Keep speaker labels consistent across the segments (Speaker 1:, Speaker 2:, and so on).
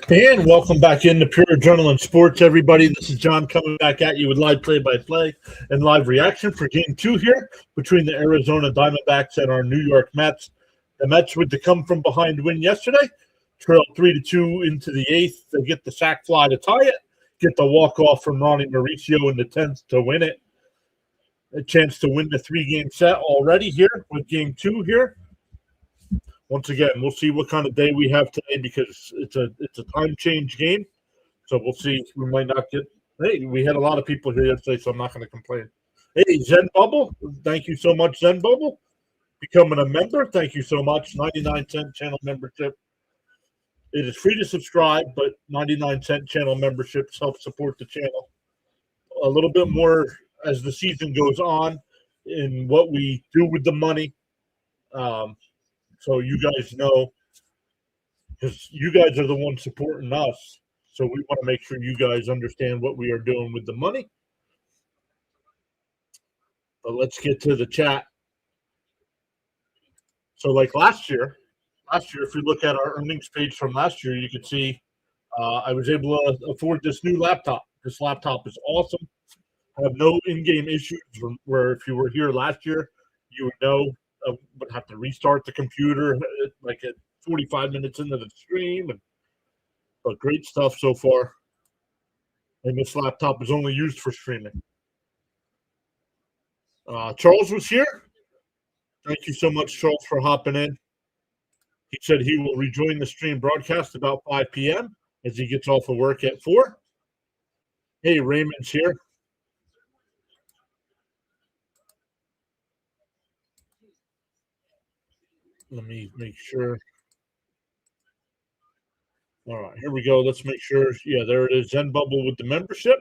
Speaker 1: And welcome back into Pure Adrenaline Sports, everybody. This is John coming back at you with live play-by-play and live reaction for Game 2 here between the Arizona Diamondbacks and our New York Mets. The Mets, with the come-from-behind win yesterday, trailed 3-2 into the eighth. They get the sac fly to tie it, get the walk-off from Ronnie Mauricio in the 10th to win it. A chance to win the three-game set already here with Game 2 here. Once again, we'll see what kind of day we have today because it's a time change game. So we'll see. We might not get – hey, we had a lot of people here yesterday, so I'm not going to complain. Hey, Zen Bubble, thank you so much, Zen Bubble. Becoming a member, thank you so much. 99-cent channel membership. It is free to subscribe, but 99-cent channel memberships help support the channel a little bit more as the season goes on in what we do with the money. So you guys know, because you guys are the ones supporting us. So we want to make sure you guys understand what we are doing with the money. But let's get to the chat. So like last year, if you look at our earnings page from last year, you can see I was able to afford this new laptop. This laptop is awesome. I have no in-game issues where if you were here last year, you would know I would have to restart the computer like at 45 minutes into the stream. But great stuff so far. And this laptop is only used for streaming. Charles was here. Thank you so much, Charles, for hopping in. He said he will rejoin the stream broadcast about 5 p.m. as he gets off of work at 4. Hey, Raymond's here. Let me make sure. All right, here we go. Let's make sure. Yeah, there it is. Zen Bubble with the membership.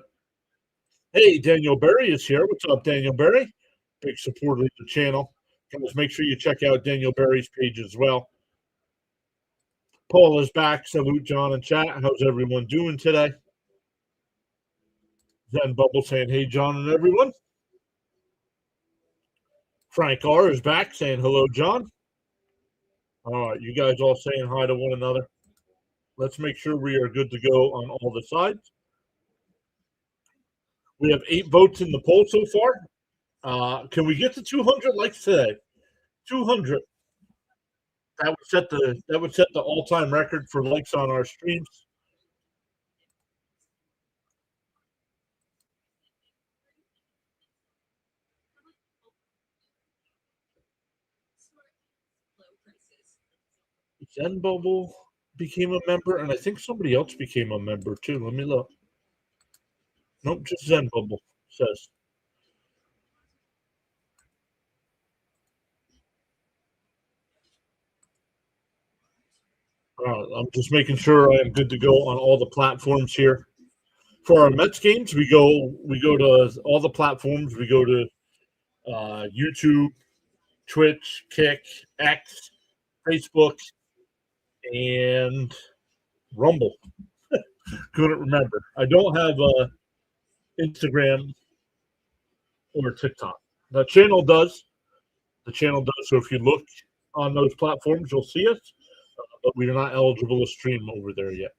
Speaker 1: Hey, Daniel Berry is here. What's up, Daniel Berry? Big supporter of the channel. Guys, make sure you check out Daniel Berry's page as well. Paul is back. Salute, John, and chat. How's everyone doing today? Zen Bubble saying, hey, John and everyone. Frank R. is back saying, hello, John. All right, you guys all saying hi to one another. Let's make sure we are good to go on all the sides. We have 8 votes in the poll so far. Can we get to 200 likes today? 200. That would set the all-time record for likes on our streams. Zen Bubble became a member, and I think somebody else became a member too. Let me look. Nope, just Zen Bubble says. I'm just making sure I am good to go on all the platforms here. For our Mets games, we go to all the platforms. We go to YouTube, Twitch, Kick, X, Facebook, and Rumble. Couldn't remember. I don't have Instagram or TikTok. The channel does. So if you look on those platforms, you'll see us. But we are not eligible to stream over there yet.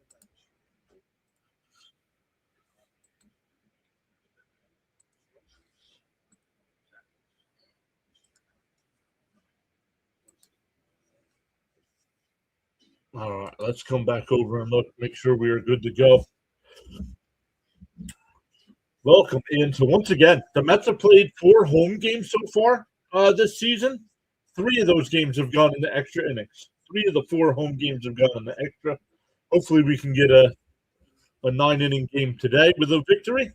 Speaker 1: All right, let's come back over and look, make sure we are good to go. Welcome in. So once again, the Mets have played 4 home games so far this season. 3 of those games have gone into extra innings. 3 of the 4 home games have gone into extra. Hopefully we can get a 9-inning game today with a victory.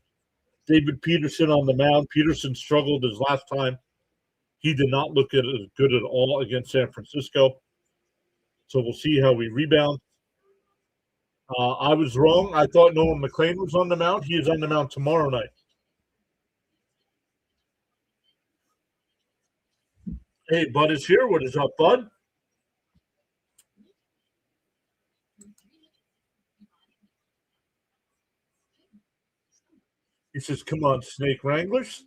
Speaker 1: David Peterson on the mound. Peterson struggled his last time. He did not look as good at all against San Francisco. So we'll see how we rebound. I was wrong. I thought Noah McLean was on the mound. He is on the mound tomorrow night. Hey, Bud is here. What is up, Bud? He says, come on, Snake Wranglers.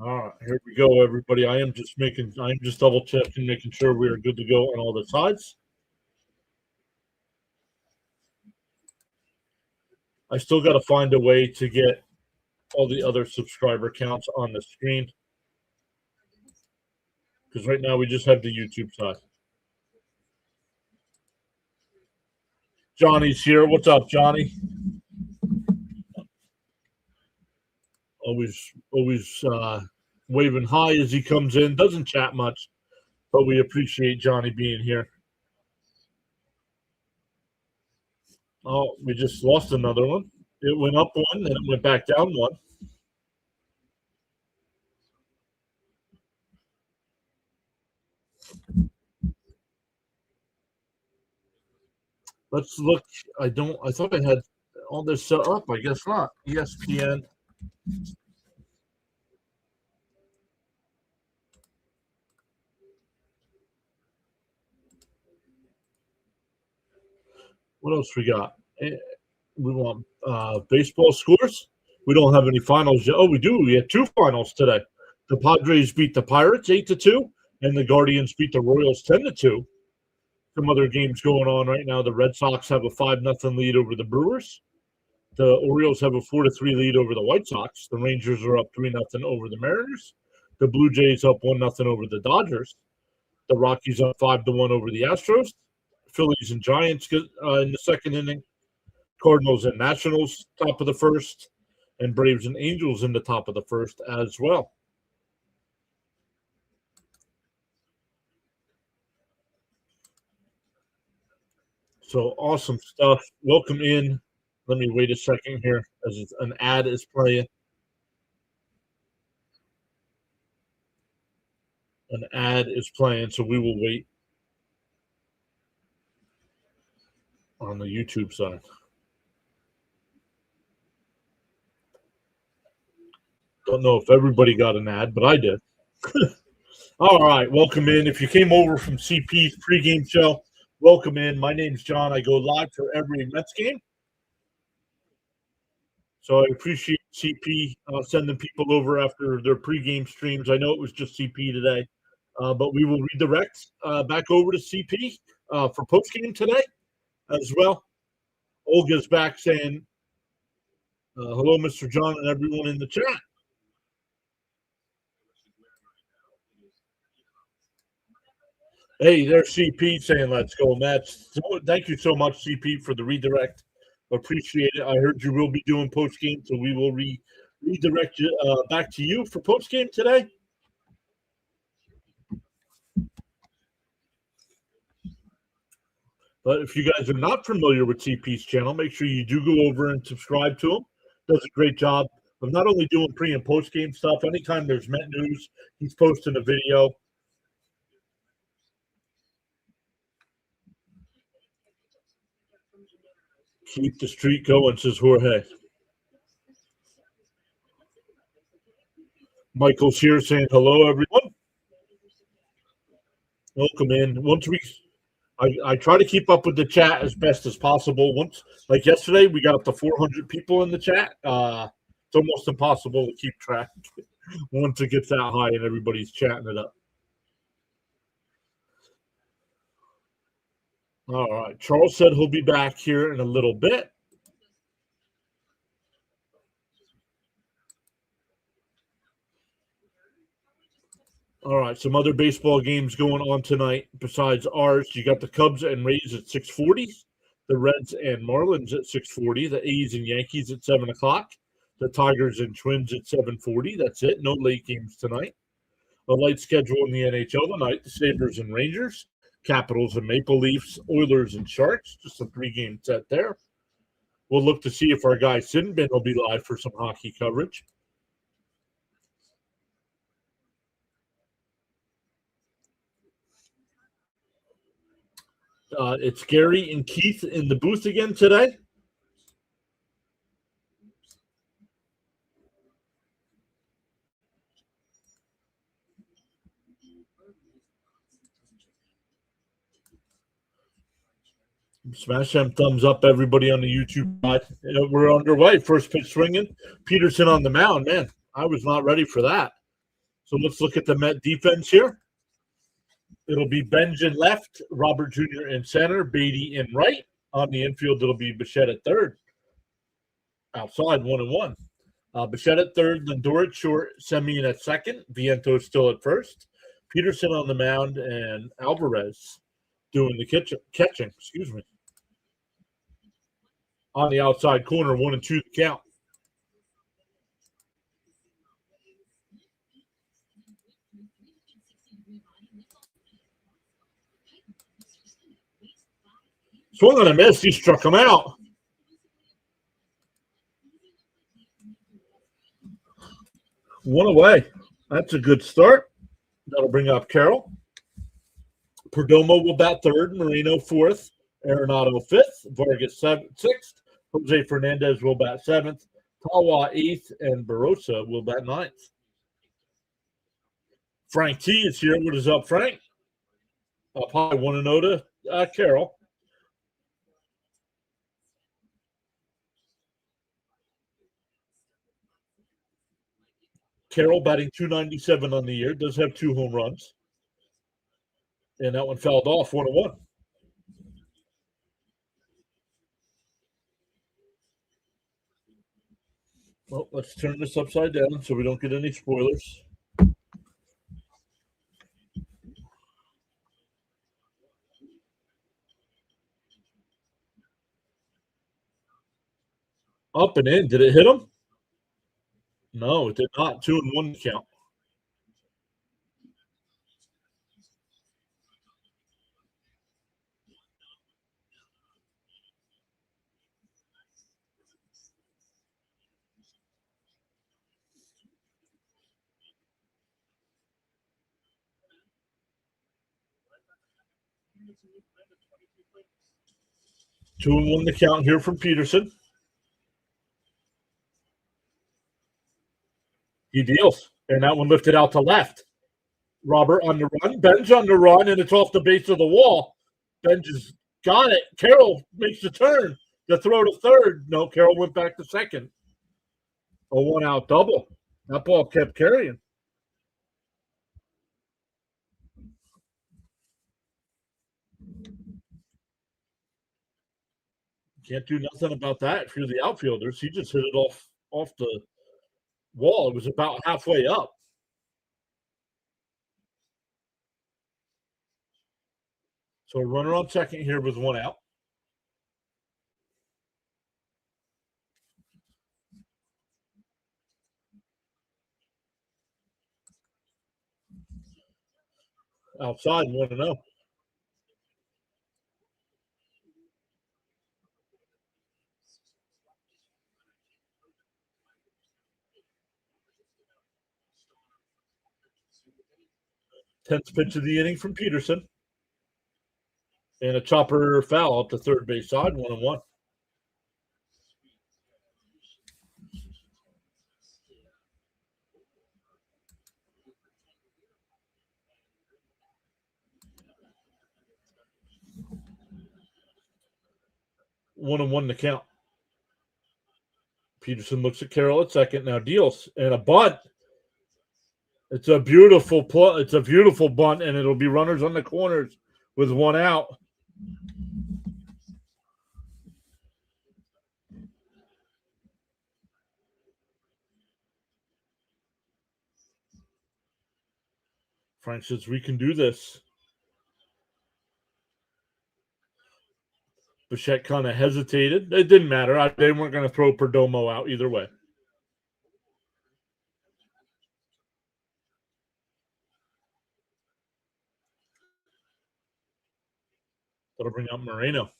Speaker 1: All right, here we go, everybody. I'm just double checking, making sure we are good to go on all the sides. I still got to find a way to get all the other subscriber counts on the screen, because right now we just have the YouTube side. Johnny's here. What's up, Johnny? Always waving hi as he comes in. Doesn't chat much, but we appreciate Johnny being here. Oh, we just lost another one. It went up one, then it went back down one. Let's look. I thought I had all this set up. I guess not. ESPN. What else we got? We want baseball scores. We don't have any finals yet. Oh, we do. We had two finals today. The Padres beat the Pirates 8-2, and the Guardians beat the Royals 10-2. Some other games going on right now. The Red Sox have a 5-0 lead over the Brewers. The Orioles have a 4-3 lead over the White Sox. The Rangers are up 3-0 over the Mariners. The Blue Jays up 1-0 over the Dodgers. The Rockies up 5-1 over the Astros. Phillies and Giants in the second inning. Cardinals and Nationals top of the first, and Braves and Angels in the top of the first as well. So awesome stuff. Welcome in. Let me wait a second here as an ad is playing. An ad is playing, so we will wait on the YouTube side. Don't know if everybody got an ad, but I did. All right, welcome in. If you came over from CP's pregame show, welcome in. My name's John. I go live for every Mets game. So I appreciate CP sending people over after their pregame streams. I know it was just CP today, but we will redirect back over to CP for postgame today as well. Olga's back saying, hello, Mr. John, and everyone in the chat. Hey, there's CP saying, let's go, Mets. So, thank you so much, CP, for the redirect. Appreciate it. I heard you will be doing post-game, so we will redirect you back to you for post-game today. But if you guys are not familiar with CP's channel, make sure you do go over and subscribe to him. Does a great job of not only doing pre- and post-game stuff. Anytime there's Met news, he's posting a video. Keep the streak going, says Jorge. Michael's here saying hello, everyone. Welcome in. I try to keep up with the chat as best as possible. Like yesterday, we got up to 400 people in the chat. It's almost impossible to keep track once it gets that high and everybody's chatting it up. All right. Charles said he'll be back here in a little bit. All right. Some other baseball games going on tonight besides ours. You got the Cubs and Rays at 6:40, the Reds and Marlins at 6:40, the A's and Yankees at 7 o'clock, the Tigers and Twins at 7:40. That's it. No late games tonight. A light schedule in the NHL tonight. The Sabres and Rangers, Capitals and Maple Leafs, Oilers and Sharks. Just a 3-game set there. We'll look to see if our guy Sinbin will be live for some hockey coverage. It's Gary and Keith in the booth again today. Smash them thumbs up, everybody on the YouTube side. We're underway. First pitch swinging. Peterson on the mound. Man, I was not ready for that. So let's look at the Met defense here. It'll be Benj in left, Robert Jr. in center, Beatty in right. On the infield, it'll be Bichette at third. Outside, 1-1. Bichette at third, Lindor at short, Semien at second, Vientos still at first, Peterson on the mound, and Alvarez doing the catching. Excuse me. On the outside corner, 1-2 the count. Swung on a miss. He struck him out. One away. That's a good start. That'll bring up Carroll. Perdomo will bat third. Marino fourth. Arenado fifth. Vargas sixth. Jose Fernandez will bat seventh. Tawa eighth. And Barossa will bat ninth. Frank T is here. What is up, Frank? Up high, 1-0 to Carroll. Carroll batting .297 on the year. Does have 2 home runs. And that one fouled off, 1-1. Well, let's turn this upside down so we don't get any spoilers. Up and in. Did it hit him? No, it did not. 2-1 count. Two and one the count here from Peterson. He deals, and that one lifted out to left. Robert on the run, Benj on the run, and it's off the base of the wall. Benj has got it. Carroll makes the turn. The throw to third. No, Carroll went back to second. A 1-out double. That ball kept carrying. Can't do nothing about that if you're the outfielders. He just hit it off the wall. It was about halfway up. So a runner on second here with 1 out. Outside, 1-0. Tenth pitch of the inning from Peterson. And a chopper foul up the third base side, 1-1. One and one to count. Peterson looks at Carroll at second, now deals, and a bunt. It's a beautiful it's a beautiful bunt, and it'll be runners on the corners with 1 out. Frank says we can do this. Bichette kind of hesitated. It didn't matter. They weren't going to throw Perdomo out either way. That'll bring up Moreno.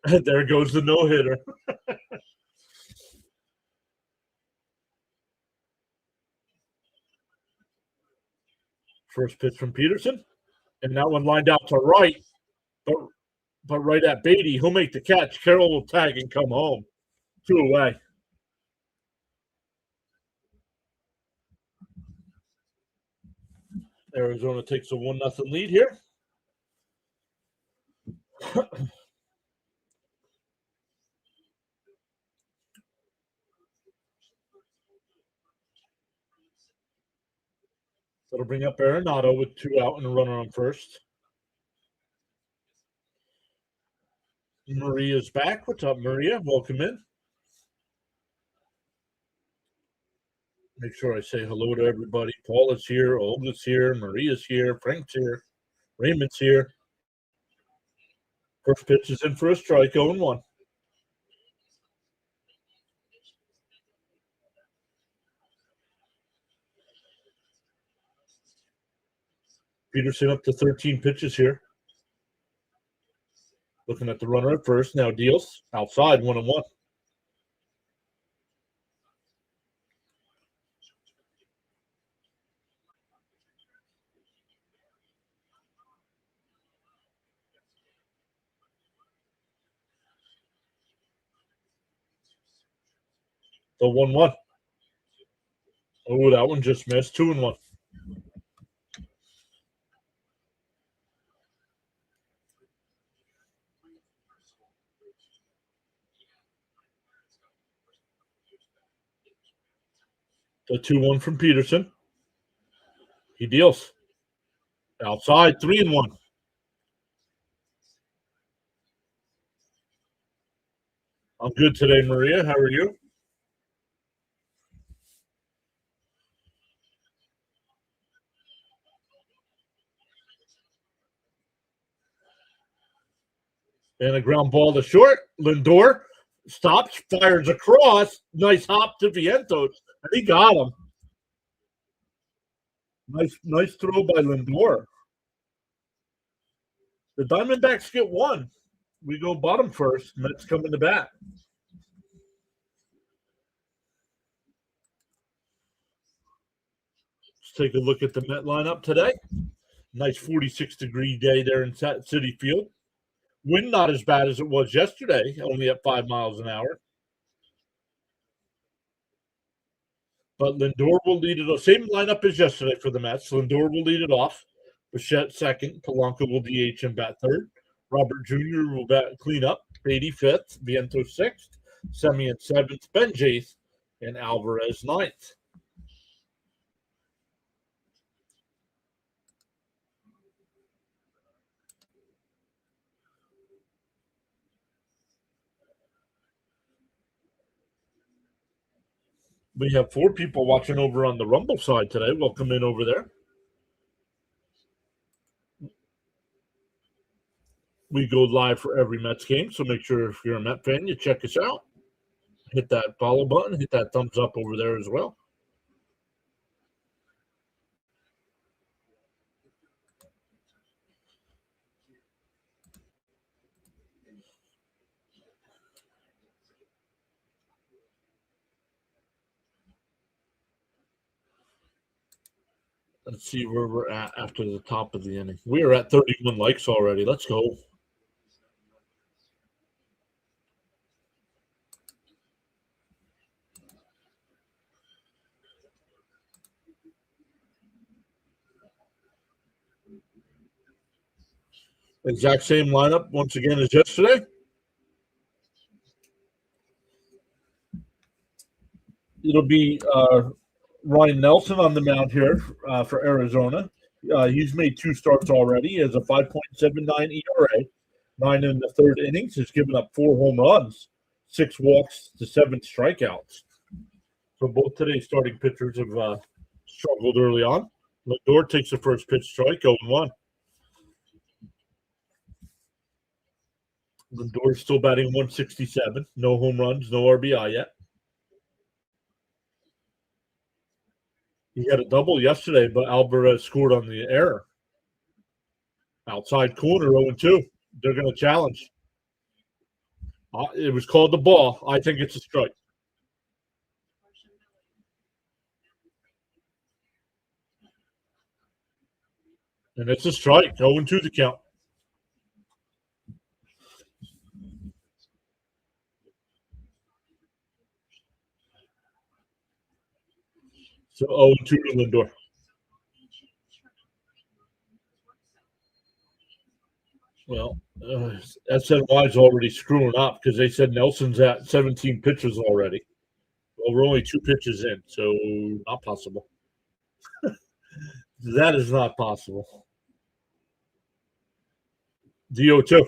Speaker 1: And there goes the no-hitter. First pitch from Peterson. And that one lined out to right. But right at Beatty, he'll make the catch. Carroll will tag and come home. 2 away. Arizona takes a 1-0 lead here. That'll bring up Arenado with 2 out and a runner on first. Maria's back. What's up, Maria? Welcome in. Make sure I say hello to everybody. Paul is here. Olga's here. Maria's here. Frank's here. Raymond's here. First pitch is in for a strike, 0-1. Peterson up to 13 pitches here. Looking at the runner at first. Now deals. Outside, 1-1. The 1-1. Oh, that one just missed. 2-1. The 2-1 from Peterson. He deals. Outside, 3-1. I'm good today, Maria. How are you? And a ground ball to short. Lindor stops, fires across. Nice hop to Vientos. And he got him. Nice throw by Lindor. The Diamondbacks get 1. We go bottom first. Mets coming to bat. Let's take a look at the Met lineup today. Nice 46-degree day there in Citi Field. Wind not as bad as it was yesterday, only at 5 miles an hour. But Lindor will lead it off. Same lineup as yesterday for the Mets. Lindor will lead it off. Bichette second. Polanco will DH and bat third. Robert Jr. will bat clean up. Beatty fifth. Vientos sixth. Semien seventh. Benj eighth. And Alvarez ninth. We have 4 people watching over on the Rumble side today. Welcome in over there. We go live for every Mets game, so make sure if you're a Met fan, you check us out. Hit that follow button. Hit that thumbs up over there as well. Let's see where we're at after the top of the inning. We are at 31 likes already. Let's go. Exact same lineup once again as yesterday. It'll be Ryan Nelson on the mound here for Arizona. He's made 2 starts already. He has a 5.79 ERA, 9 in the third innings. He's given up 4 home runs, 6 walks to 7 strikeouts. So both today's starting pitchers have struggled early on. Lindor takes the first pitch strike, 0-1. Lindor still batting 167. No home runs, no RBI yet. He had a double yesterday, but Alvarez scored on the error. Outside corner, 0-2. They're going to challenge. It was called the ball. I think it's a strike. And it's a strike. 0-2 the count. So 0-2 to Lindor. Well, SNY is already screwing up because they said Nelson's at 17 pitches already. Well, we're only 2 pitches in, so not possible. That is not possible. DO2.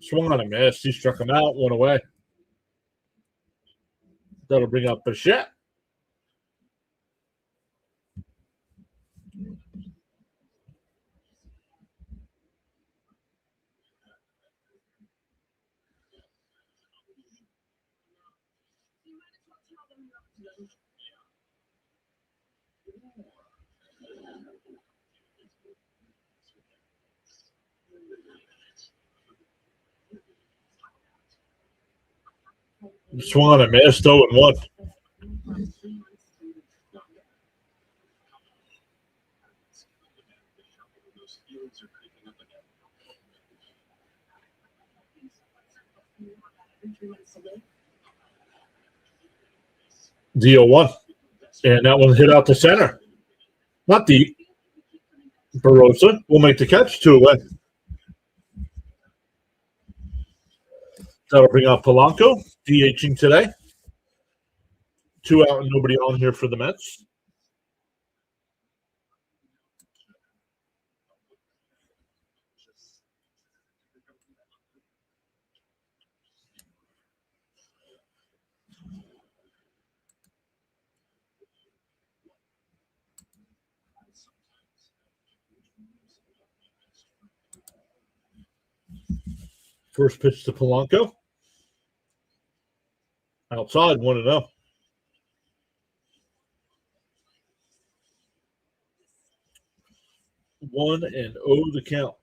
Speaker 1: Swung on a miss. He struck him out. One away. That'll bring up Bichette. Swung on a miss. 0-1. DO1. And that one hit out to center. Not deep. Barossa will make the catch. 2 away. That'll bring up Polanco, DHing today. 2 out and nobody on here for the Mets. First pitch to Polanco. Outside, 1-0. One and oh the count.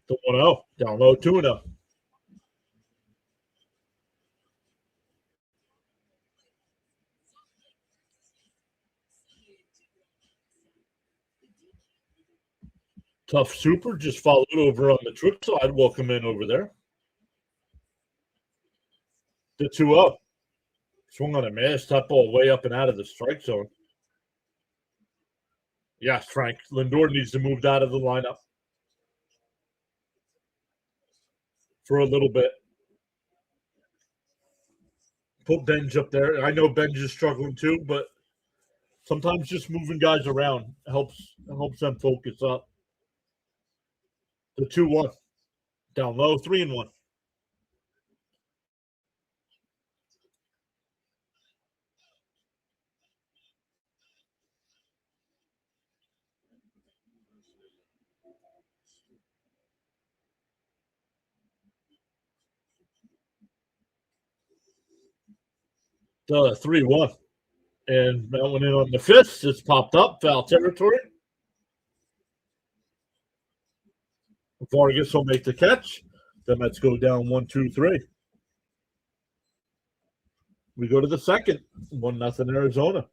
Speaker 1: The 1-0. Down low, 2-0. Tough Super just followed over on the trip side. Welcome in over there. The 2-0. Swung on a miss. That ball way up and out of the strike zone. Yes, Frank. Lindor needs to move out of the lineup for a little bit. Put Benj up there. I know Benj is struggling too, but sometimes just moving guys around helps them focus up. The 2-1. Down low, 3-1. The 3-1. And that went in on the 5th. It's popped up. Foul territory. Vargas will make the catch. The Mets go down 1-2-3. We go to the second. 1-0 Arizona.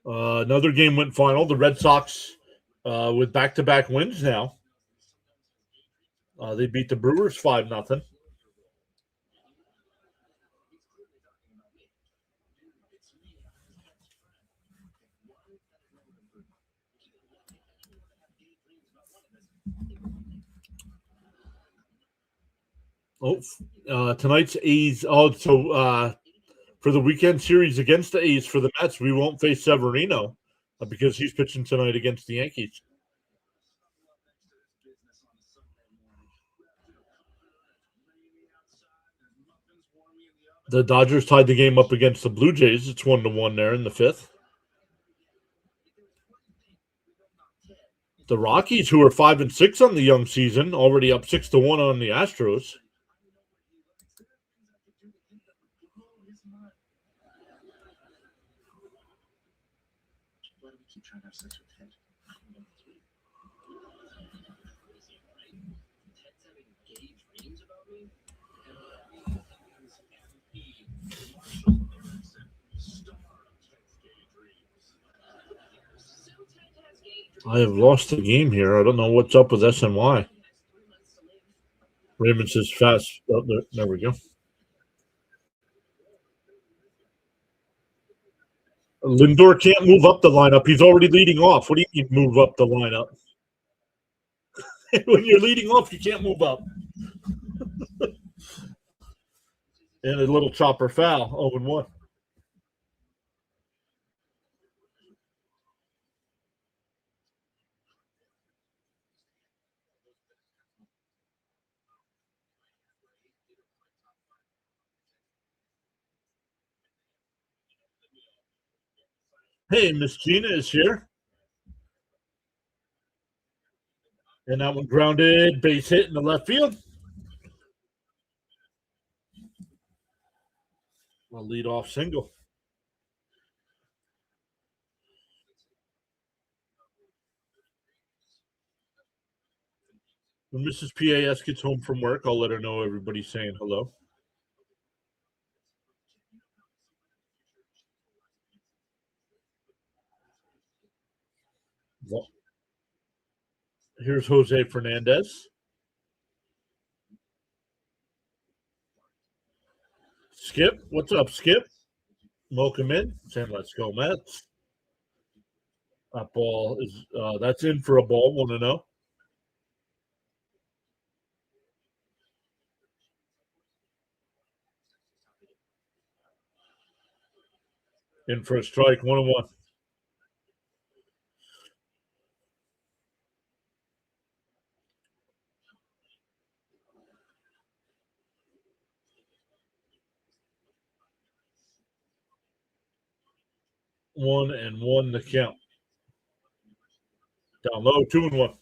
Speaker 1: Another game went final. The Red Sox with back-to-back wins now. They beat the Brewers 5-0. Tonight's A's. For the weekend series against the A's for the Mets, we won't face Severino because he's pitching tonight against the Yankees. The Dodgers tied the game up against the Blue Jays. It's 1-1 there in the 5th. The Rockies, who are 5-6 on the young season, already up 6-1 on the Astros. I have lost the game here. I don't know what's up with SNY. Raymond says fast. Oh, there we go. Lindor can't move up the lineup. He's already leading off. What do you mean move up the lineup? When you're leading off, you can't move up. And a little chopper foul, 0-1. Hey, Miss Gina is here. And that one grounded, base hit in the left field. A leadoff single. When Mrs. PAS gets home from work, I'll let her know everybody's saying hello. Here's Jose Fernandez. Skip, what's up, Skip? Welcome in. Saying let's go, Mets. That ball is that's in for a ball. 1-0. In for a strike. 1-1. One and one the count. Down low, 2-1.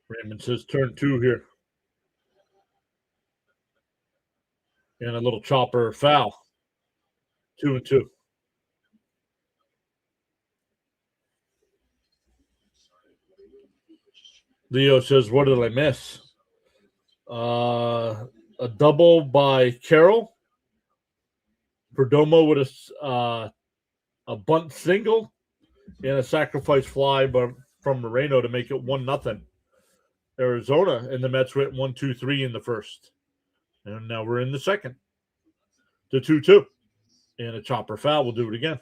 Speaker 1: Raymond says turn 2 here. And a little chopper foul. 2-2. Leo says, what did I miss? A double by Carroll. Perdomo with a bunt single and a sacrifice fly from Moreno to make it 1-0. Arizona, and the Mets went 1-2-3 in the first. And now we're in the second. To 2-2. And a chopper foul. We'll do it again.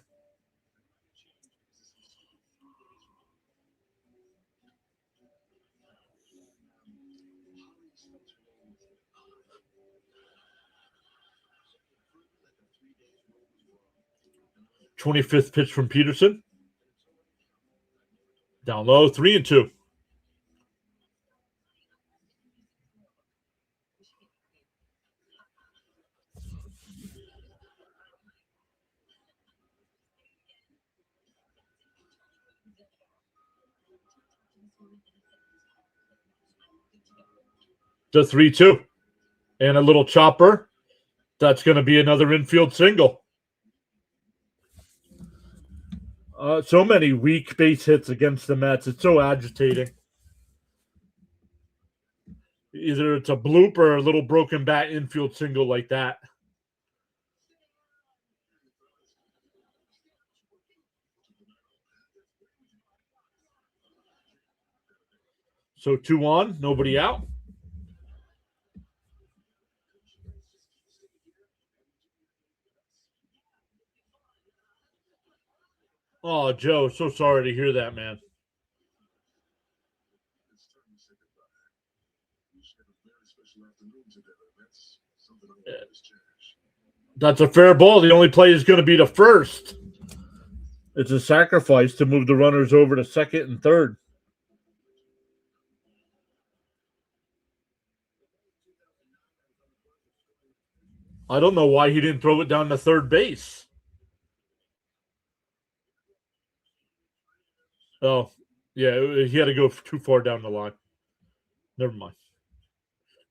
Speaker 1: '25th pitch from Peterson. Down low, 3-2. To 3-2. And a little chopper. That's going to be another infield single. So many weak base hits against the Mets. It's so agitating. Either it's a bloop or a little broken bat infield single like that. So 2 on, nobody out. Oh, Joe, so sorry to hear that, man. That's a fair ball. The only play is going to be the first. It's a sacrifice to move the runners over to second and third. I don't know why he didn't throw it down to third base. Oh, yeah, he had to go too far down the line. Never mind.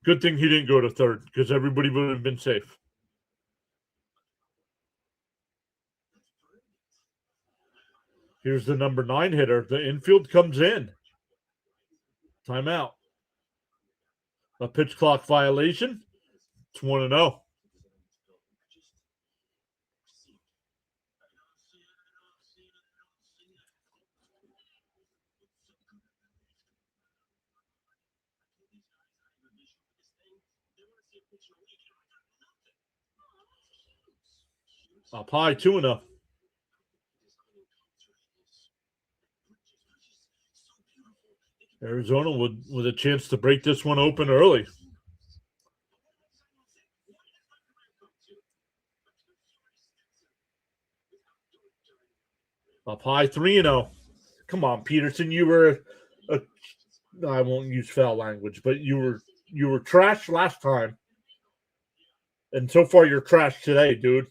Speaker 1: Good thing he didn't go to third because everybody would have been safe. Here's the number 9 hitter. The infield comes in. Timeout. A pitch clock violation. It's 1-0. Up high, 2-0. Arizona with a chance to break this one open early. Up high, 3-0. Come on, Peterson. You were I won't use foul language, but you were trash last time. And so far you're trash today, dude.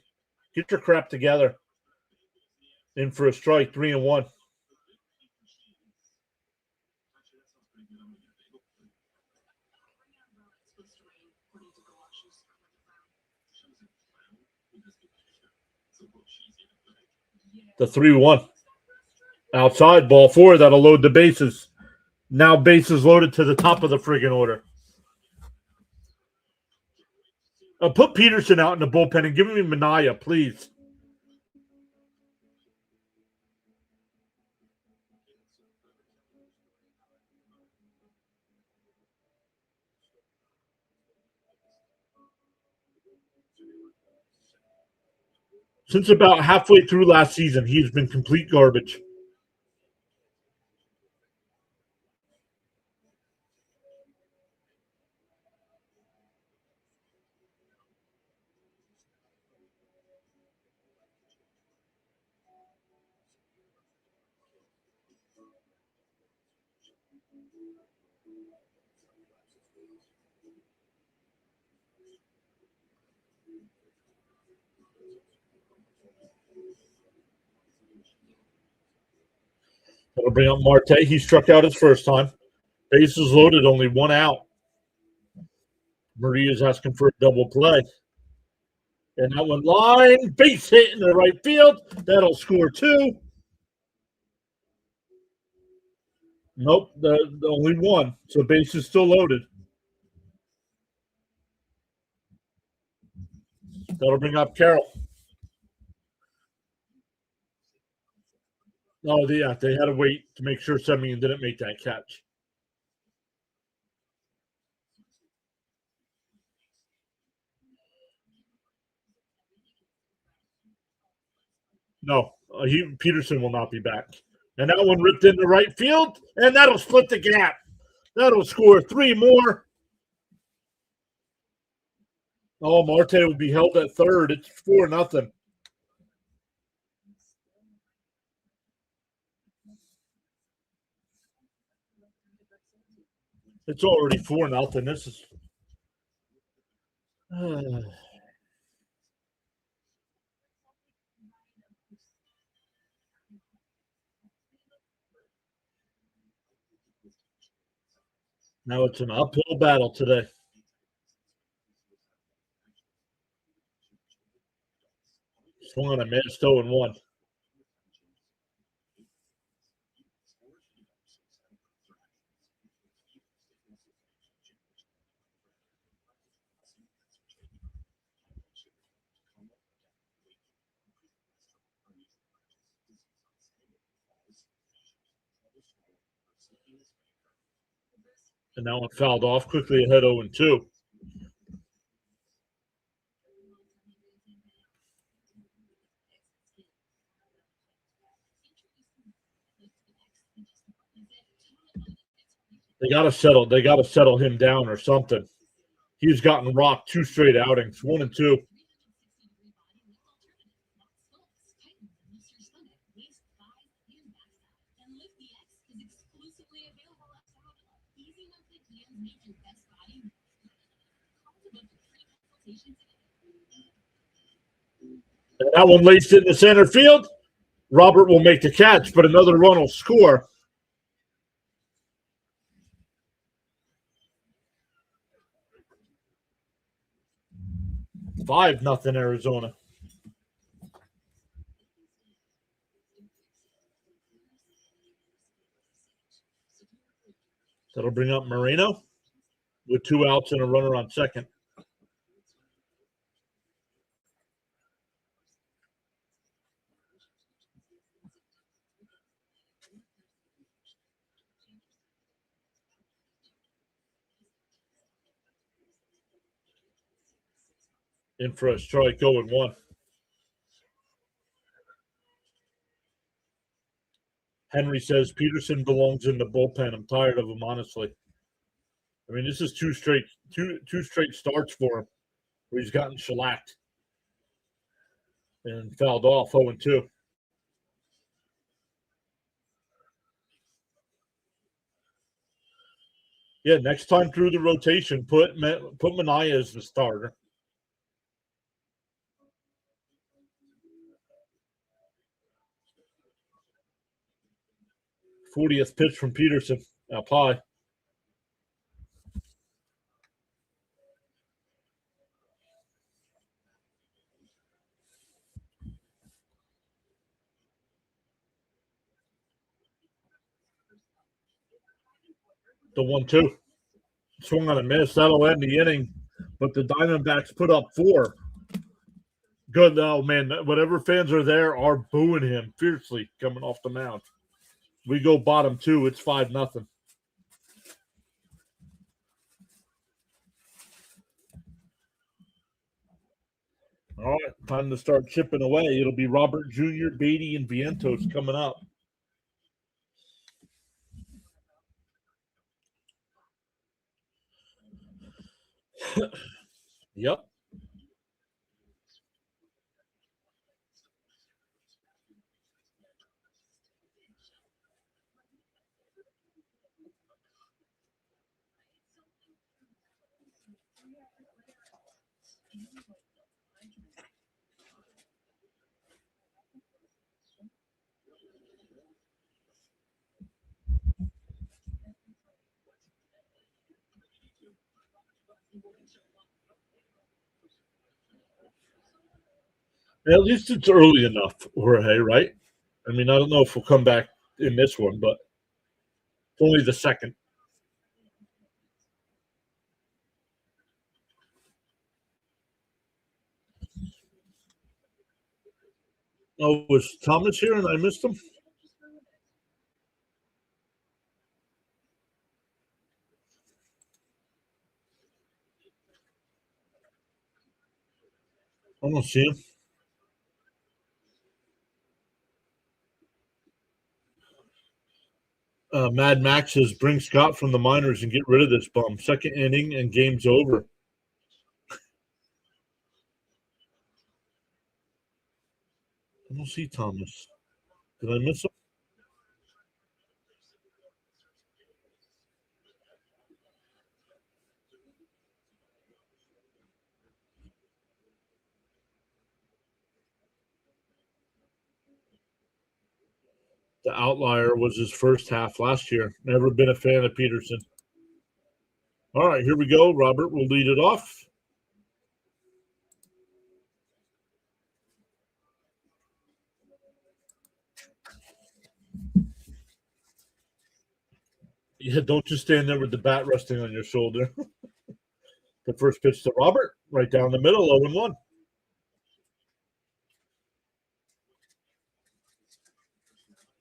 Speaker 1: Get your crap together. In for a strike, 3-1. The 3-1. Outside, ball 4. That'll load the bases. Now bases loaded to the top of the friggin' order. Put Peterson out in the bullpen and give me Minaya, please. Since about halfway through last season, he's been complete garbage. That'll bring up Marte. He struck out his first time. Bases loaded, only 1 out. Maria's asking for a double play. And that one line, base hit in the right field. That'll score 2. Nope, the only 1. So base is still loaded. That'll bring up Carroll. Oh, yeah, they had to wait to make sure Semien didn't make that catch. No, Peterson will not be back. And that one ripped into right field, and that'll split the gap. That'll score 3 more. Oh, Marte will be held at third. It's 4-0. It's already 4-0. This is. Now it's an uphill battle today. Swung on a missed 0-1. And that one fouled off quickly ahead 0-2. They got to settle. They got to settle him down or something. He's gotten rocked 2 straight outings, 1-2. And that one laced it in the center field. Robert will make the catch, but another run will score. Five nothing Arizona. That'll bring up Moreno. with 2 outs and a runner on second. In for a strike, 0-1. Henry says Peterson belongs in the bullpen. I'm tired of him, honestly. I mean, this is two straight starts for him where he's gotten shellacked and fouled off 0-2. Yeah, next time through the rotation, put Manaea as the starter. '40th pitch from Peterson. Up high. The 1-2. Swung on a miss. That'll end the inning. But the Diamondbacks put up 4. Good. Oh, man. Whatever fans are there are booing him fiercely coming off the mound. We go bottom 2. It's 5-0. All right. Time to start chipping away. It'll be Robert Jr., Beatty, and Vientos coming up. Yep. At least it's early enough, Jorge, right? I mean, I don't know if we'll come back in this one, but it's only the second. Oh, was Thomas here and I missed him? I don't see him. Mad Max says bring Scott from the minors and get rid of this bum. Second inning and game's over. I don't see Thomas. Did I miss him? The outlier was his first half last year. Never been a fan of Peterson. All right, here we go. Robert will lead it off. Yeah, don't just stand there with the bat resting on your shoulder. The first pitch to Robert, right down the middle, 0-1.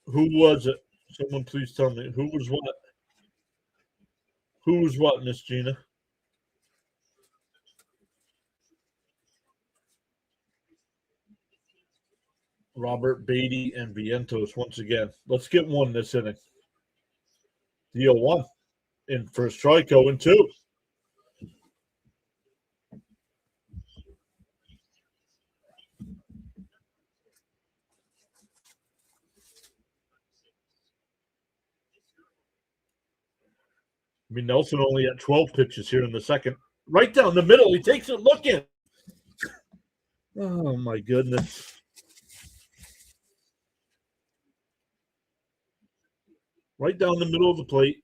Speaker 1: Who was it? Someone please tell me. Who was what? Who was what, Miss Gina? Robert, Beatty, and Vientos once again. Let's get one this inning. Deal 1. In for a strike, 0-2. I mean, Nelson only had 12 pitches here in the second. Right down the middle. He takes it looking. Oh, my goodness. Right down the middle of the plate.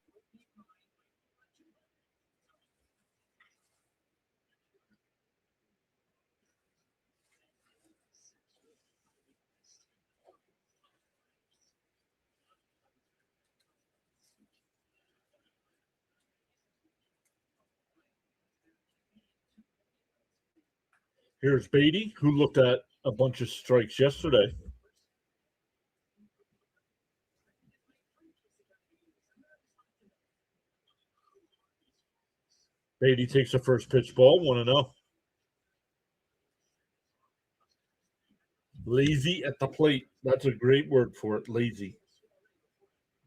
Speaker 1: Here's Beatty, who looked at a bunch of strikes yesterday. Beatty takes the first pitch ball, 1-0. Lazy at the plate. That's a great word for it, lazy.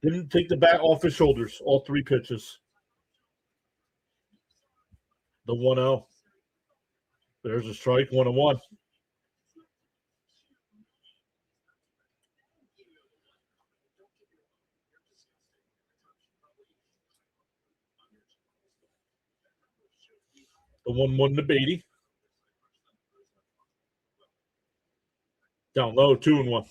Speaker 1: Didn't take the bat off his shoulders, all 3 pitches. The 1-0. There's a strike, 1-1. The 1-1 to Beatty. Down low, 2-1.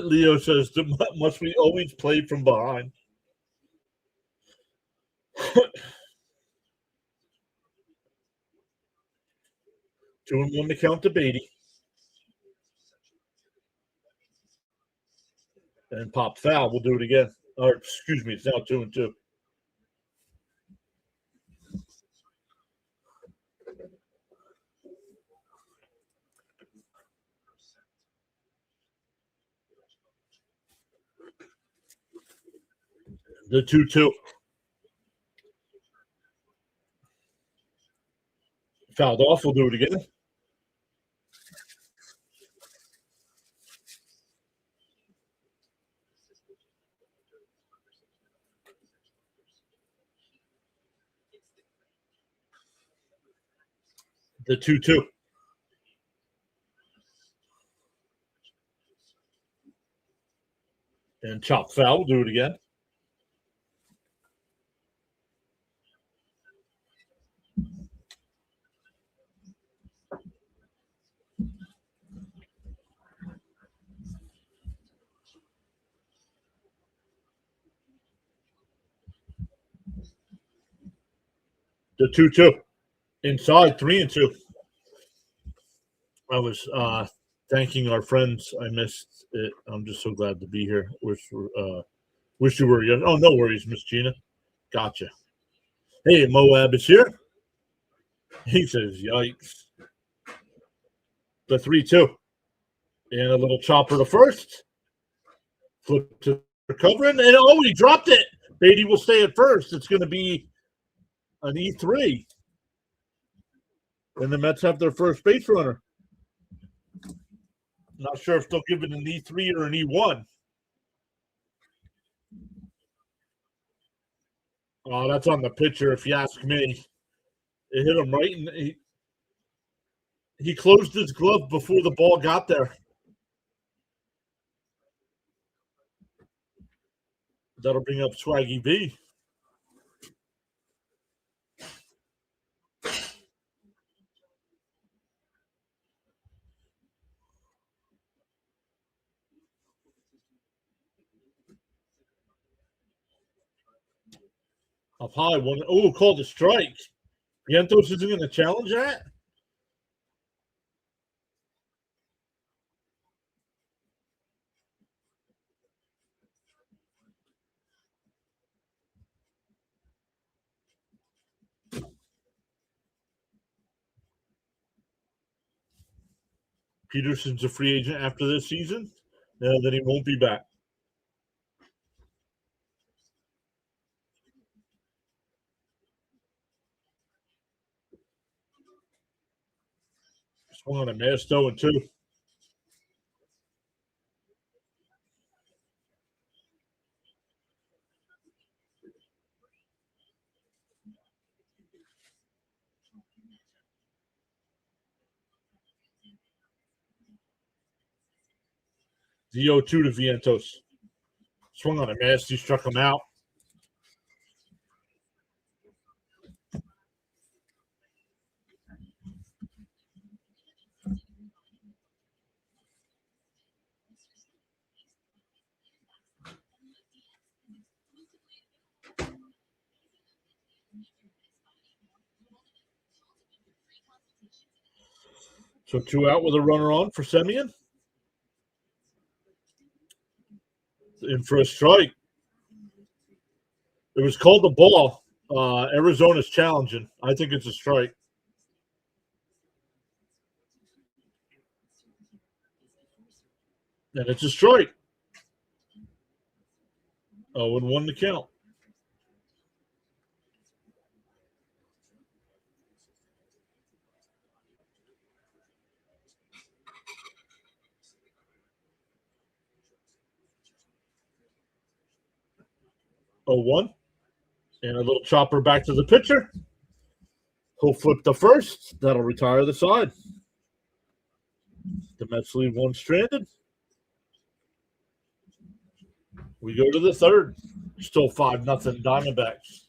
Speaker 1: Leo says, must we always play from behind? 2-1 to count to Beatty. And pop foul. We'll do it again. Or, excuse me, it's now 2-2. The 2-2. Fouled off. We'll do it again. The 2-2. And chop foul. We'll do it again. The 2-2. Inside, 3-2. I was thanking our friends. I missed it. I'm just so glad to be here. Wish you were. Oh, no worries, Miss Gina. Gotcha. Hey, Moab is here. He says, yikes. The 3-2. And a little chopper to first. Flip to recovering. And he dropped it. Beatty will stay at first. It's going to be an E3. And the Mets have their first base runner. Not sure if they'll give it an E3 or an E1. Oh, that's on the pitcher, if you ask me. It hit him right, and he closed his glove before the ball got there. That'll bring up Swaggy B. Up high, one. Oh, called a strike. Vientos isn't going to challenge that? Peterson's a free agent after this season. Then he won't be back. Swung on a miss, 0-2. The 0-2 to Vientos. Swung on a miss. He struck him out. So 2 out with a runner on for Semien. In for a strike. It was called the ball. Arizona's challenging. I think it's a strike. And it's a strike. 0-1 to count. Oh, 1. And a little chopper back to the pitcher. He'll flip the first. That'll retire the side. The Mets leave one stranded. We go to the third. Still 5-0 Diamondbacks.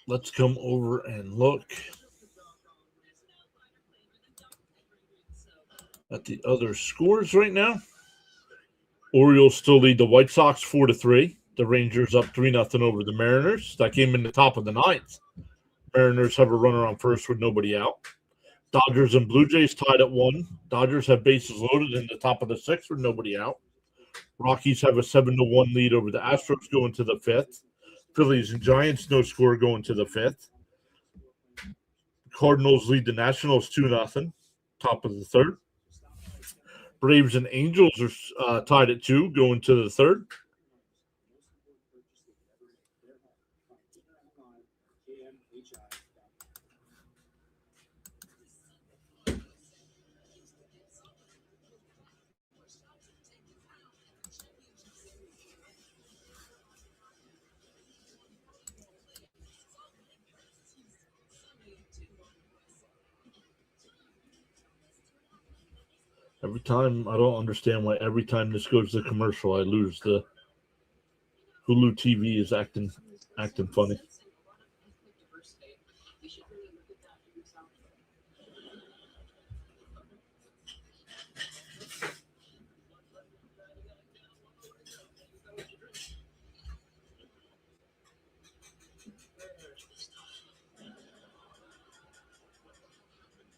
Speaker 1: Let's come over and look at the other scores right now. Orioles still lead the White Sox 4-3. The Rangers up 3-0 over the Mariners. That came in the top of the ninth. Mariners have a runner on first with nobody out. Dodgers and Blue Jays tied at 1. Dodgers have bases loaded in the top of the sixth with nobody out. Rockies have a 7-1 lead over the Astros going to the fifth. Phillies and Giants, no score going to the fifth. Cardinals lead the Nationals 2-0, top of the third. Braves and Angels are tied at 2 going to the third. Every time, I don't understand why every time this goes to commercial, I lose. The Hulu TV is acting funny.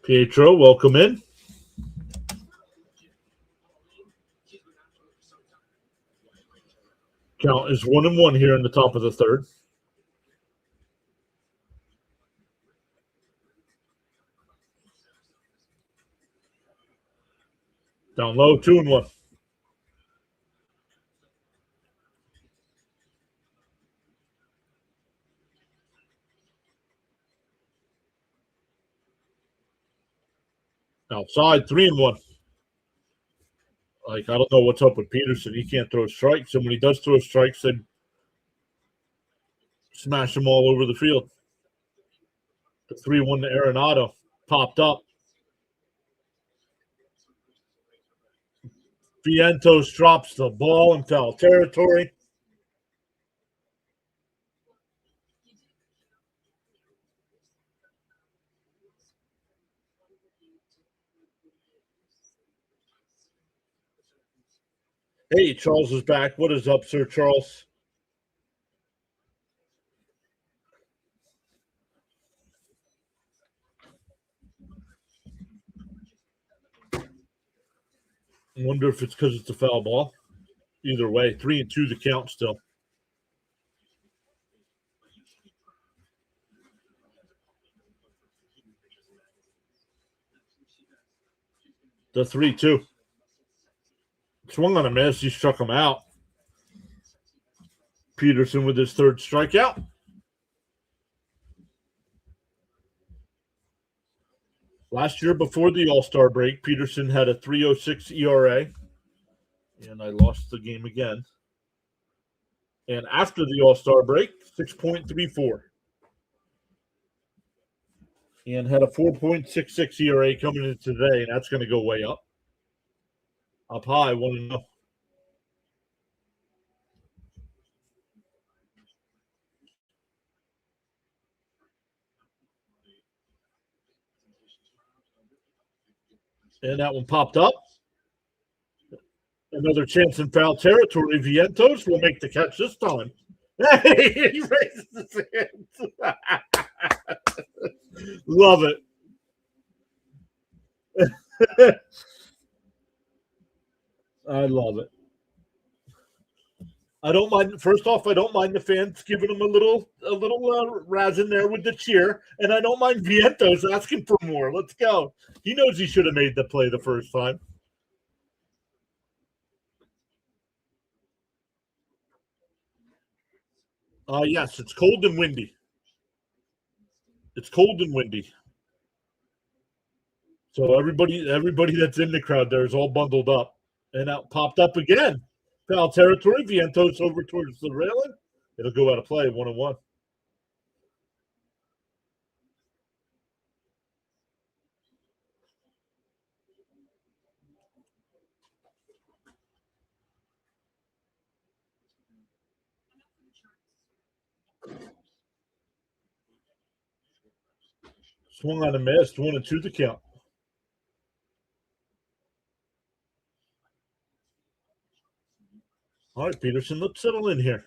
Speaker 1: Pietro, welcome in. Count is 1-1 here in the top of the third. Down low, 2-1. Outside, 3-1. Like, I don't know what's up with Peterson. He can't throw strikes, and when he does throw strikes, they smash him all over the field. The 3-1 to Arenado popped up. Vientos drops the ball in foul territory. Hey, Charles is back. What is up, Sir Charles? I wonder if it's because it's a foul ball. Either way, 3-2 the count still. The 3-2. Swung on a miss. He struck him out. Peterson with his third strikeout. Last year, before the All-Star break, Peterson had a 3.06 ERA, and I lost the game again. And after the All-Star break, 6.34. And had a 4.66 ERA coming in today, and that's going to go way up. Up high, 1-0. And that one popped up. Another chance in foul territory. Vientos will make the catch this time. Hey, he raises his hands. Love it. I love it. I don't mind. First off, I don't mind the fans giving him a little razzing there with the cheer, and I don't mind Vientos asking for more. Let's go. He knows he should have made the play the first time. Yes, it's cold and windy. It's cold and windy. So everybody that's in the crowd there is all bundled up, and out popped up again. Foul territory. Vientos over towards the railing. It'll go out of play 1-1. Swung on a miss. 1-2 the count. All right, Peterson, let's settle in here.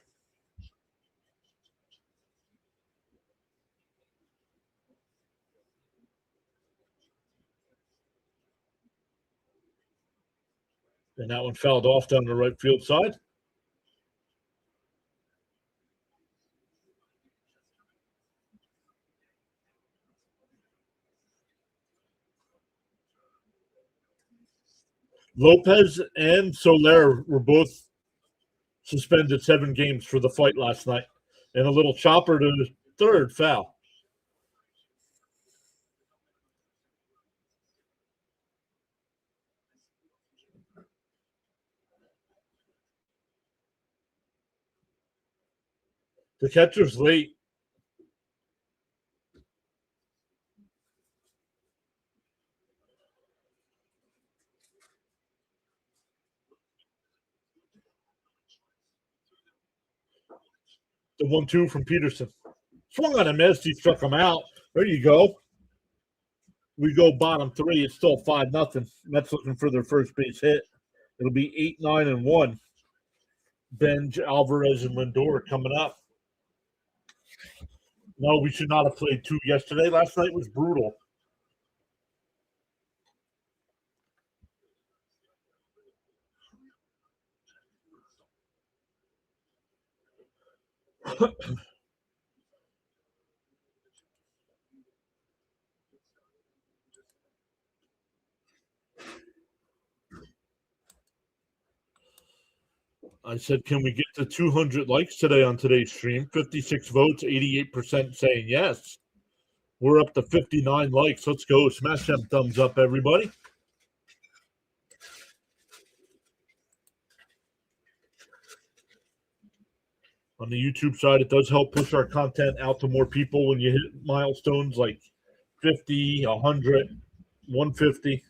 Speaker 1: And that one fouled off down the right field side. Lopez and Soler were both suspended 7 games for the fight last night. And a little chopper to the third foul. The catcher's late. The 1-2 from Peterson. Swung on a miss. He struck him out. There you go. We go bottom 3. It's still 5-0. Mets looking for their first base hit. It'll be 8-9-1. Benj, Alvarez, and Lindor coming up. No, we should not have played 2 yesterday. Last night was brutal. I said, can we get to 200 likes today on today's stream? 56 votes, 88% saying yes. We're up to 59 likes. Let's go. Smash them thumbs up, everybody. On the YouTube side, it does help push our content out to more people when you hit milestones like 50, 100, 150.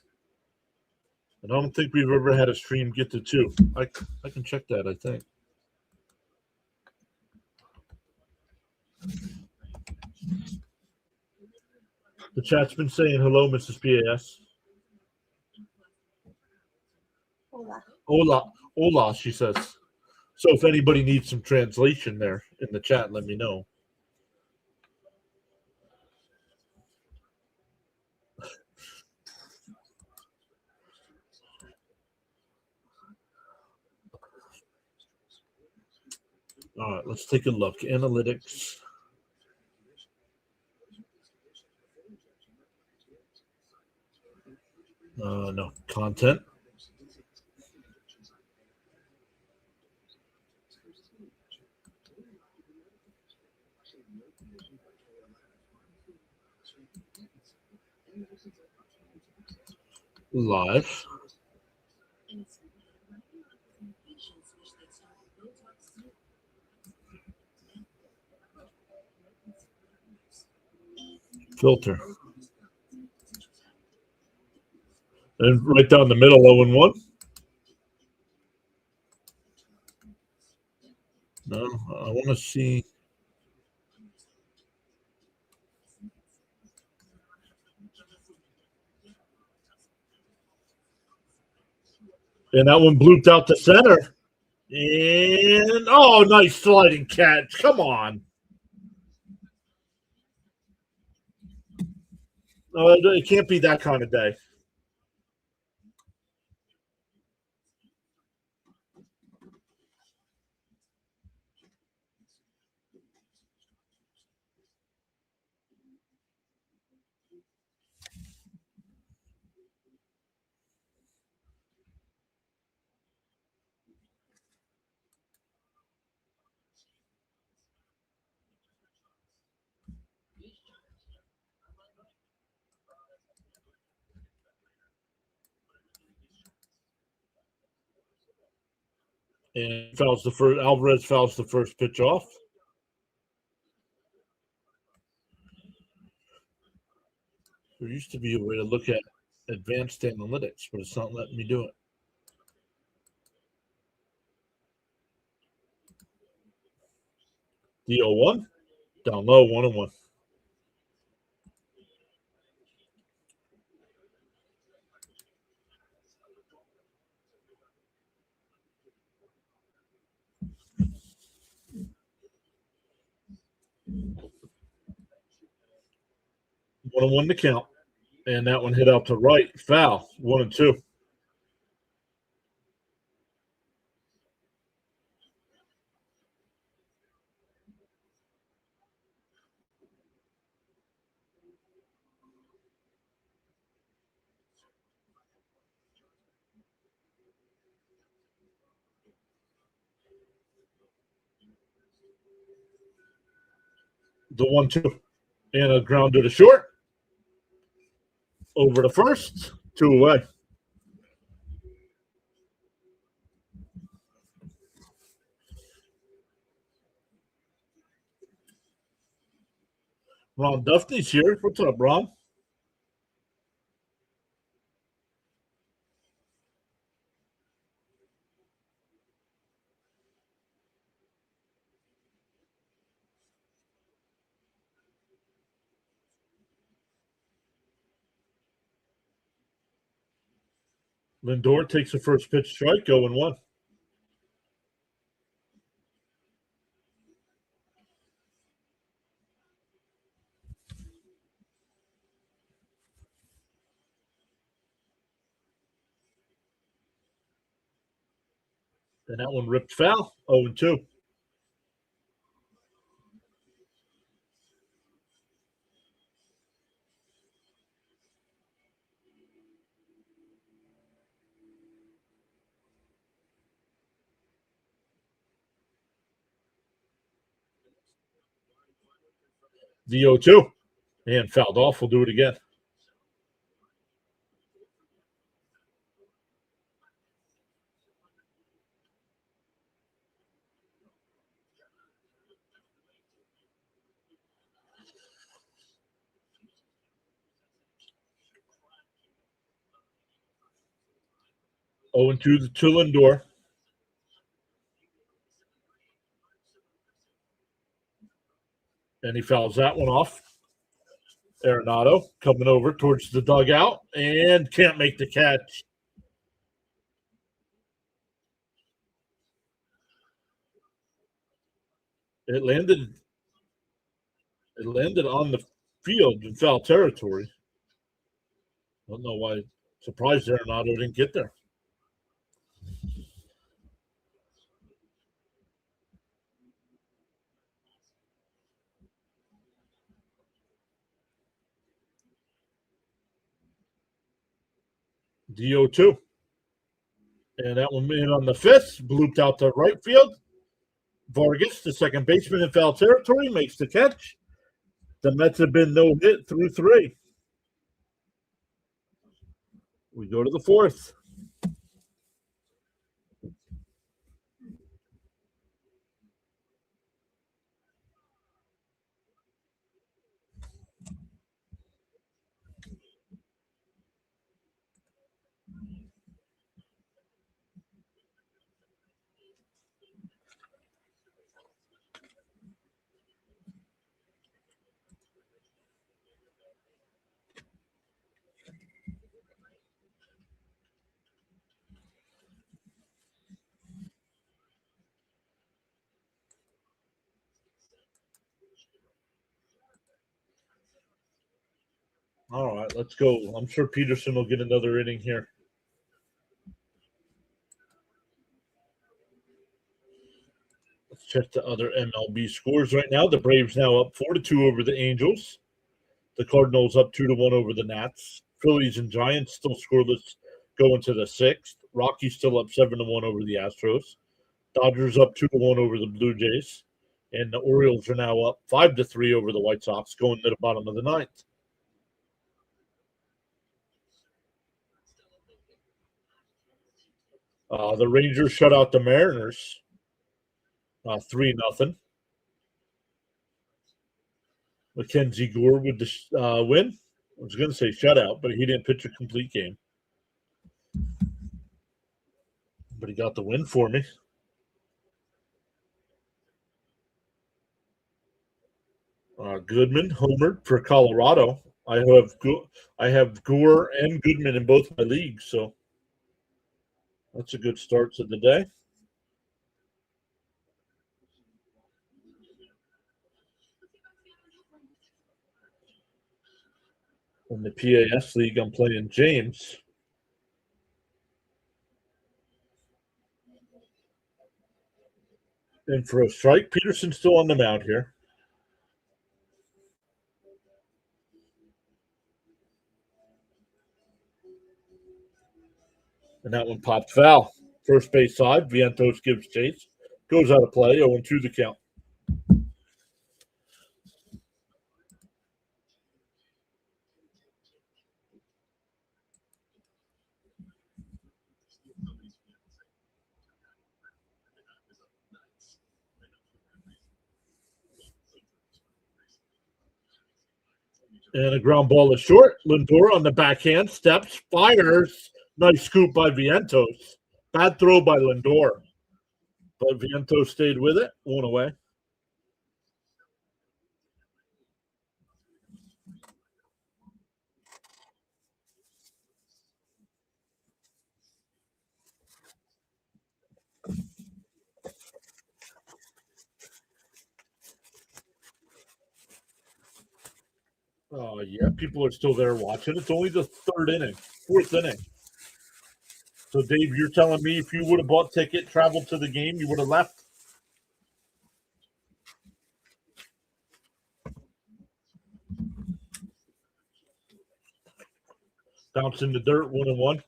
Speaker 1: And I don't think we've ever had a stream get to 2. I can check that, I think. The chat's been saying hello, Mrs. PAS.
Speaker 2: Hola.
Speaker 1: Hola. Hola, she says. So if anybody needs some translation there in the chat, let me know. All right, let's take a look. Analytics. No, content. Live. Filter. And right down the middle, 0-1. No, I want to see. And that one blooped out to center. And, oh, nice sliding catch. Come on. It can't be that kind of day. And Alvarez fouls the first pitch off. There used to be a way to look at advanced analytics, but it's not letting me do it. The 0-1, down low, 1-1. One and one to count. And that one hit out to right. Foul. 1-2. The 1-2. And a grounder to short. Over to first. 2 away. Ron Duffy's here. What's up, Ron? Lindor takes the first pitch strike, 0-1. And that one ripped foul, 0-2. The 0-2. And fouled off. We'll do it again. Oh, and 2 to Lindor. And he fouls that one off. Arenado coming over towards the dugout and can't make the catch. It landed on the field in foul territory. I don't know why. Surprised Arenado didn't get there. The 0-2. And that one made on the fifth, blooped out to right field. Vargas, the second baseman in foul territory, makes the catch. The Mets have been no hit through 3. We go to the fourth. All right, let's go. I'm sure Peterson will get another inning here. Let's check the other MLB scores right now. The Braves now up 4-2 over the Angels. The Cardinals up 2-1 over the Nats. Phillies and Giants still scoreless going to the sixth. Rockies still up 7-1 over the Astros. Dodgers up 2-1 over the Blue Jays. And the Orioles are now up 5-3 over the White Sox going to the bottom of the ninth. The Rangers shut out the Mariners 3-0. Mackenzie Gore with the win. I was going to say shutout, but he didn't pitch a complete game. But he got the win for me. Goodman homered for Colorado. I have Gore and Goodman in both my leagues, so that's a good start to the day. In the PAS league, I'm playing James. And for a strike, Peterson's still on the mound here. And that one popped foul. First base side, Vientos gives chase. Goes out of play, 0-2 the count. And a ground ball is short. Lindor on the backhand, steps, fires. Nice scoop by Vientos. Bad throw by Lindor. But Vientos stayed with it, 1 away. Oh, yeah, people are still there watching. It's only the fourth inning. So, Dave, you're telling me if you would have bought ticket, traveled to the game, you would have left? Bounce in the dirt, 1-1.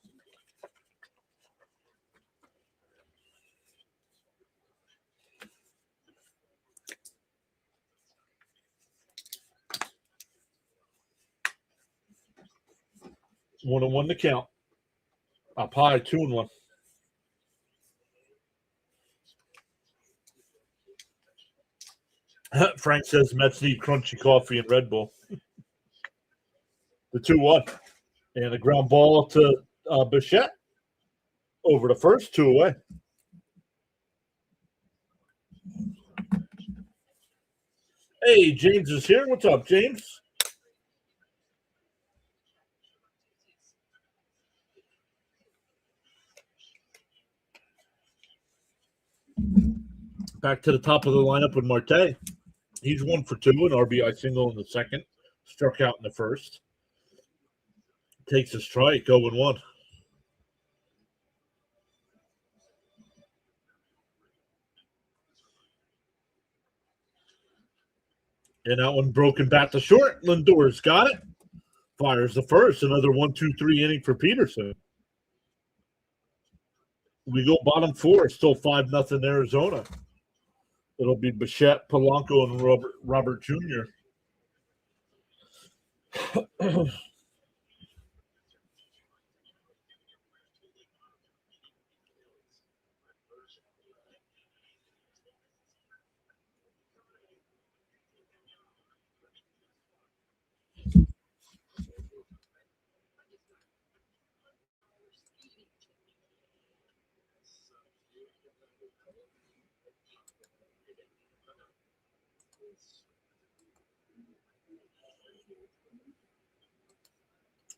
Speaker 1: One and one to count. Up high, 2-1. Frank says Mets need crunchy coffee and Red Bull. The 2-1. And a ground ball to Bichette. Over to first, 2 away. Hey, James is here. What's up, James? Back to the top of the lineup with Marte. He's 1 for 2, an RBI single in the second. Struck out in the first. Takes a strike, 0-1. And that one broken bat to short. Lindor's got it. Fires the first. Another 1-2-3 inning for Peterson. We go bottom 4. Still 5-0 Arizona. It'll be Bichette, Polanco, and Robert Jr.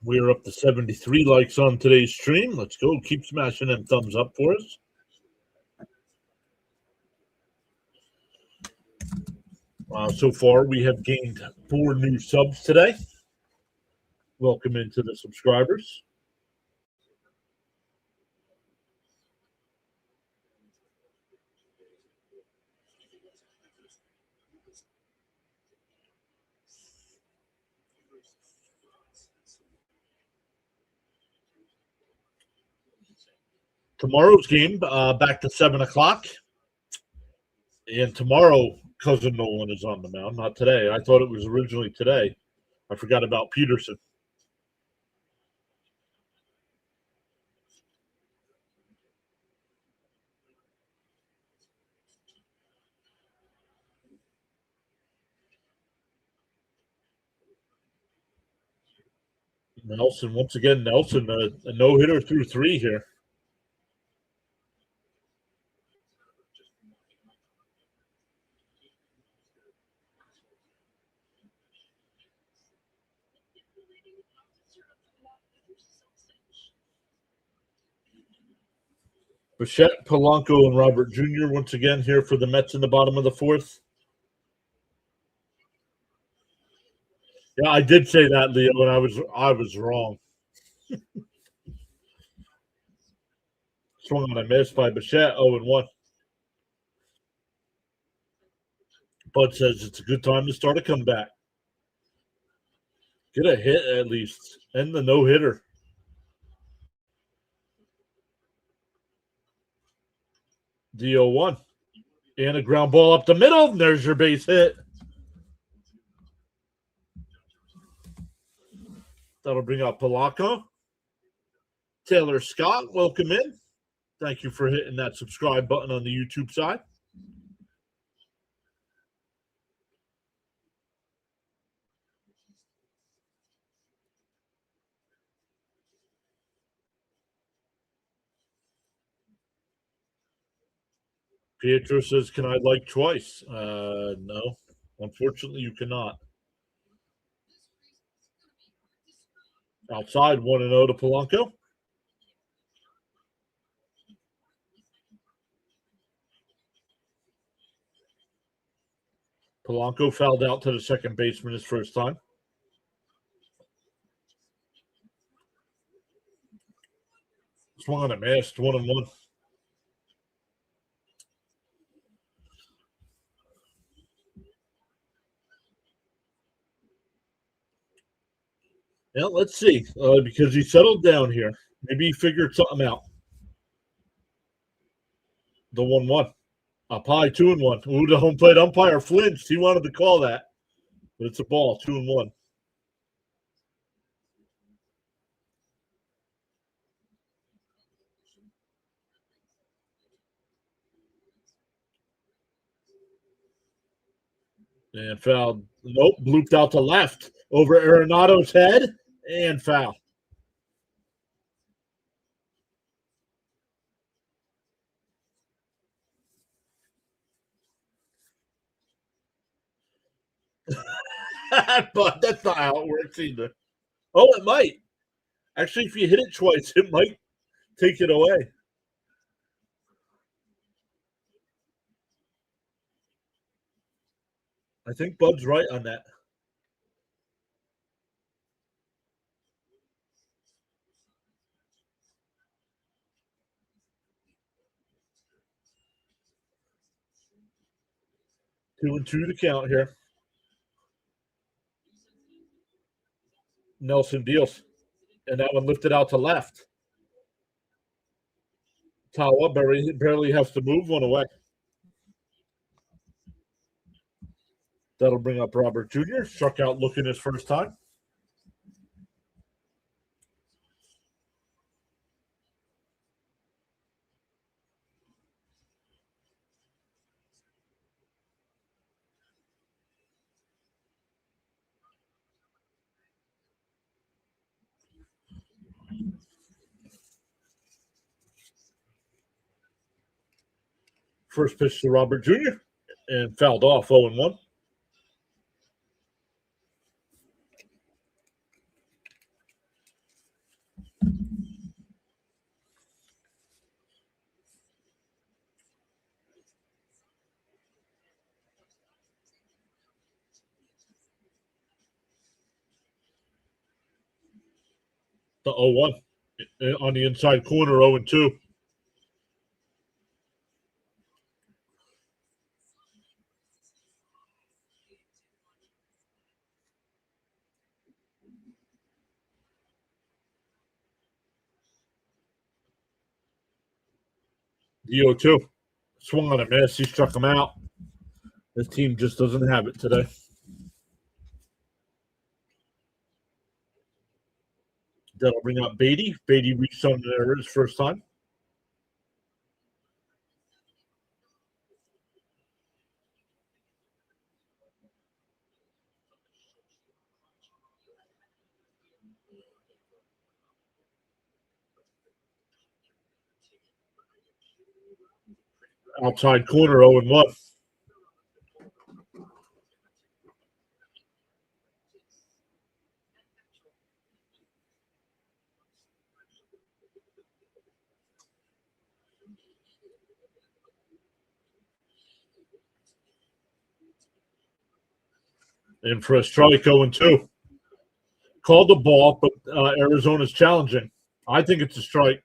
Speaker 1: We are up to 73 likes on today's stream. Let's go. Keep smashing them thumbs up for us. So far, we have gained 4 new subs today. Welcome into the subscribers. Tomorrow's game back to 7 o'clock. And tomorrow, Cousin Nolan is on the mound. Not today. I thought it was originally today. I forgot about Peterson. Nelson, once again, a no-hitter through 3 here. Bichette, Polanco, and Robert Jr. once again here for the Mets in the bottom of the 4th. Yeah, I did say that, Leo, and I was wrong. Swung on a miss by Bichette, 0-1. Bud says it's a good time to start a comeback. Get a hit at least. End the no-hitter. The 0-1. And a ground ball up the middle. There's your base hit. That'll bring up Polanco. Taylor Scott, welcome in. Thank you for hitting that subscribe button on the YouTube side. Pietro says, can I like twice? No. Unfortunately, you cannot. Outside, 1-0 to Polanco. Polanco fouled out to the second baseman his first time. Swung on a miss, 1-1. Yeah, let's see. Because he settled down here. Maybe he figured something out. The 1-1. Up high, 2-1. Ooh, the home plate umpire flinched. He wanted to call that. But it's a ball, 2-1. And fouled. Nope, blooped out to left. Over Arenado's head. And foul. But that's not how it works either. Oh, it might. Actually, if you hit it twice, it might take it away. I think Bud's right on that. Two and two to count here. Nelson deals. And that one lifted out to left. Tawa barely has to move one away. That'll bring up Robert Jr. Struck out looking his first time. First pitch to Robert Jr. and fouled off 0-1. The 0-1 on the inside corner, 0-2. The 0-2. Swung on a miss. He struck him out. This team just doesn't have it today. That'll bring up Beatty. Beatty reached on there his first time. Outside corner, 0-1. And for a strike, 0-2. Called the ball, but Arizona's challenging. I think it's a strike.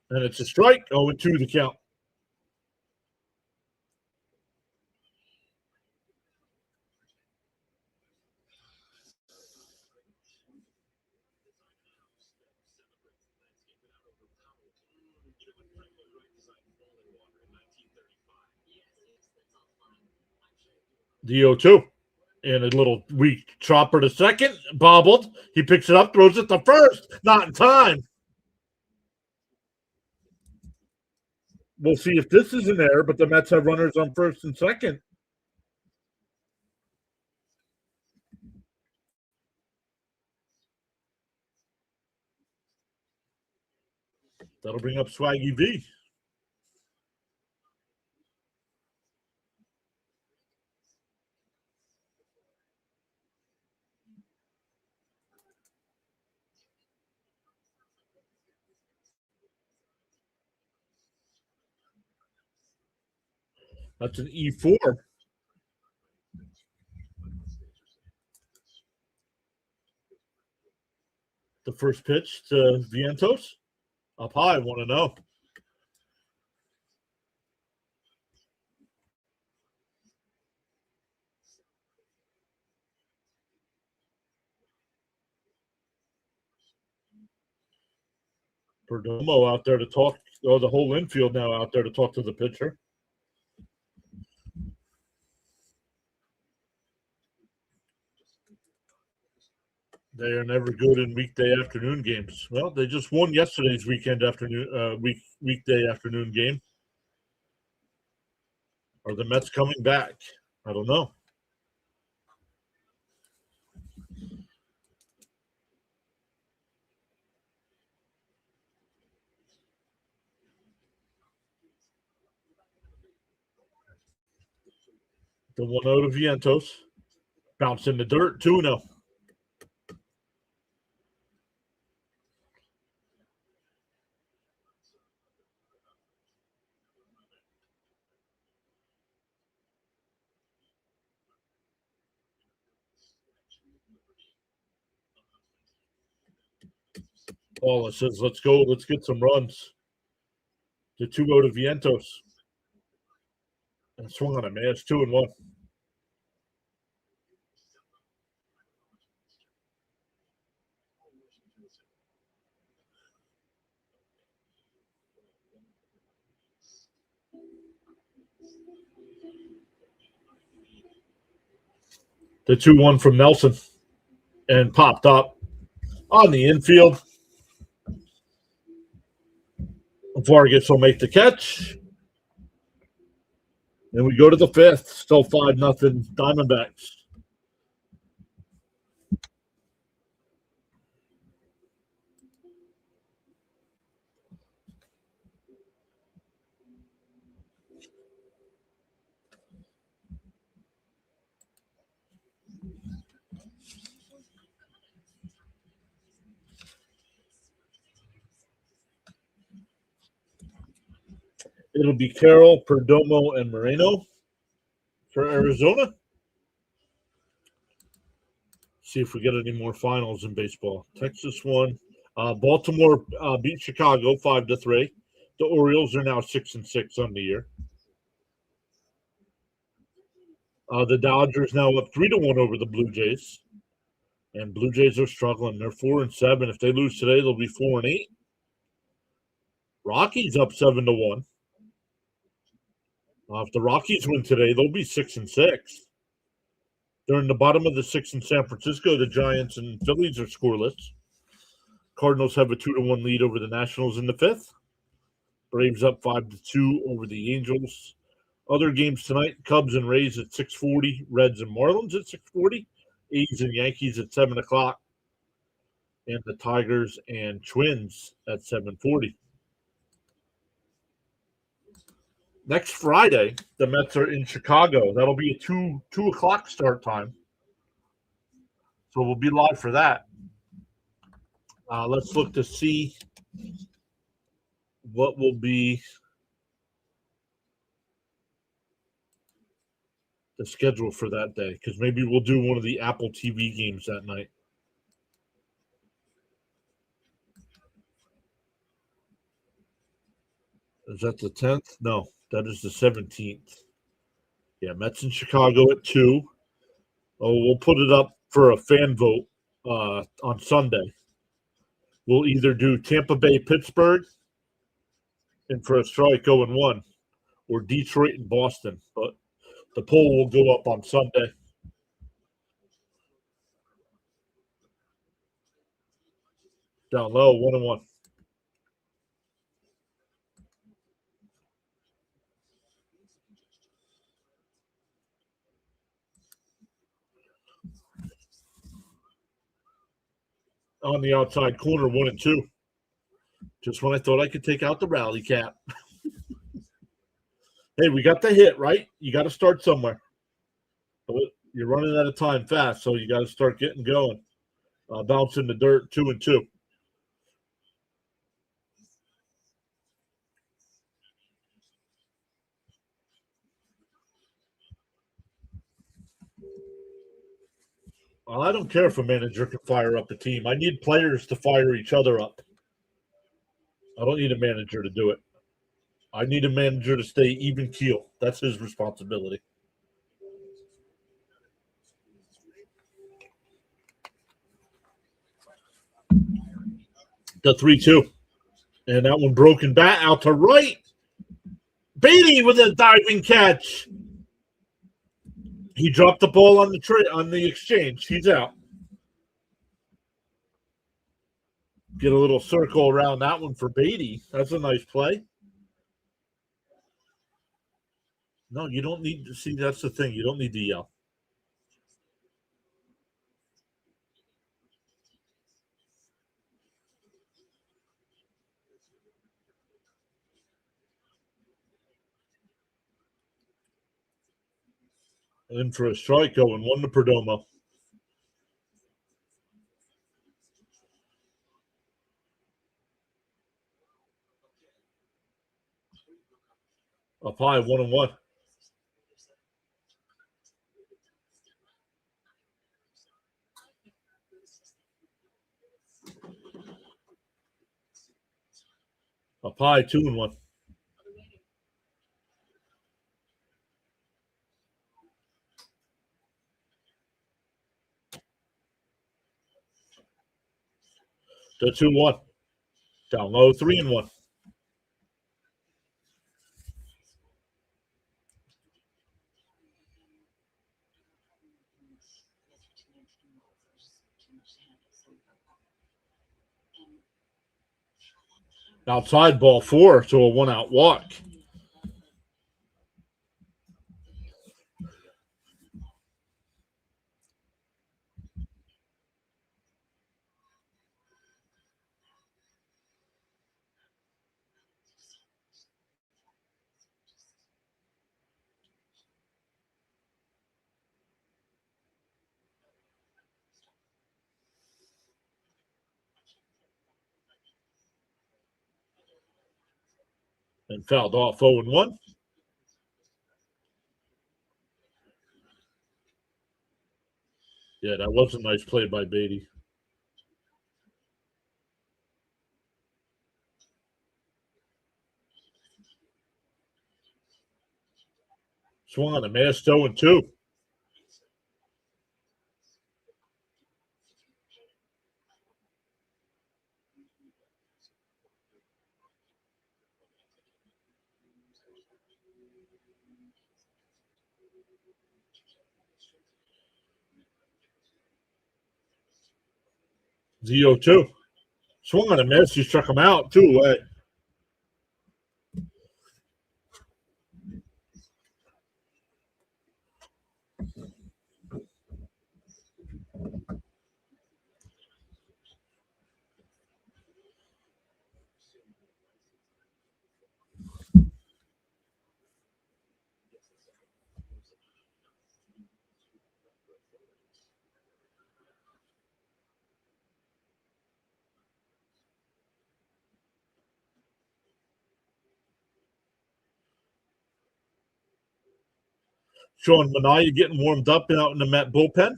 Speaker 1: And it's a strike, 0-2 the count. The 0-2. And a little weak chopper to second, bobbled. He picks it up, throws it to first. Not in time. We'll see if this is an error, but the Mets have runners on first and second. That'll bring up Swaggy V. That's an E4. The first pitch to Vientos. Up high, 1-0. Perdomo out there to talk, or the whole infield now out there to talk to the pitcher. They are never good in weekday afternoon games. Well, they just won yesterday's weekday afternoon game. Are the Mets coming back? I don't know. The 1-0 to Vientos. Bounce in the dirt, 2-0. Paula says, let's go. Let's get some runs. The 2-0 to Vientos. And swung on a miss, 2-1. The 2-1 from Nelson. And popped up on the infield. Vargas will make the catch. And we go to the fifth. Still 5-0 Diamondbacks. It'll be Carroll, Perdomo, and Moreno for Arizona. see if we get any more finals in baseball. Texas won. Baltimore beat Chicago 5-3. The Orioles are now 6-6 on the year. The Dodgers now up 3-1 over the Blue Jays, and Blue Jays are struggling. They're 4-7. If they lose today, they'll be 4-8. Rockies up 7-1. If the Rockies win today, they'll be 6-6. They're in the bottom of the six in San Francisco. The Giants and Phillies are scoreless. Cardinals have a 2-1 lead over the Nationals in the fifth. Braves up 5-2 over the Angels. Other games tonight: Cubs and Rays at 6:40, Reds and Marlins at 6:40, A's and Yankees at 7 o'clock, and the Tigers and Twins at 7:40. Next Friday, the Mets are in Chicago. That'll be a 2 o'clock start time. So we'll be live for that. Let's look to see what will be the schedule for that day, because maybe we'll do one of the Apple TV games that night. Is that the 10th? No, that is the 17th. Yeah, Mets in Chicago at 2. Oh, we'll put it up for a fan vote on Sunday. We'll either do Tampa Bay, Pittsburgh, and for a strike 0-1, or Detroit and Boston. But the poll will go up on Sunday. Down low, 1-1. On the outside corner, 1-2. Just when I thought I could take out the rally cap. Hey, we got the hit, right? You got to start somewhere. But you're running out of time fast, so you got to start getting going. Bounce in the dirt, 2-2. Well, I don't care if a manager can fire up a team. I need players to fire each other up. I don't need a manager to do it. I need a manager to stay even keel. That's his responsibility. The 3-2. And that one broken bat out to right. Beatty with a diving catch. He dropped the ball on the exchange. He's out. Get a little circle around that one for Beatty. That's a nice play. No, you don't need to see. That's the thing. You don't need to yell. In for a strike, 0-1 to Perdomo. Up high, 1-1. Up high, 2-1. The 2-1. Down low, 3-1. Outside ball 4, so a 1-out walk. And fouled off, 0-1. Yeah, that was a nice play by Beatty. Swung on a mass 0-2. Z02. Swung on a miss. He struck him out 2-away. Sean Manaea getting warmed up out in the Met bullpen.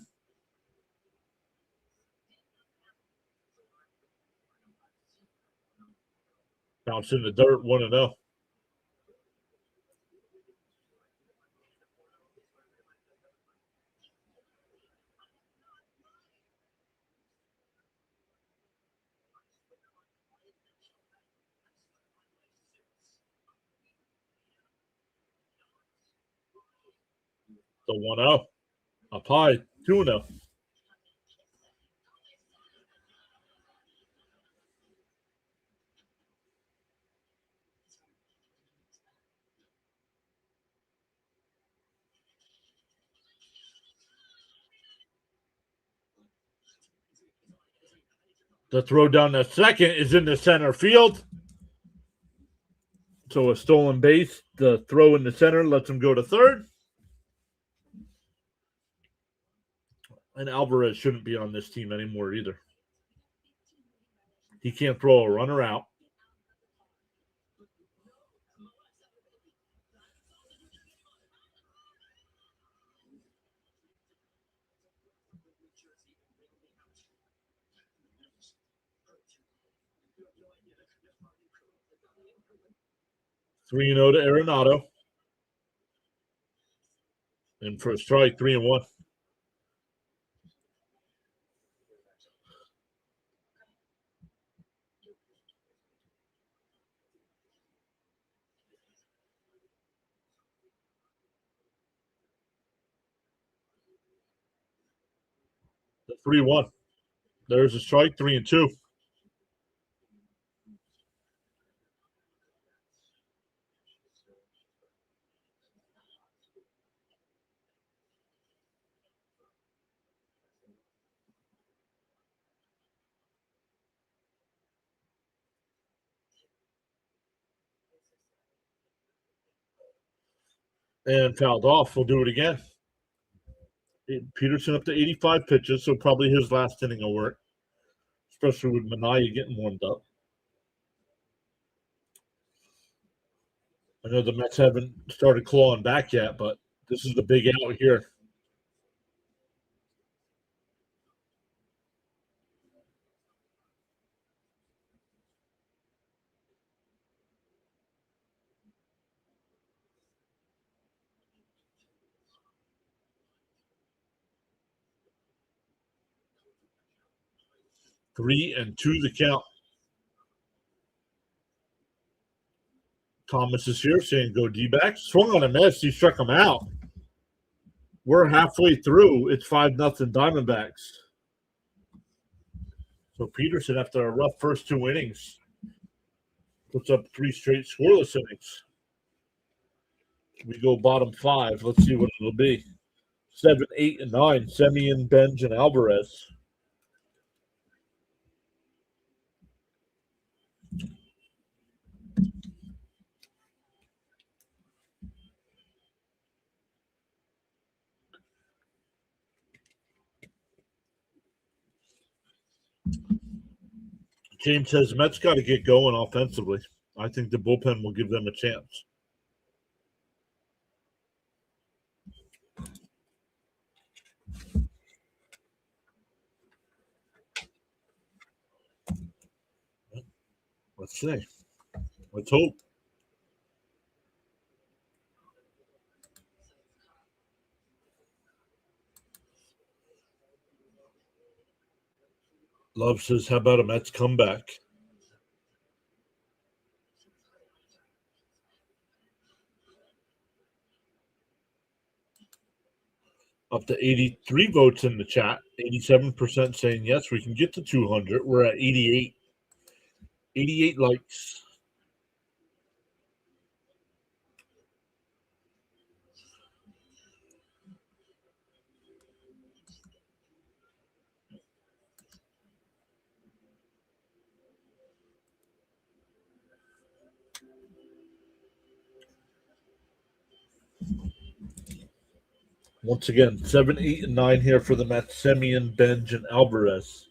Speaker 1: Bounce in the dirt, 1-0. The 1-0. Up high, 2-0. The throw down the second is in the center field. So a stolen base. The throw in the center lets him go to third. And Alvarez shouldn't be on this team anymore either. He can't throw a runner out. Three 0 to Arenado. And for a strike, 3-1. The 3-1. There's a strike, 3-2. And fouled off. We'll do it again. Peterson up to 85 pitches, so probably his last inning of work, especially with Manaea getting warmed up. I know the Mets haven't started clawing back yet, but this is the big out here. Three and two the count. Thomas is here saying go D-backs. Swung on a miss. He struck him out. We're halfway through. It's 5-0 Diamondbacks. So Peterson, after a rough first two innings, puts up 3 straight scoreless innings. We go bottom 5. Let's see what it'll be. 7, 8, and 9. Semien, Benj, and Alvarez. James says Mets got to get going offensively. I think the bullpen will give them a chance. Let's see. Let's hope. Love says, how about a Mets comeback? Up to 83 votes in the chat. 87% saying yes, we can get to 200. We're at 88. 88 likes. Once again, 7, 8, and 9 here for the Mets. Semien, Benj, and Alvarez.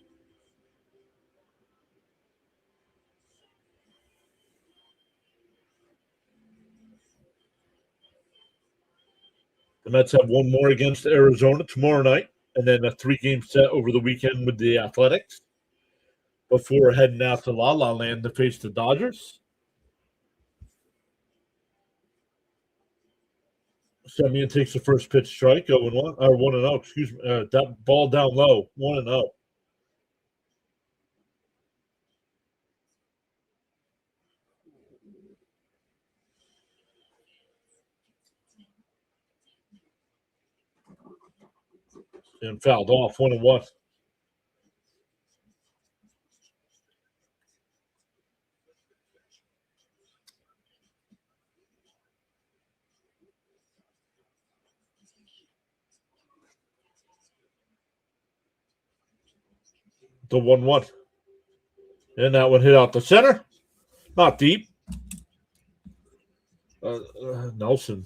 Speaker 1: The Mets have one more against Arizona tomorrow night, and then a 3-game set over the weekend with the Athletics before heading out to La La Land to face the Dodgers. Semien takes the first pitch strike, 0-1, or 1-0, excuse me. That ball down low, 1-0. And fouled off, 1-1. The 1-1. And that one hit out the center. Not deep. Nelson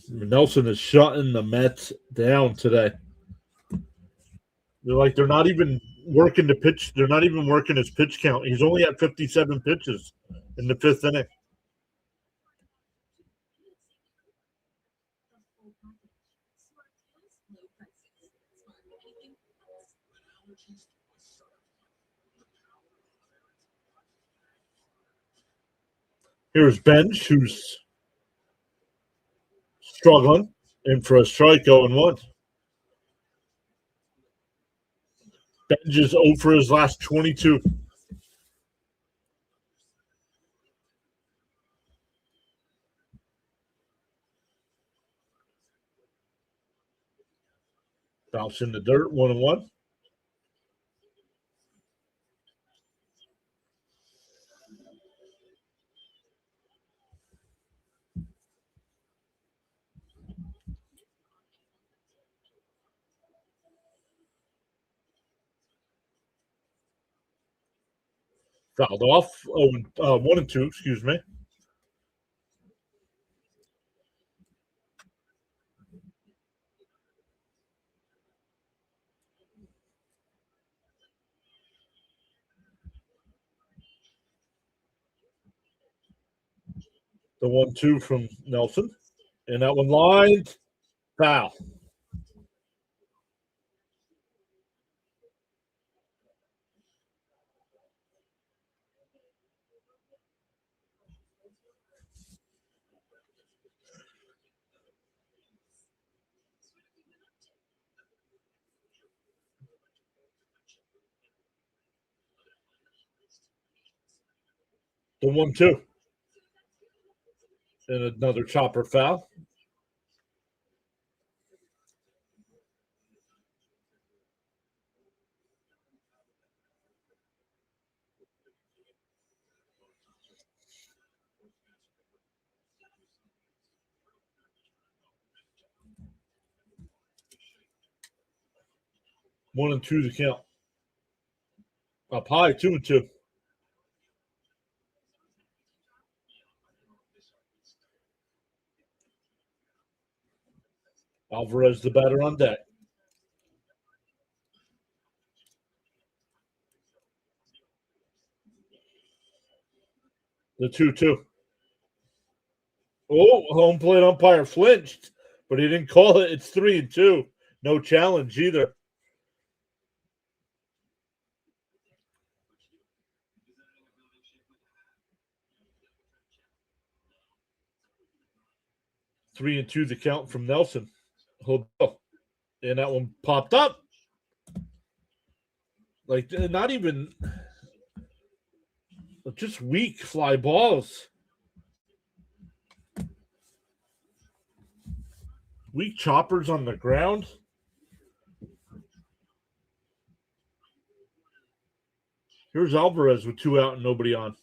Speaker 1: is shutting the Mets down today. They're not even working the pitch. They're not even working his pitch count. He's only at 57 pitches in the 5th inning. Here's Benj, who's struggling, in for a strike, 0-1. Benj is 0 for his last 22. Bounce in the dirt, 1-1. Fouled off, 1-2, excuse me. The 1-2 from Nelson. And that one lined. Foul. The 1-2. And another chopper foul. One and two to count. Up high, 2-2. Alvarez, the batter on deck. The 2-2. Oh, home plate umpire flinched, but he didn't call it. It's 3-2. No challenge either. 3-2 the count from Nelson. And that one popped up. Like, not even just weak fly balls. Weak choppers on the ground. Here's Alvarez with 2 out and nobody on.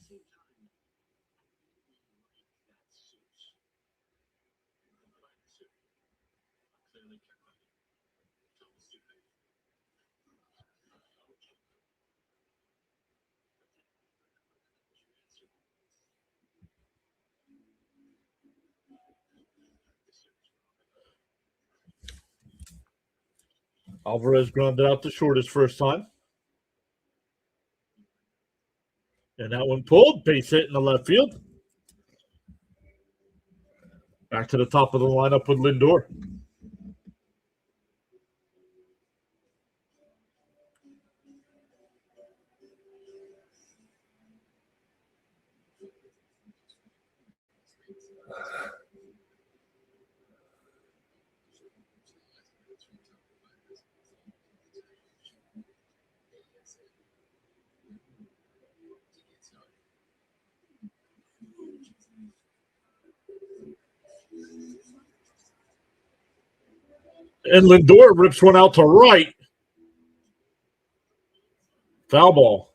Speaker 1: Alvarez grounded out the short his first time. And that one pulled. Base hit in the left field. Back to the top of the lineup with Lindor. And Lindor rips one out to right. Foul ball.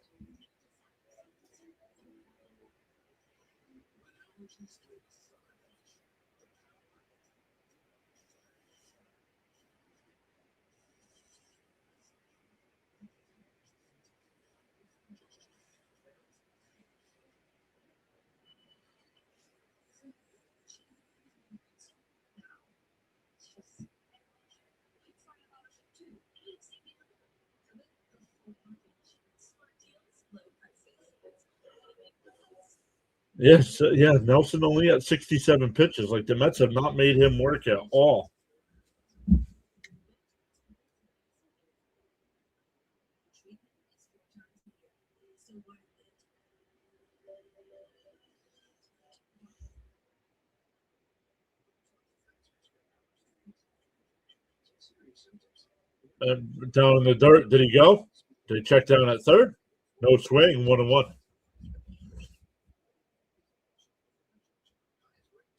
Speaker 1: Yes, yeah. Nelson only had 67 pitches. Like, the Mets have not made him work at all. And down in the dirt, did he go? Did he check down at third? No swing, 1-1.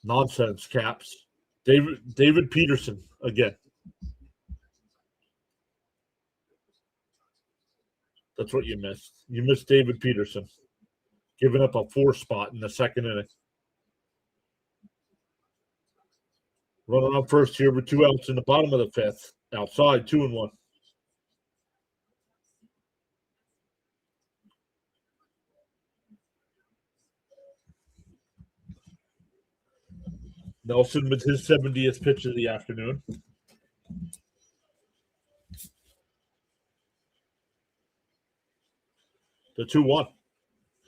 Speaker 1: Nonsense, Caps. David Peterson again. That's what you missed. You missed David Peterson, giving up a 4 spot in the second inning. Running on first here with 2 outs in the bottom of the 5th. Outside, 2-1. Nelson with his 70th pitch of the afternoon. The 2-1.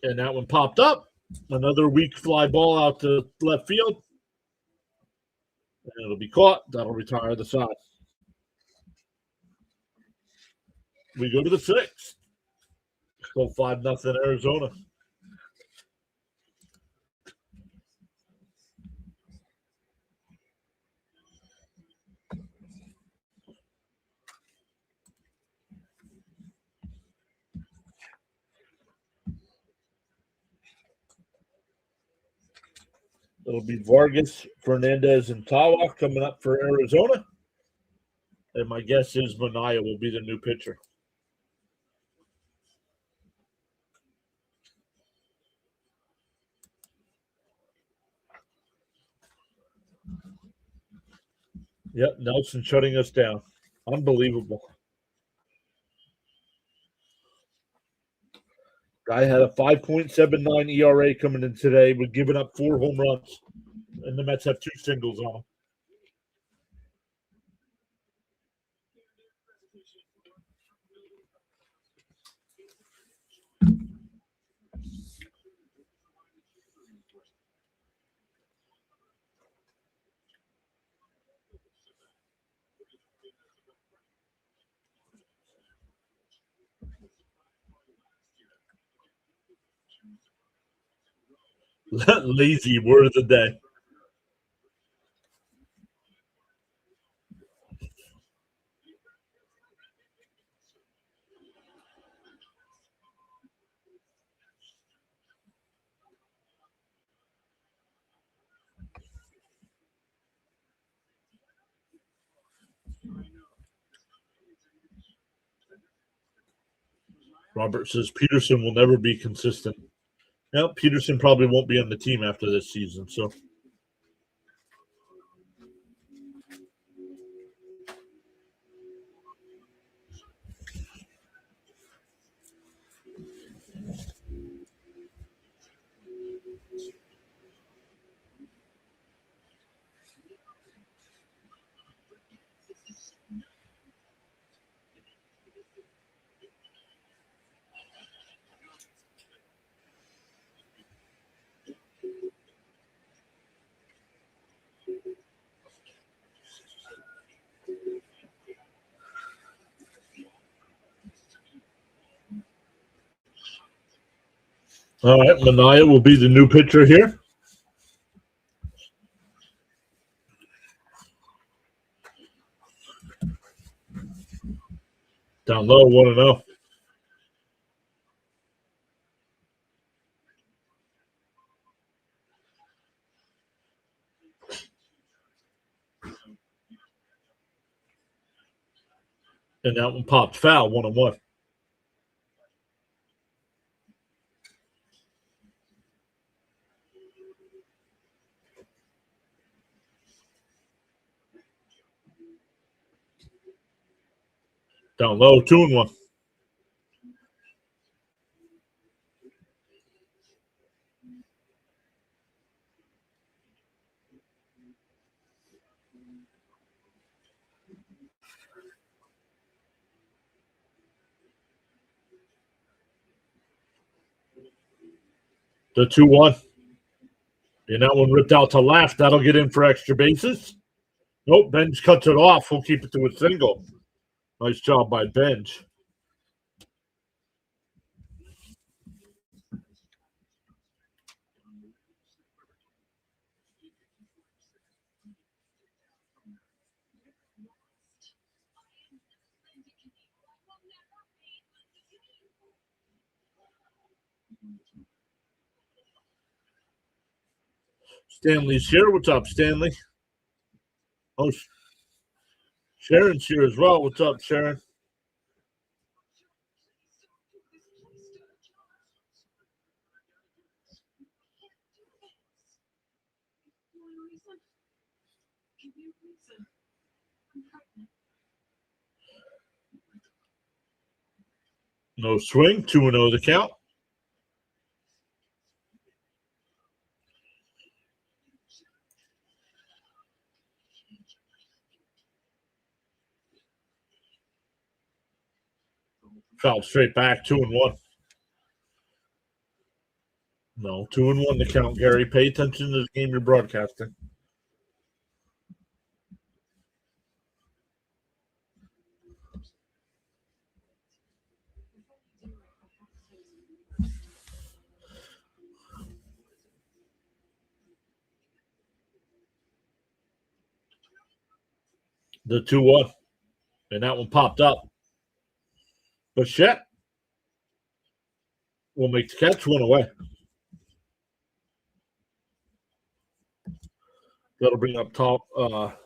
Speaker 1: And that one popped up. Another weak fly ball out to left field. And it'll be caught. That'll retire the side. We go to the 6th. Still 5-0 Arizona. It'll be Vargas, Fernandez, and Tawa coming up for Arizona. And my guess is Manaea will be the new pitcher. Yep, Nelson shutting us down. Unbelievable. Guy had a 5.79 ERA coming in today. We're giving up 4 home runs. And the Mets have 2 singles on him. Lazy word of the day. Robert says Peterson will never be consistent. Well, Peterson probably won't be on the team after this season. So, all right, Mania will be the new pitcher here. Down low, 1-0. And that one popped foul, 1-1. Down low, 2-1. The 2-1. And that one ripped out to left. That'll get in for extra bases. Nope, Benj cuts it off. We'll keep it to a single. Nice job by Benj. Stanley's here. What's up, Stanley? Oh, Sharon's here as well. What's up, Sharon? No swing. 2-0 the count. Foul straight back. 2-1. No, 2-1 the count, Gary. Pay attention to the game you're broadcasting. The 2-1. And that one popped up. Bichette will make the catch, 1 away. That'll bring up Tawa.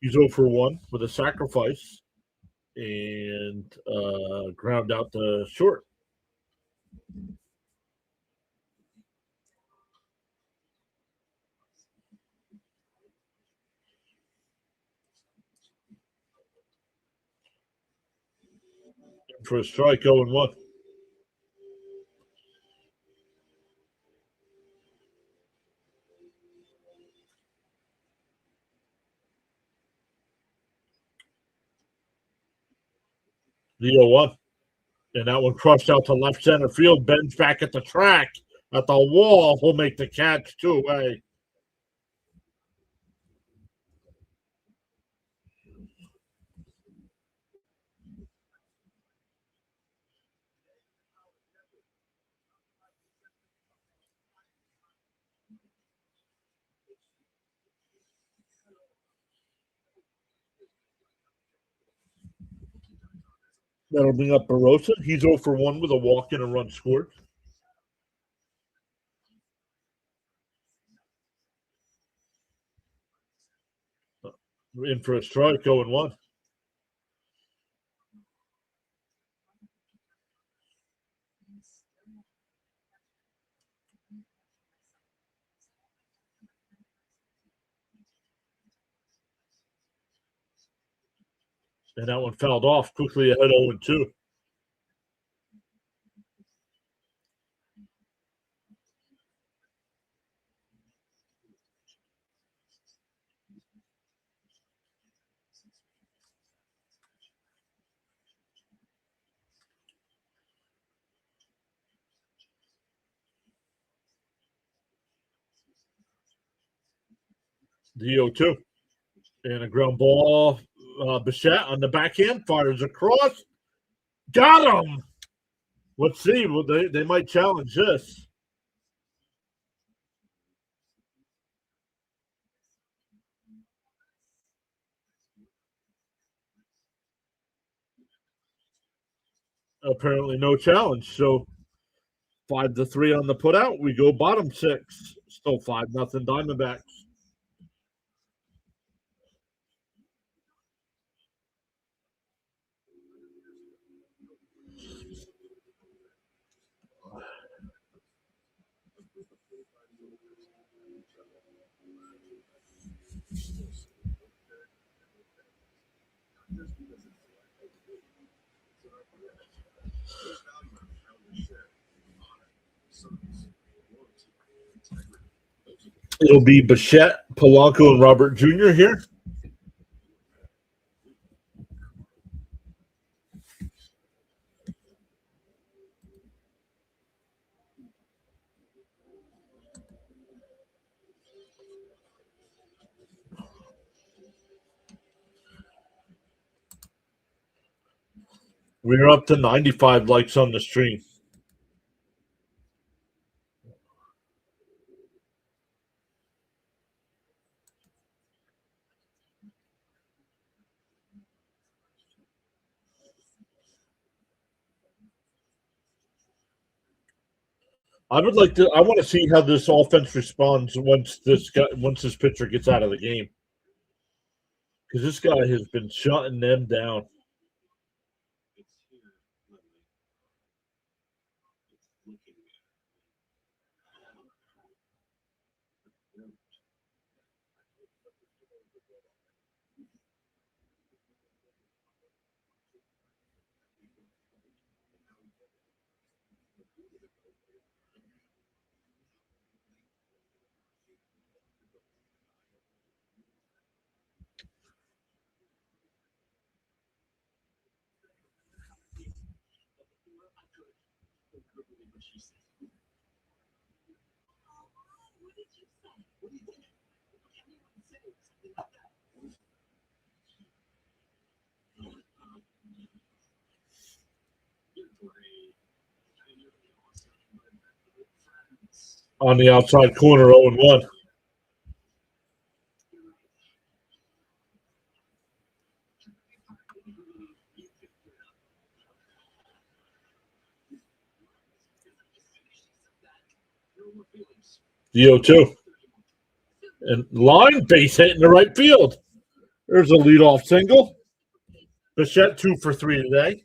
Speaker 1: He's 0 for 1 with a sacrifice and ground out to short. For a strike, 0-1. The 0-1. And that one crushed out to left center field. Ben's back at the track, at the wall. He'll make the catch, 2 away. That'll bring up Barossa. He's 0 for 1 with a walk and a run scored. In for a strike, 0-1. And that one fouled off quickly ahead 0-2. The 0-2. And a ground ball. Bichette on the backhand fires across. Got him. Let's see. Well, they might challenge this. Apparently no challenge. So 5-3 on the putout. We go bottom 6. Still 5-0 Diamondbacks. It'll be Bichette, Polanco, and Robert Jr. here. We're up to 95 likes on the stream. I want to see how this offense responds once this pitcher gets out of the game. Because this guy has been shutting them down. On the outside corner, 0-1. The 0-2. And line base hit in the right field. There's a leadoff single. Bichette 2 for 3 today.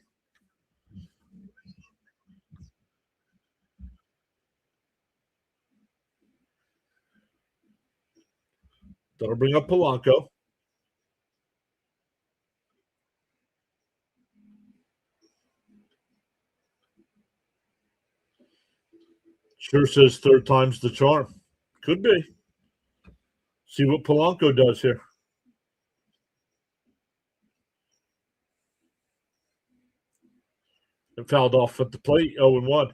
Speaker 1: That'll bring up Polanco. Sure says third time's the charm. Could be. See what Polanco does here. It fouled off at the plate, 0-1.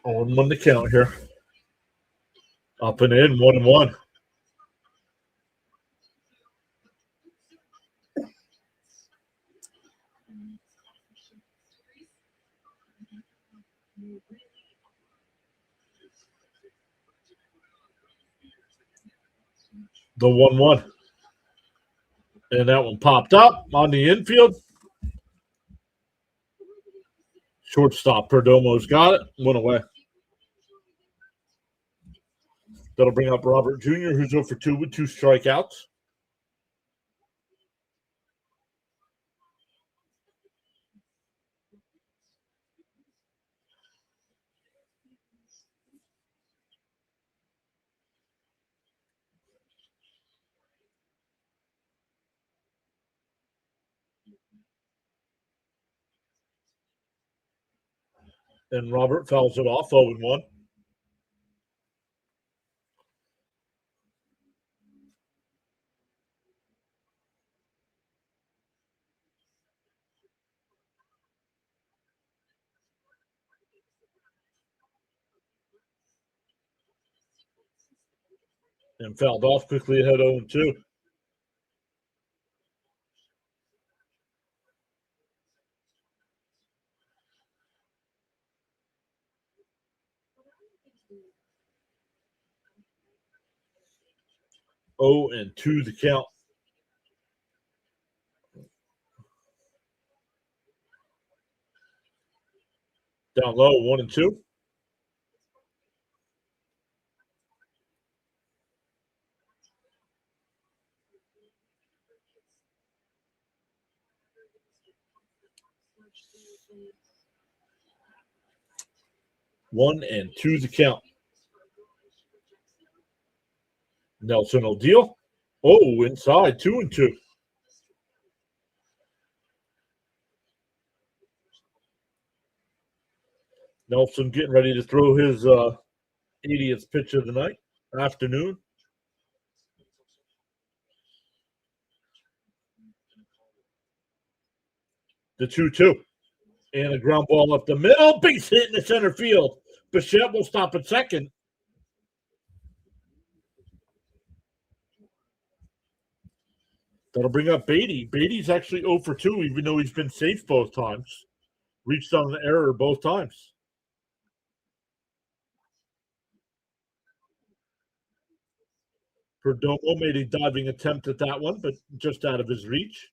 Speaker 1: On 1 to count here. Up and in, 1-1. The 1-1. And that one popped up on the infield. Shortstop Perdomo's got it. Went away. That'll bring up Robert Jr., who's 0 for 2 with 2 strikeouts. And Robert fouls it off, 0-1. And fouled off, quickly ahead 0-2. Oh, and 2 the count. Down low, 1-2. One and 2 the count. Nelson will deal. Oh, inside, 2-2. Nelson getting ready to throw his 80th pitch of the afternoon. The 2-2. And a ground ball up the middle. Base hit in the center field. Bichette will stop at second. That'll bring up Beatty. Beatty's actually 0 for 2, even though he's been safe both times. Reached on an error both times. Perdomo made a diving attempt at that one, but just out of his reach.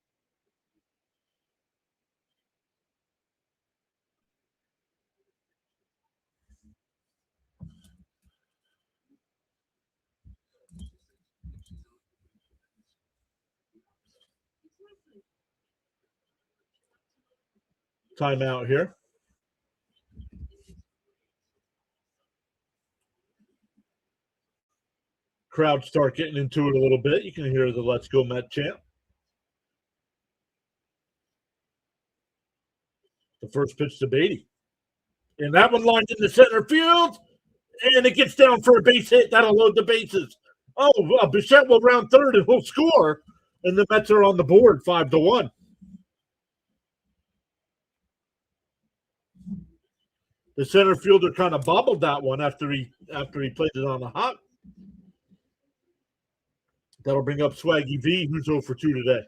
Speaker 1: Timeout here. Crowd start getting into it a little bit. You can hear the Let's Go Met chant. The first pitch to Beatty. And that one lined in the center field. And it gets down for a base hit. That'll load the bases. Oh, Bichette will round third and will score. And the Mets are on the board 5-1. The center fielder kind of bobbled that one after he played it on the hop. That'll bring up Swaggy V, who's 0 for 2 today.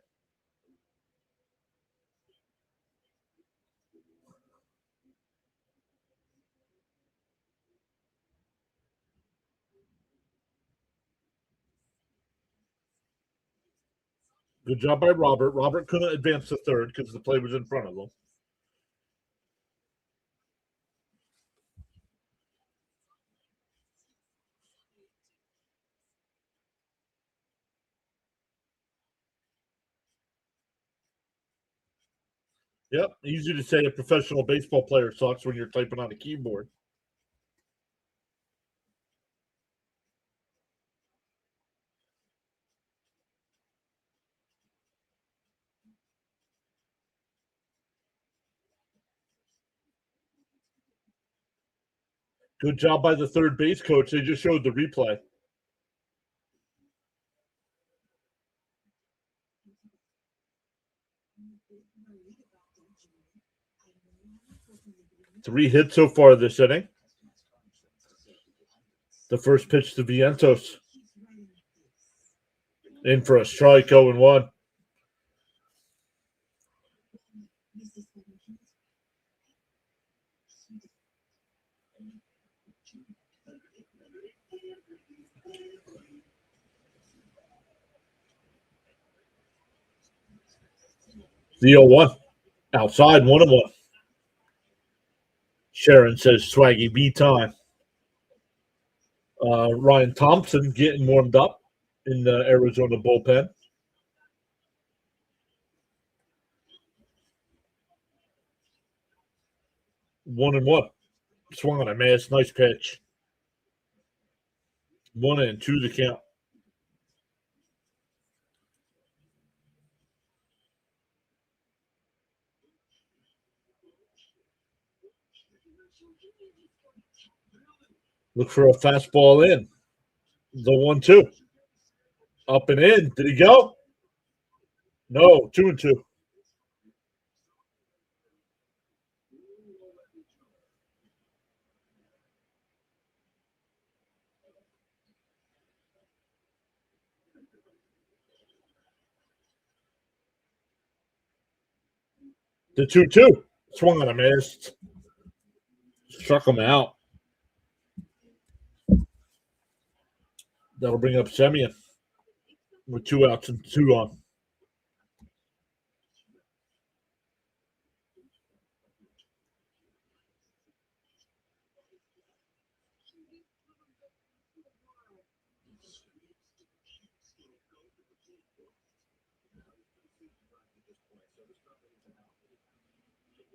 Speaker 1: Good job by Robert. Robert couldn't advance to third because the play was in front of him. Yep, easy to say a professional baseball player sucks when you're typing on a keyboard. Good job by the third base coach. They just showed the replay. Three hits so far this inning. The first pitch to Vientos. In for a strike, 0-1. The 0-1. Outside, 1-1. Sharon says Swaggy B time. Ryan Thompson getting warmed up in the Arizona bullpen. 1-1. Swung on a miss. Nice pitch. 1-2 the count. Look for a fastball in. The 1-2. Up and in. Did he go? No. 2-2. The 2-2. Swung on a miss. Struck him out. That'll bring up Semien with 2 outs and 2 on.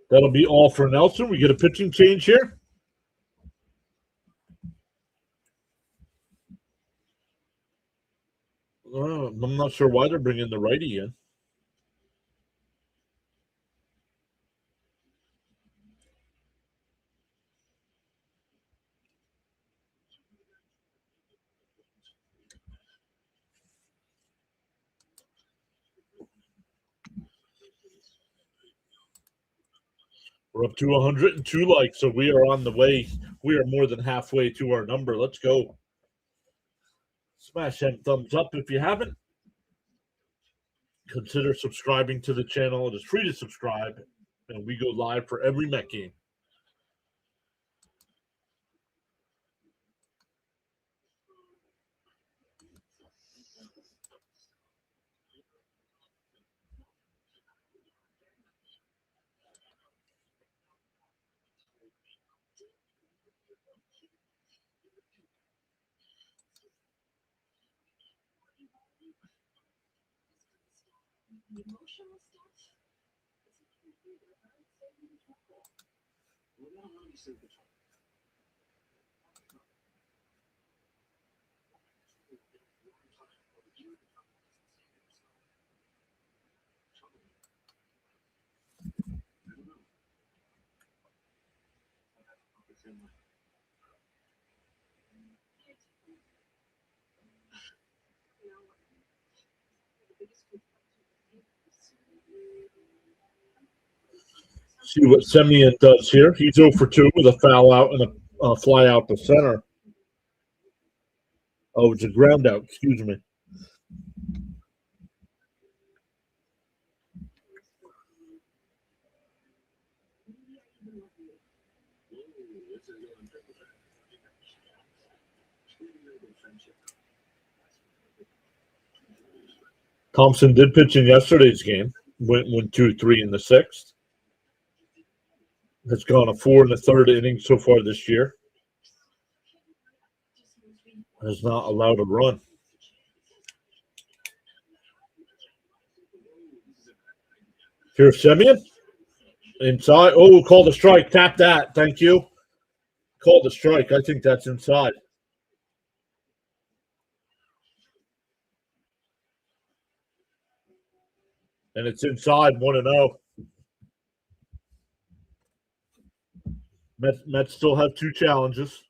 Speaker 1: That'll be all for Nelson. We get a pitching change here. I'm not sure why they're bringing the righty in. We're up to 102 likes, so we are on the way. We are more than halfway to our number. Let's go. Smash that thumbs up if you haven't. Consider subscribing to the channel. It is free to subscribe, and we go live for every Met game. See what Semien does here. He's 0 for 2 with a foul out and a fly out to center. Oh, it's a ground out. Excuse me. Thompson did pitch in yesterday's game. Went 2-3 in the 6th. Has gone a 4 in the 3rd inning so far this year. Has not allowed a run. Here's Semien. Inside. Oh, called a strike. Tap that. Thank you. Called a strike. I think that's inside. And it's inside 1-0. Mets still have 2 challenges.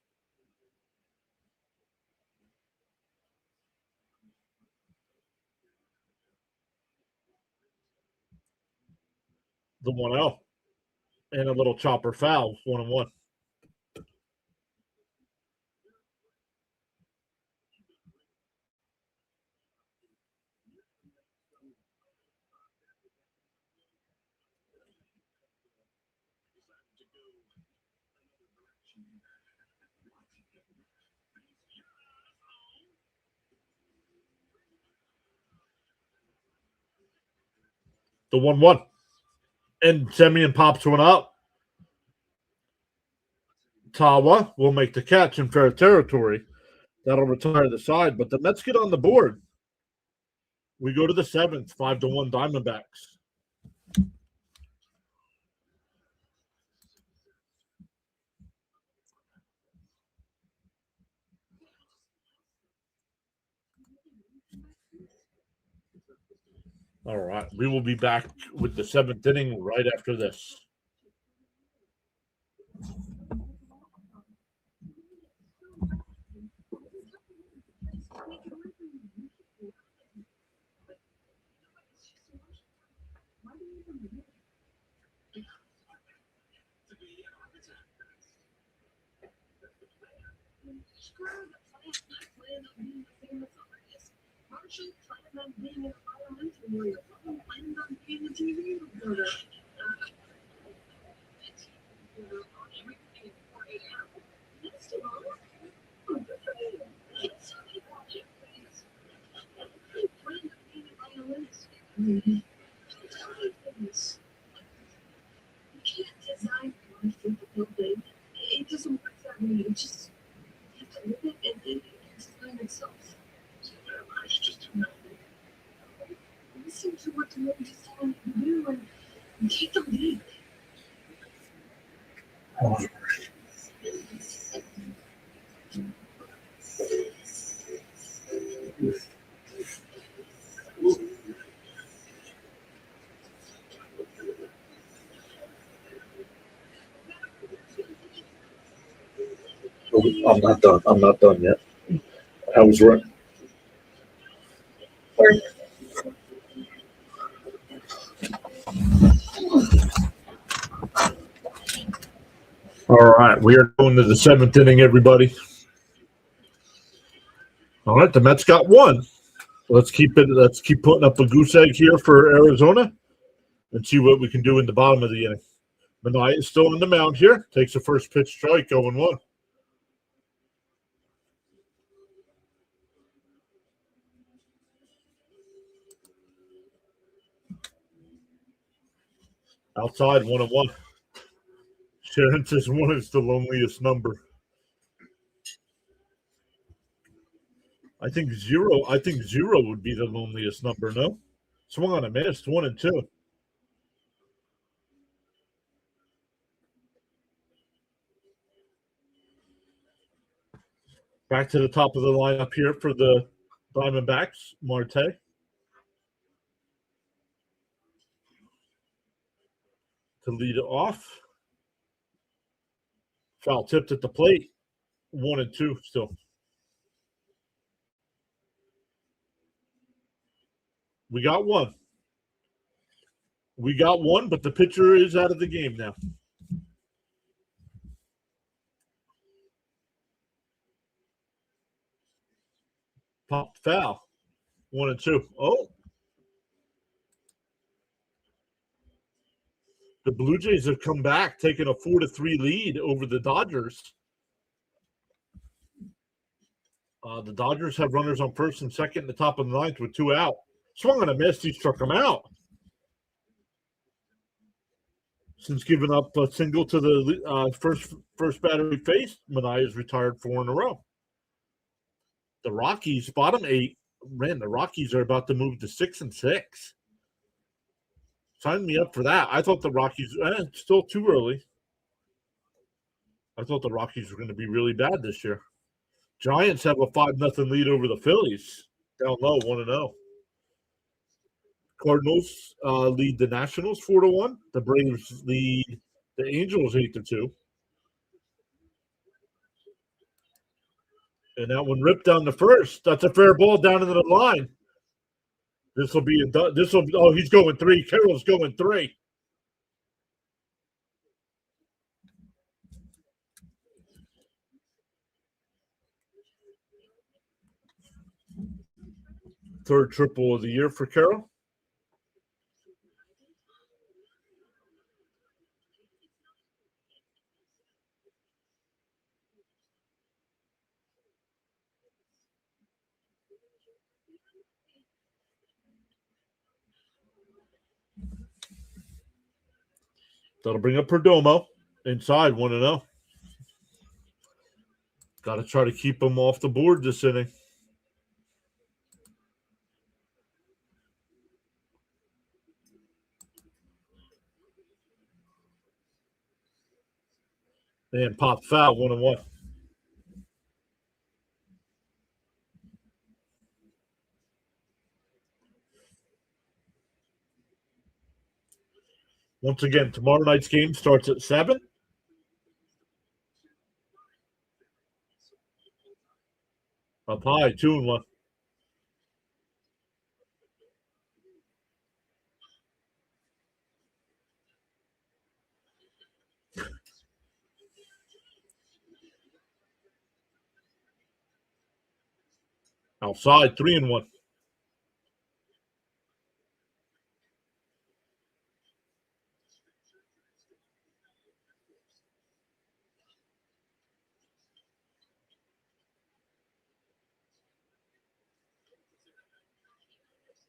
Speaker 1: The 1-0. And a little chopper foul, 1-1. The 1-1. And Semien pops one up. Tawa will make the catch in fair territory. That'll retire the side, but the Mets get on the board. We go to the 7th, 5-1 Diamondbacks. All right, we will be back with the 7th inning right after this. I'm not done. I'm not done yet. I was right. All right, we are going to the 7th inning, everybody. All right, the Mets got one. Let's keep putting up a goose egg here for Arizona and see what we can do in the bottom of the inning. Manaea is still on the mound here. Takes the first pitch strike, 0-1. Outside, 1-1. Sharon says 1 is the loneliest number. I think 0 would be the loneliest number, no? Swung on a miss, 1-2. Back to the top of the lineup here for the Diamondbacks, Marte. To lead it off. Foul tipped at the plate. 1-2 still. We got one. But the pitcher is out of the game now. Popped foul. 1-2. Oh. The Blue Jays have come back, taking a 4-3 lead over the Dodgers. The Dodgers have runners on first and second in the top of the 9th with 2 out. Swung on a miss. He struck him out. Since giving up a single to the first batter he faced, Manaea has retired 4 in a row. The Rockies, bottom 8, man, the Rockies are about to move to 6-6. Sign me up for that. I thought the Rockies, it's still too early. I thought the Rockies were going to be really bad this year. Giants have a 5-0 lead over the Phillies. Down low, 1-0. Cardinals lead the Nationals 4-1. The Braves lead the Angels 8-2. And that one ripped down the first. That's a fair ball down into the line. He's going 3. Carroll's going 3. Third triple of the year for Carroll. That'll bring up Perdomo inside 1-0. Got to try to keep them off the board this inning. And pop foul, 1-1. Once again, tomorrow night's game starts at 7. Up high, 2-1. Outside, 3-1.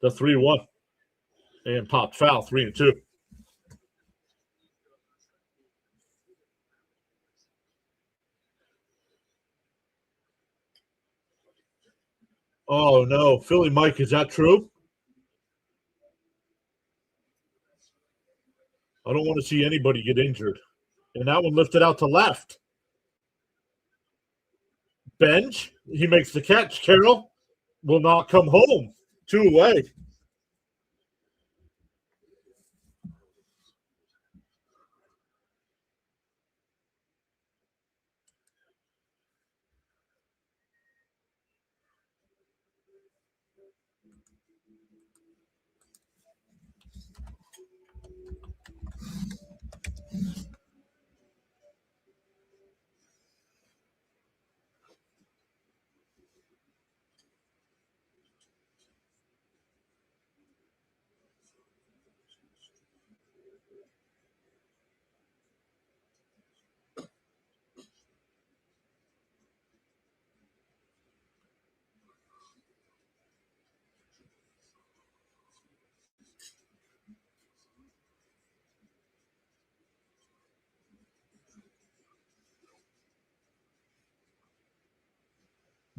Speaker 1: The 3-1. And pop foul, 3-2. Oh, no. Philly Mike, is that true? I don't want to see anybody get injured. And that one lifted out to left. Bench. He makes the catch. Carroll will not come home. 2 away.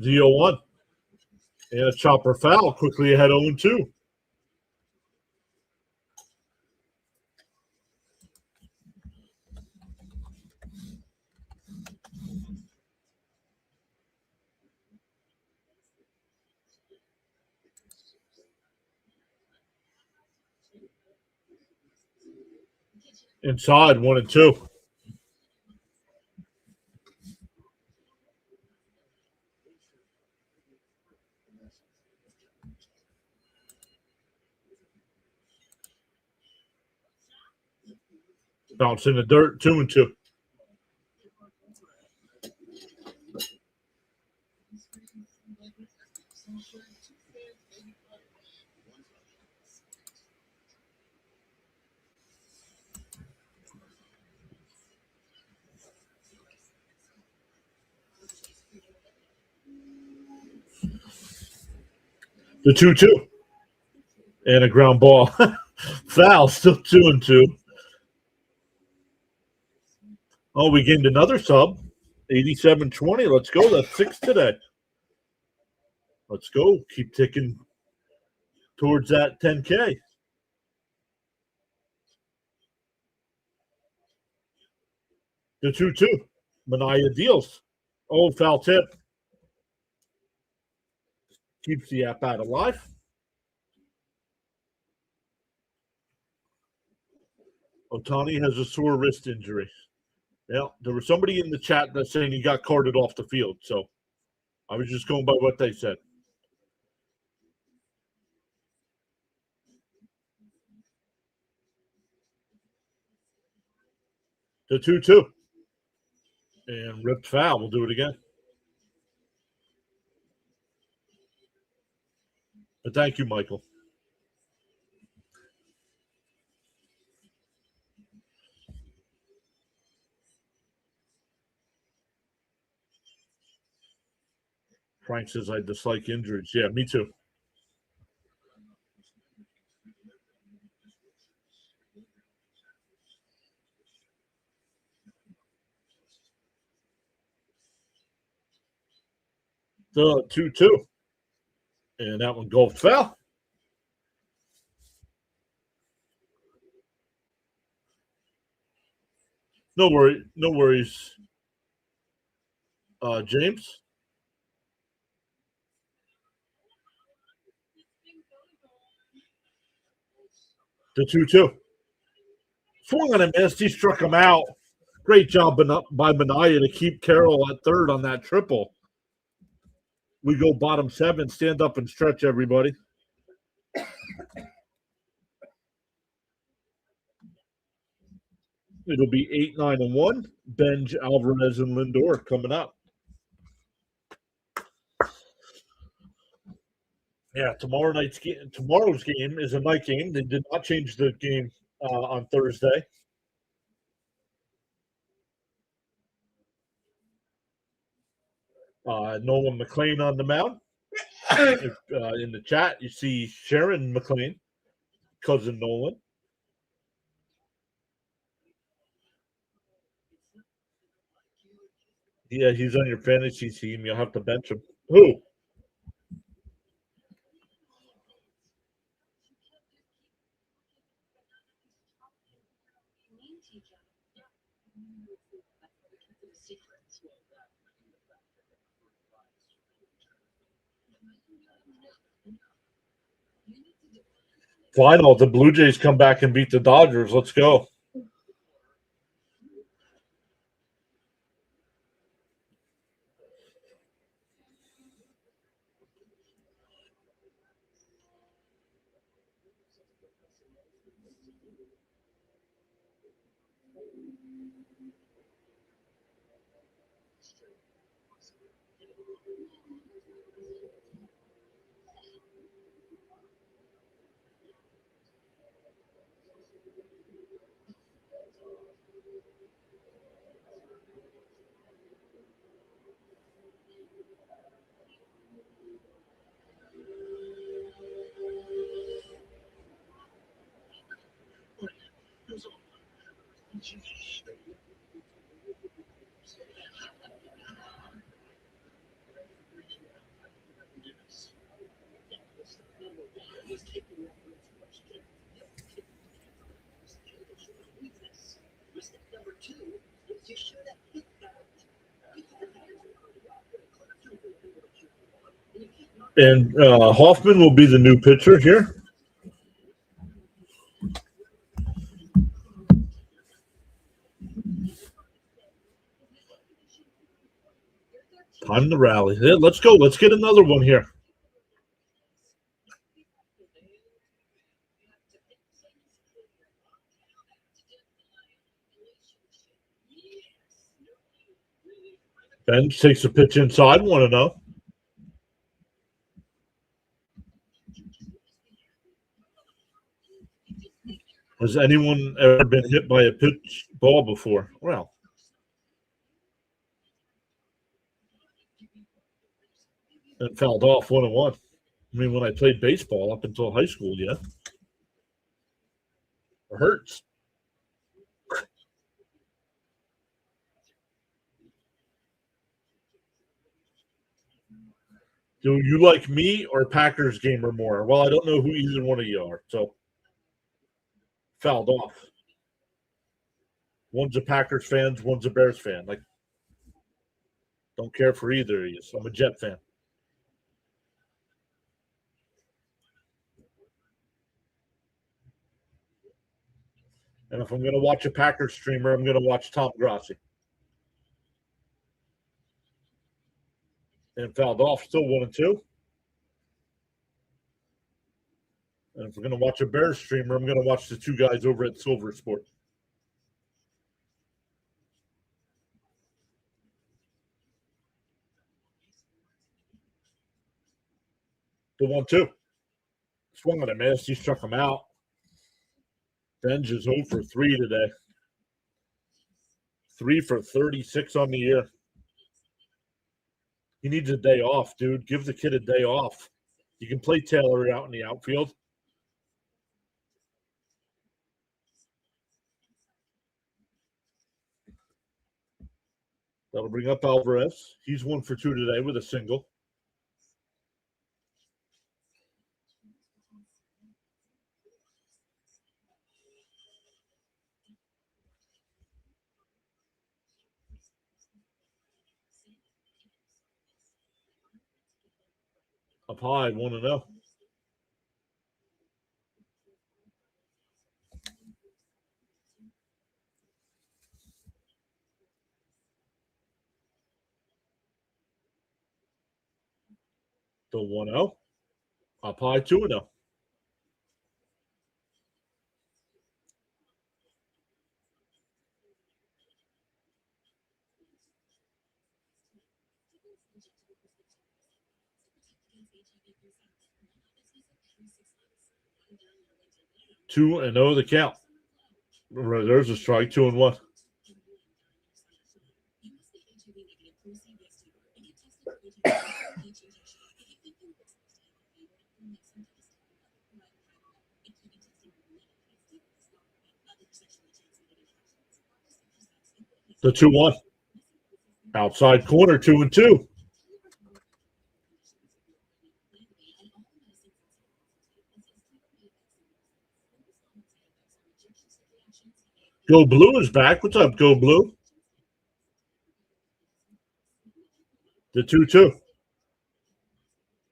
Speaker 1: The 0-1. And a chopper foul quickly ahead 0-2. Inside, 1-2. Bounce in the dirt, 2-2. The 2-2. And a ground ball. Foul, still 2-2. Oh, we gained another sub. 87-20. Let's go. That's 6 today. Let's go. Keep ticking towards that 10K. The 2-2. Mania deals. Oh, foul tip. Keeps the app out alive. Otani has a sore wrist injury. Yeah, there was somebody in the chat that's saying he got carted off the field. So I was just going by what they said. The 2-2. And ripped foul. We'll do it again. But thank you, Michael. Frank says I dislike injuries. Yeah, me too. The 2-2. And that one golfed foul. No worries. James. The 2-2. Swung on a miss. He struck him out. Great job by Benaya to keep Carroll at third on that triple. We go bottom 7. Stand up and stretch, everybody. It'll be 8, 9, and 1. Benj, Alvarez, and Lindor coming up. Yeah, tomorrow's game is a night game. They did not change the game on Thursday. Nolan McLean on the mound. In the chat, you see Sharon McLean, cousin Nolan. Yeah, he's on your fantasy team. You'll have to bench him. Who? Final. The Blue Jays come back and beat the Dodgers. Let's go. And Hoffman will be the new pitcher here. Time to rally. Yeah, let's go. Let's get another one here. Ben takes a pitch inside. Want to know? Has anyone ever been hit by a pitch ball before? Well, it fouled off 1-1. I mean, when I played baseball up until high school, yeah. It hurts. Do you like me or Packers gamer more? Well, I don't know who either one of you are, so fouled off. One's a Packers fan, one's a Bears fan. Like, don't care for either of you. So I'm a Jet fan. And if I'm going to watch a Packers streamer, I'm going to watch Tom Grassi. And fouled off, still 1-2. And if we're going to watch a Bears streamer, I'm going to watch the two guys over at Silver Sport. The 1-2. Swung on a miss. He struck him out. Benj is 0 for 3 today. 3 for 36 on the year. He needs a day off, dude. Give the kid a day off. You can play Taylor out in the outfield. That'll bring up Alvarez. He's 1 for 2 today with a single. Up high, 1-0. The 1-0. Up high, 2-0. Two and 0 the count. There's a strike, 2-1. The 2-1. Outside corner, 2-2. Go Blue is back. What's up, Go Blue? The 2-2.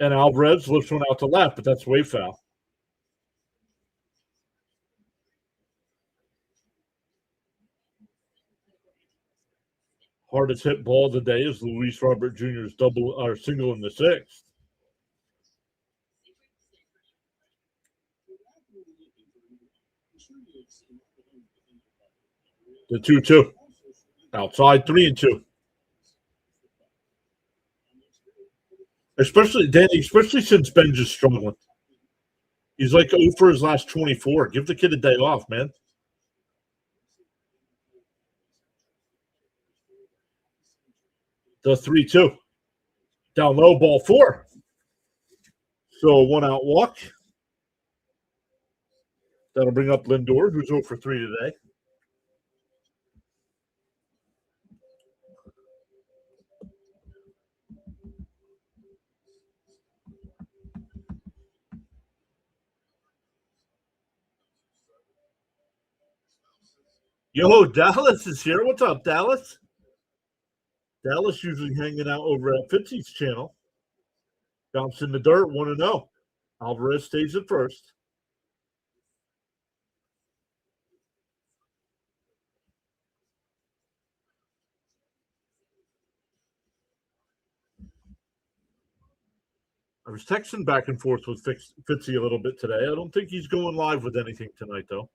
Speaker 1: And Alvarez lifts one out to left, but that's way foul. Hardest hit ball of the day is Luis Robert Jr.'s double or single in the sixth. The 2-2. Outside, 3-2. Especially since Ben's is struggling. He's like 0 for his last 24. Give the kid a day off, man. The 3-2. Down low, ball 4. So a 1-out walk. That'll bring up Lindor, who's 0 for 3 today. Yo, Dallas is here. What's up, Dallas? Dallas usually hanging out over at Fitzy's channel. Bounce in the dirt, 1-0. Alvarez stays at first. I was texting back and forth with Fitzy a little bit today. I don't think he's going live with anything tonight, though.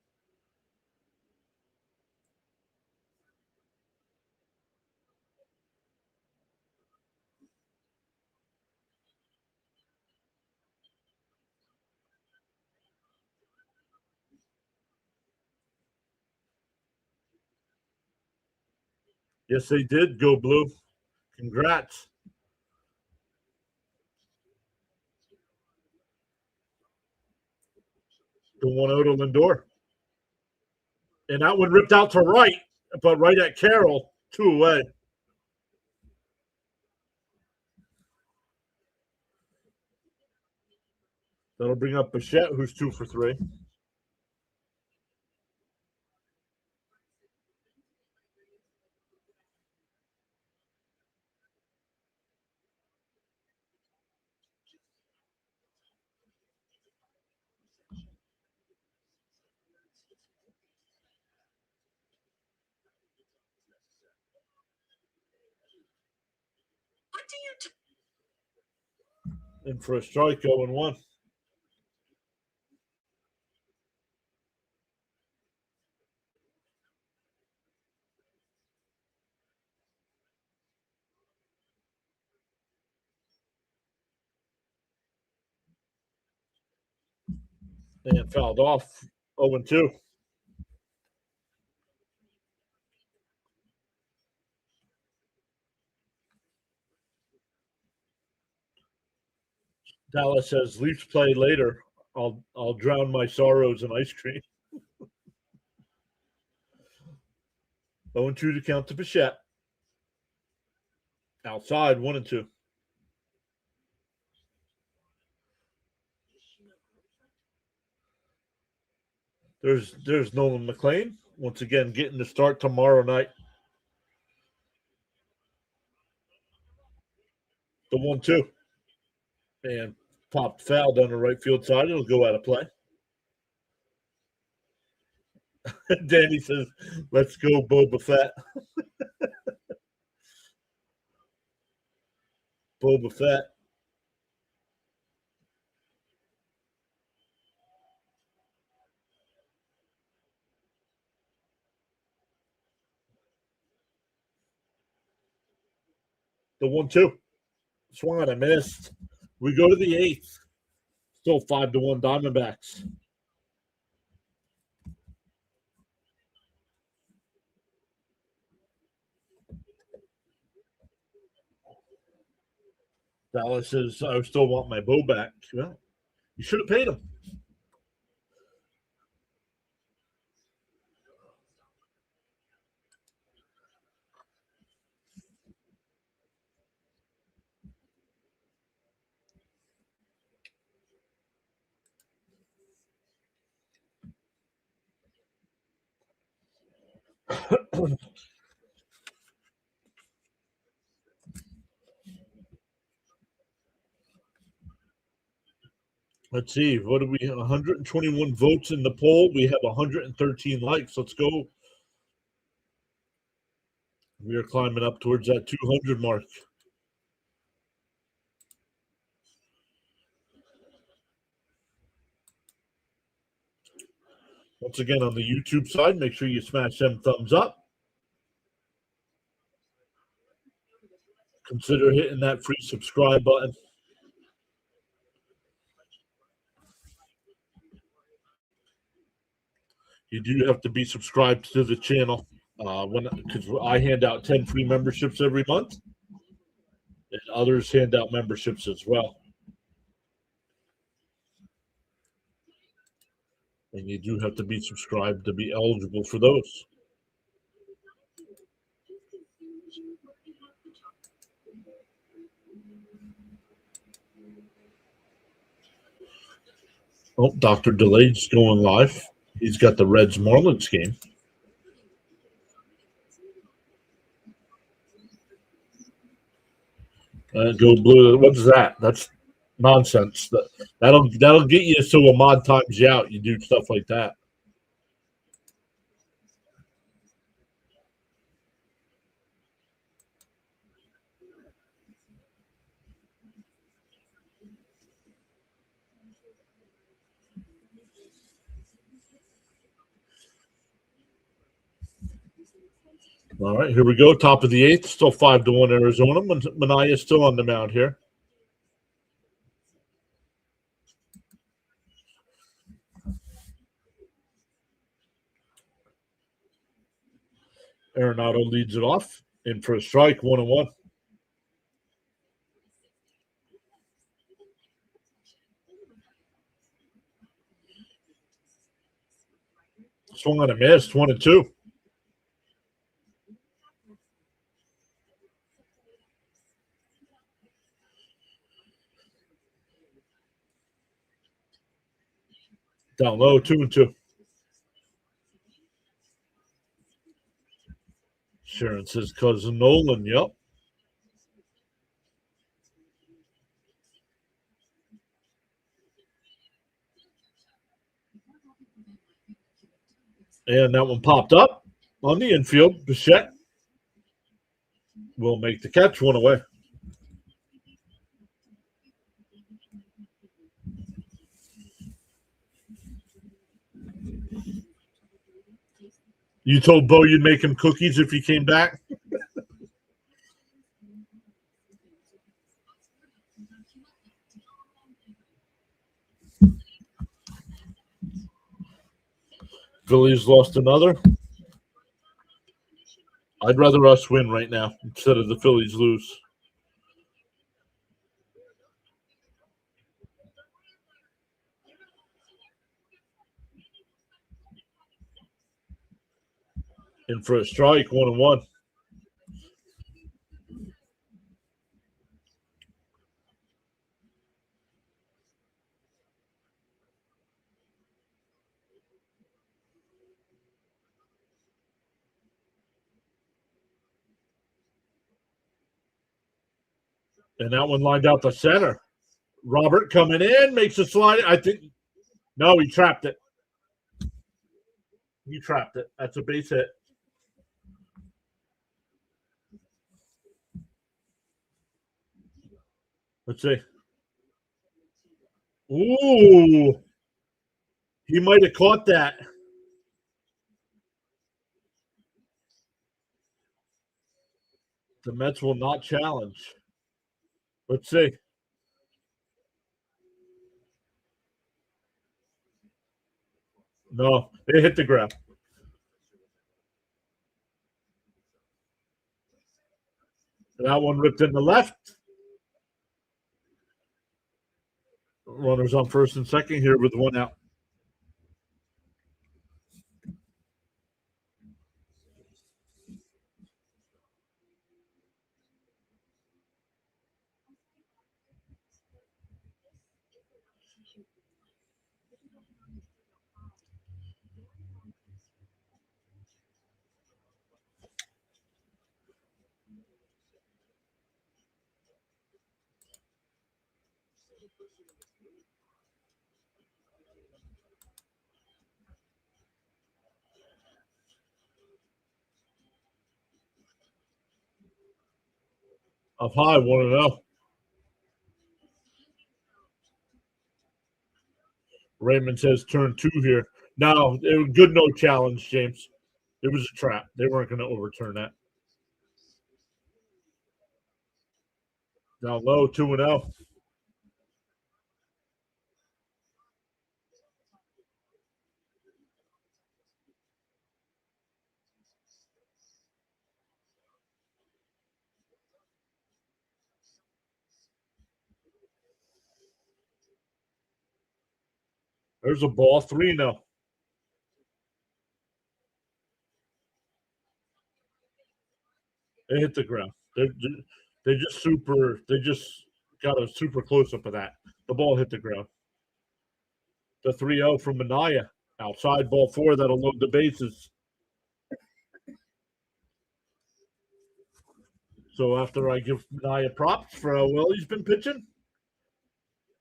Speaker 1: Yes, they did. Go Blue. Congrats. The 1-0 to Lindor. And that one ripped out to right, but right at Carroll, 2 away. That'll bring up Bichette, who's 2 for 3. In for a strike, 0-1. And fouled off, 0-2. Dallas says, Leafs play later. I'll drown my sorrows in ice cream. 0-2 to count to Bichette. Outside, 1-2. There's Nolan McLean. Once again, getting the start tomorrow night. The 1-2. And Popped foul down the right field side. It'll go out of play. Danny says, let's go, Boba Fett. Boba Fett. The 1-2. Swung on, I missed. We go to the 8th. Still 5-1 Diamondbacks. Dallas says, I still want my bow back. Well, you should have paid him. Let's see. What do we have? 121 votes in the poll. We have 113 likes. Let's go. We are climbing up towards that 200 mark. Once again, on the YouTube side, make sure you smash them thumbs up. Consider hitting that free subscribe button. You do have to be subscribed to the channel because I hand out 10 free memberships every month, and others hand out memberships as well. And you do have to be subscribed to be eligible for those. Oh, Dr. Delayed's going live. He's got the Reds Marlins game. Go blue. What's that? That's nonsense. That'll get you so a mod times you out. You do stuff like that. All right, here we go. Top of the 8th. Still 5-1 Arizona. Manaea still on the mound here. Arenado leads it off. In for a strike, 1-1. Swung on a miss, 1-2. Down low, 2-2. Sharon says cousin Nolan. Yep. And that one popped up on the infield. Bichette will make the catch, 1 away. You told Bo you'd make him cookies if he came back? Phillies lost another. I'd rather us win right now instead of the Phillies lose. In for a strike, 1-1. And that one lined out the center. Robert coming in, makes a slide. I think no, he trapped it. He trapped it. That's a base hit. Let's see. Ooh, he might have caught that. The Mets will not challenge. Let's see. No, they hit the ground. That one ripped in the left. Runners on first and second here with one out. Up high, 1-0. Raymond says turn 2 here. No, it was good no challenge, James. It was a trap. They weren't going to overturn that. Down low, 2-0. There's a ball, 3-0. They hit the ground. They just got a super close up of that. The ball hit the ground. The 3-0 from Minaya. Outside ball 4, that'll load the bases. So after I give Minaya props for how well he's been pitching,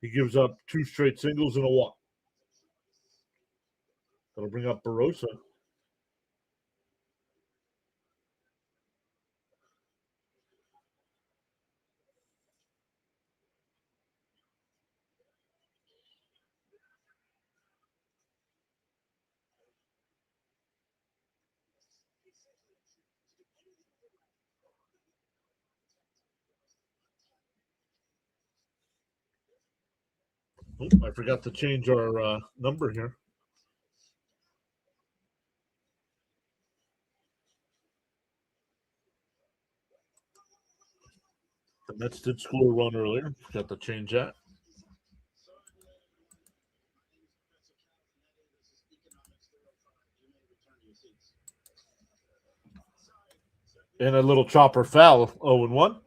Speaker 1: he gives up 2 straight singles and a walk. That'll bring up Barossa. Oh, I forgot to change our number here. The Mets did score a run earlier. Forgot to change that. And a little chopper foul, 0-1.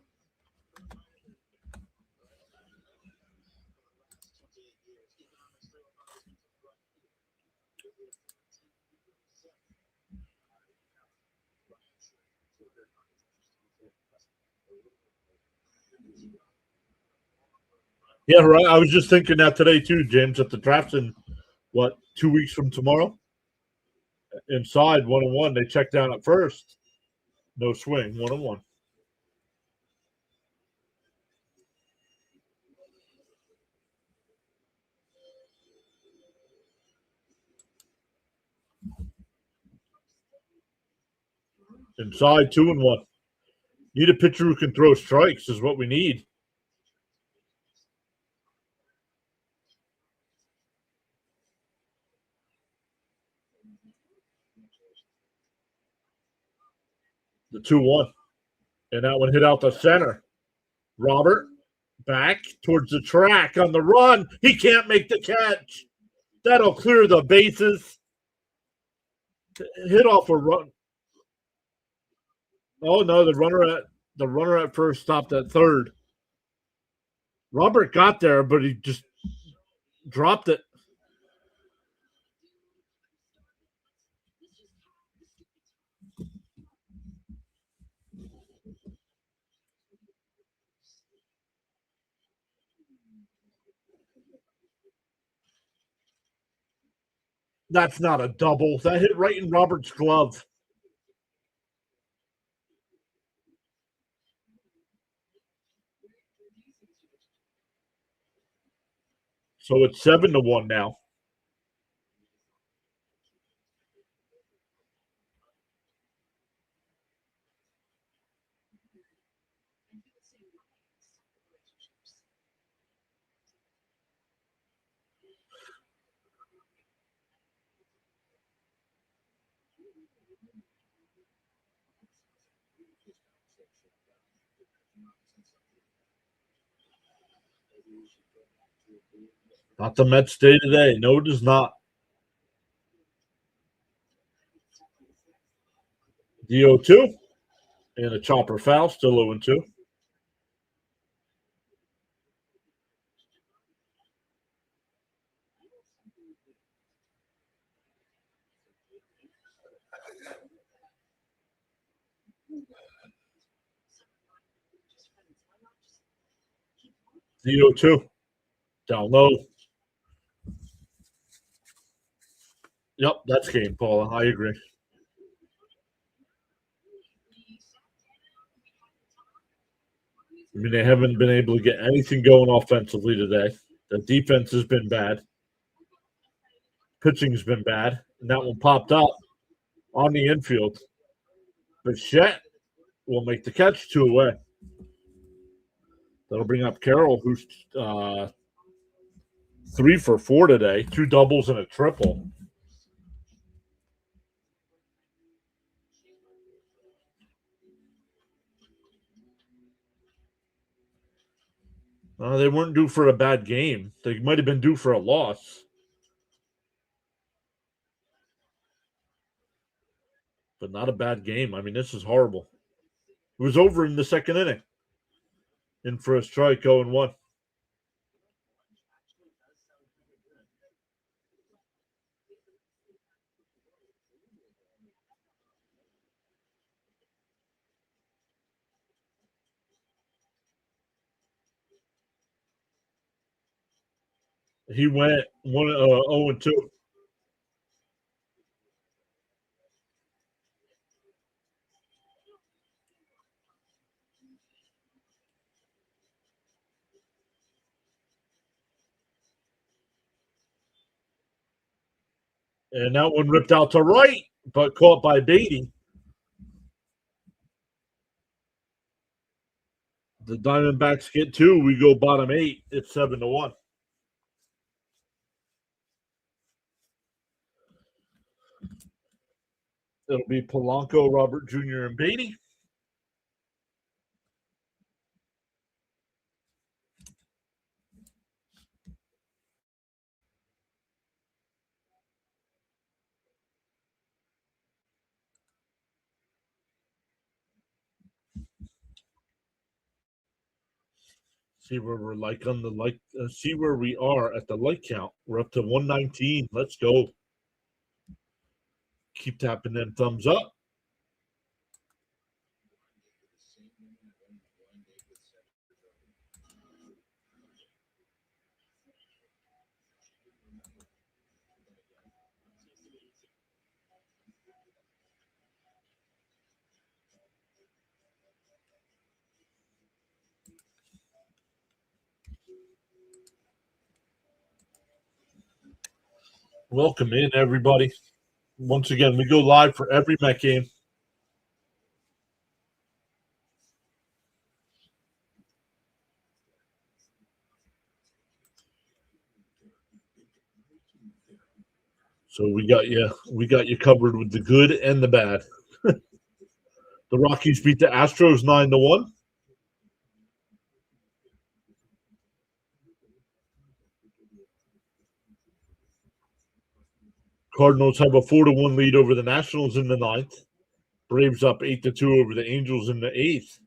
Speaker 1: Yeah, right. I was just thinking that today too, James. At the draft's in 2 weeks from tomorrow. Inside 1-1, they check down at first. No swing, 1-1. Inside 2-1. Need a pitcher who can throw strikes is what we need. The 2-1. And that one hit out the center. Robert back towards the track on the run. He can't make the catch. That'll clear the bases. Hit off a run. Oh no, the runner at first stopped at third. Robert got there, but he just dropped it. That's not a double. That hit right in Robert's glove. So it's 7-1 now. Not the Mets day today. No, it is not. The 0-2 and a chopper foul, still 0-2. The 0-2 down low. Yep, that's game, Paula. I agree. I mean, they haven't been able to get anything going offensively today. The defense has been bad. Pitching's been bad. And that one popped up on the infield. Bichette will make the catch, 2 away. That'll bring up Carroll, who's 3 for 4 today, 2 doubles and a triple. They weren't due for a bad game. They might have been due for a loss. But not a bad game. I mean, this is horrible. It was over in the second inning. In for a strike, 0-1. He went 0-2. And that one ripped out to right, but caught by Beatty. The Diamondbacks get 2. We go bottom 8. It's 7-1. It'll be Polanco, Robert Jr., and Beatty. See where we're like on the like. See where we are at the light count. We're up to 119. Let's go. Keep tapping them thumbs up. Welcome in, everybody. Once again, we go live for every Met game. So we got you covered with the good and the bad. The Rockies beat the Astros 9-1. Cardinals have a 4-1 lead over the Nationals in the 9th. Braves up 8-2 over the Angels in the 8th.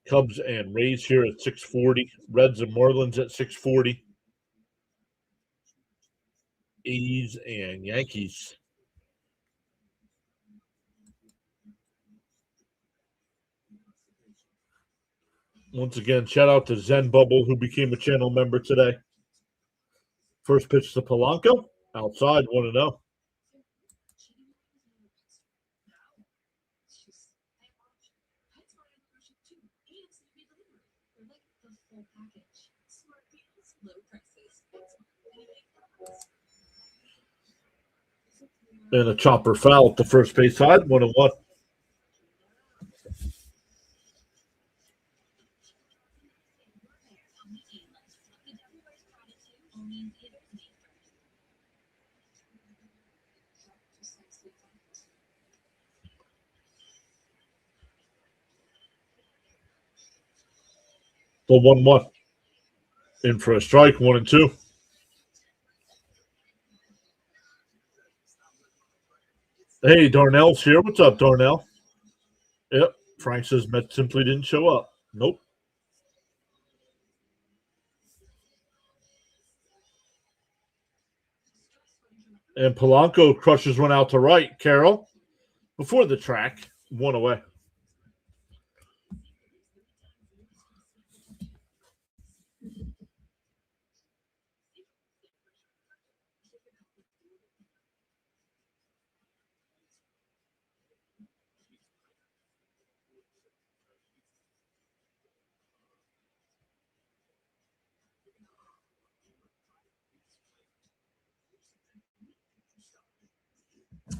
Speaker 1: Cubs and Rays here at 6:40. Reds and Marlins at 6:40. A's and Yankees. Once again, shout out to Zen Bubble, who became a channel member today. First pitch to Polanco. Outside, 1-0. And a chopper foul at the first base side, 1-1. The 1-1. In for a strike, 1-2. Hey, Darnell's here. What's up, Darnell? Yep. Frank says Mets simply didn't show up. Nope. And Polanco crushes one out to right. Carroll, before the track, 1 away.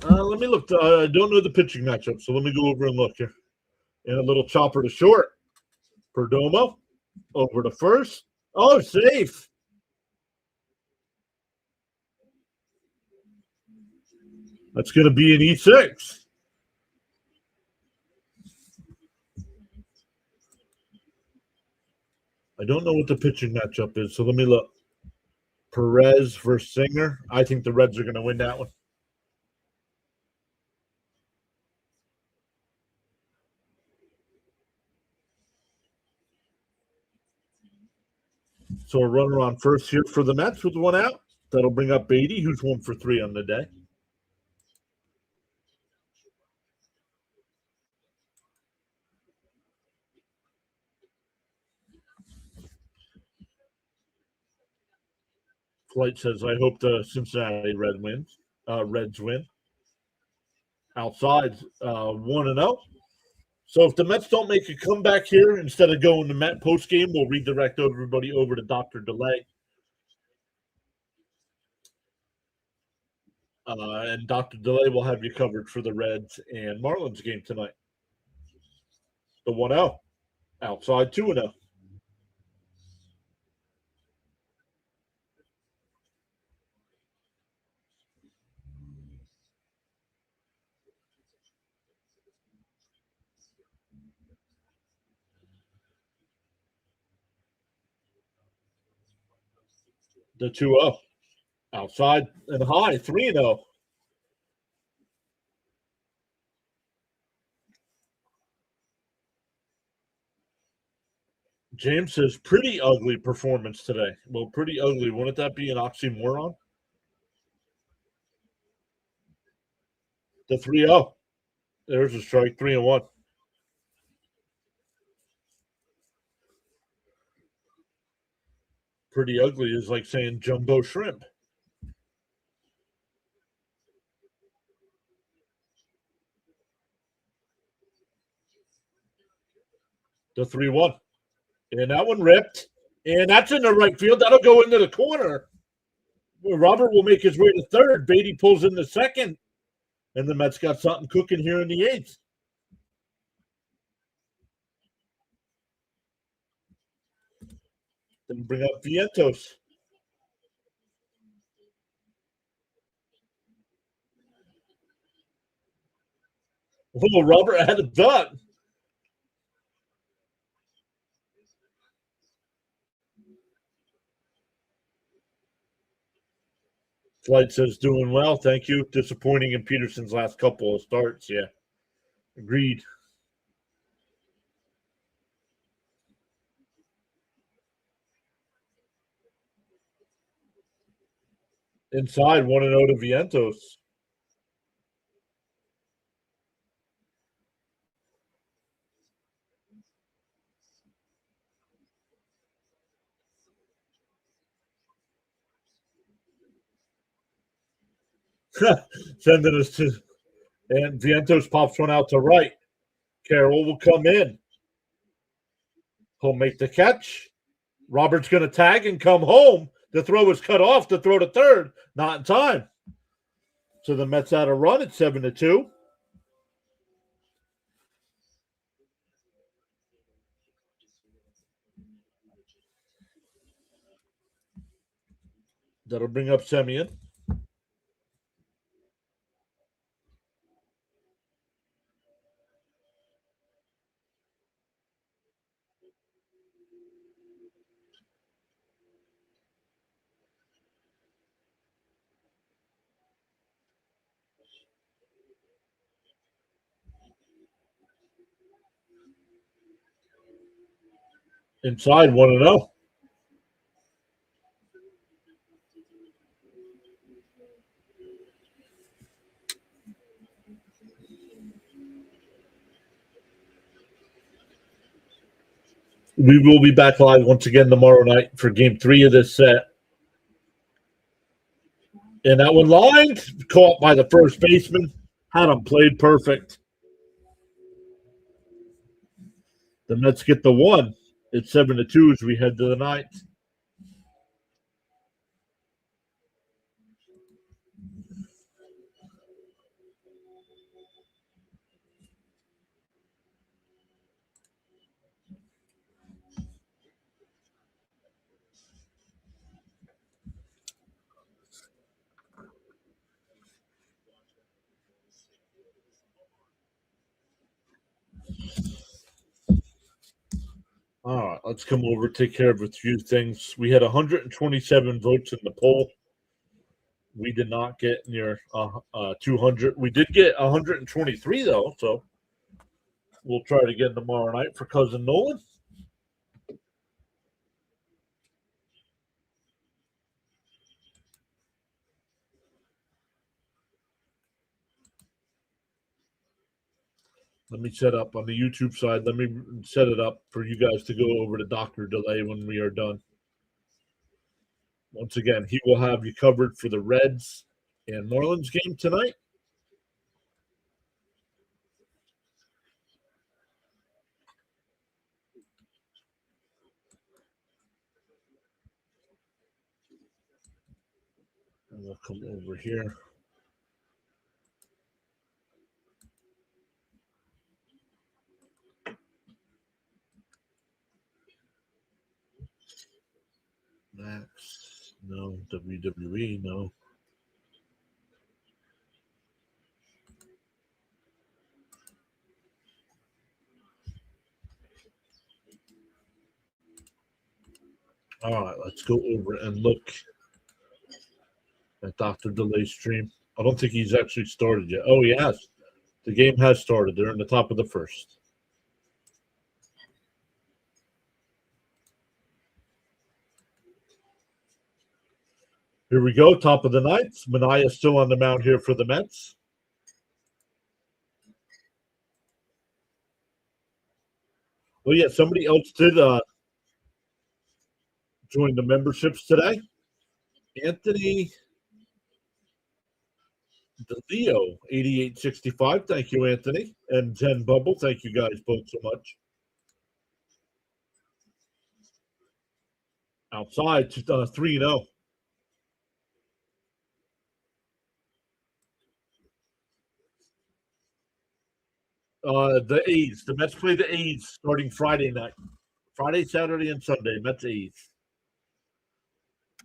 Speaker 1: Let me look. I don't know the pitching matchup, so let me go over and look here. And a little chopper to short. Perdomo over to first. Oh, safe. That's going to be an E6. I don't know what the pitching matchup is, so let me look. Perez versus Singer. I think the Reds are going to win that one. So a runner on first here for the Mets with 1 out. That'll bring up Beatty, who's 1 for 3 on the day. Flight says, I hope the Cincinnati Reds win. Outside, 1-0. So if the Mets don't make a comeback here, instead of going to Met post game, we'll redirect everybody over to Dr. Delay. And Dr. Delay will have you covered for the Reds and Marlins game tonight. The 1-0. Outside, 2-0. The 2-0. Outside and high, 3-0. James says, pretty ugly performance today. Well, pretty ugly. Wouldn't that be an oxymoron? The 3-0. There's a strike, 3-1. Pretty ugly is like saying jumbo shrimp. The 3-1. And that one ripped. And that's in the right field. That'll go into the corner. Robert will make his way to third. Beatty pulls in the second. And the Mets got something cooking here in the 8th. Then bring up Vientos. Oh, Robert had a dot. Flight says, doing well. Thank you. Disappointing in Peterson's last couple of starts. Yeah. Agreed. Inside, 1-0 to Vientos. Sending us to, and Vientos pops one out to right. Carroll will come in. He'll make the catch. Robert's going to tag and come home. The throw is cut off to throw to third. Not in time. So the Mets out a run at 7-2. That'll bring up Semien. Inside 1-0. We will be back live once again tomorrow night for game 3 of this set. And that one lined, caught by the first baseman. Had him played perfect. The Mets get the 1. It's 7-2 as we head to the 9th. All right, let's come over, take care of a few things. We had 127 votes in the poll. We did not get near 200. We did get 123, though, so we'll try it again tomorrow night for Cousin Nolan. Let me set up on the YouTube side. Let me set it up for you guys to go over to Dr. Delay when we are done. Once again, he will have you covered for the Reds and Marlins game tonight. And we'll come over here. Max, no. WWE, no. All right, let's go over and look at Dr. Delay's stream. I don't think he's actually started yet. Oh, he has. The game has started. They're in the top of the first. Here we go, top of the 9th. Manaea still on the mound here for the Mets. Well, yeah, somebody else did join the memberships today. Anthony DeLeo, 8865. Thank you, Anthony. And Jen Bubble, thank you guys both so much. Outside, 3-0. The A's. The Mets play the A's starting Friday night. Friday, Saturday, and Sunday. Mets A's.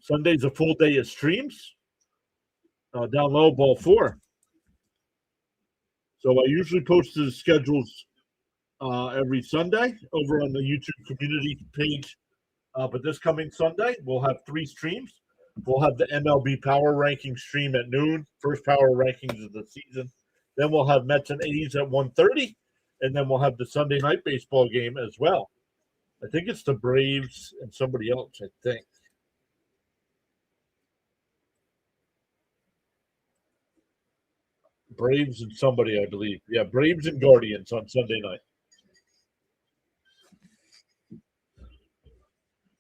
Speaker 1: Sunday's a full day of streams. Down low, ball 4. So I usually post the schedules every Sunday over on the YouTube community page. But this coming Sunday, we'll have 3 streams. We'll have the MLB Power Ranking stream at noon. First Power Rankings of the season. Then we'll have Mets and A's at 1:30. And then we'll have the Sunday night baseball game as well. I think it's the Braves and somebody else, I think. Braves and somebody, I believe. Yeah, Braves and Guardians on Sunday night.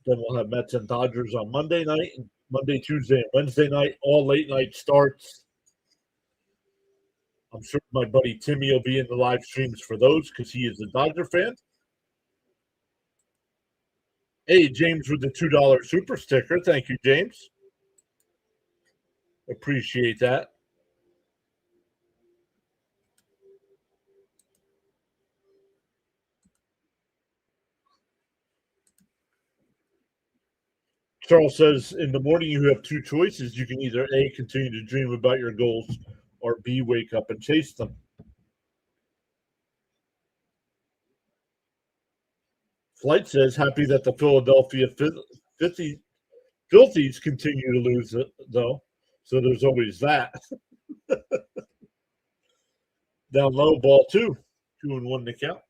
Speaker 1: Then we'll have Mets and Dodgers on Monday night, and Monday, Tuesday, and Wednesday night, all late night starts. I'm sure my buddy Timmy will be in the live streams for those because he is a Dodger fan. Hey, James with the $2 super sticker. Thank you, James. Appreciate that. Charles says, in the morning you have two choices. You can either A, continue to dream about your goals, or B, wake up and chase them. Flight says, happy that the Philadelphia Filthies continue to lose, though. So there's always that. Down low, ball 2. 2-1 to count.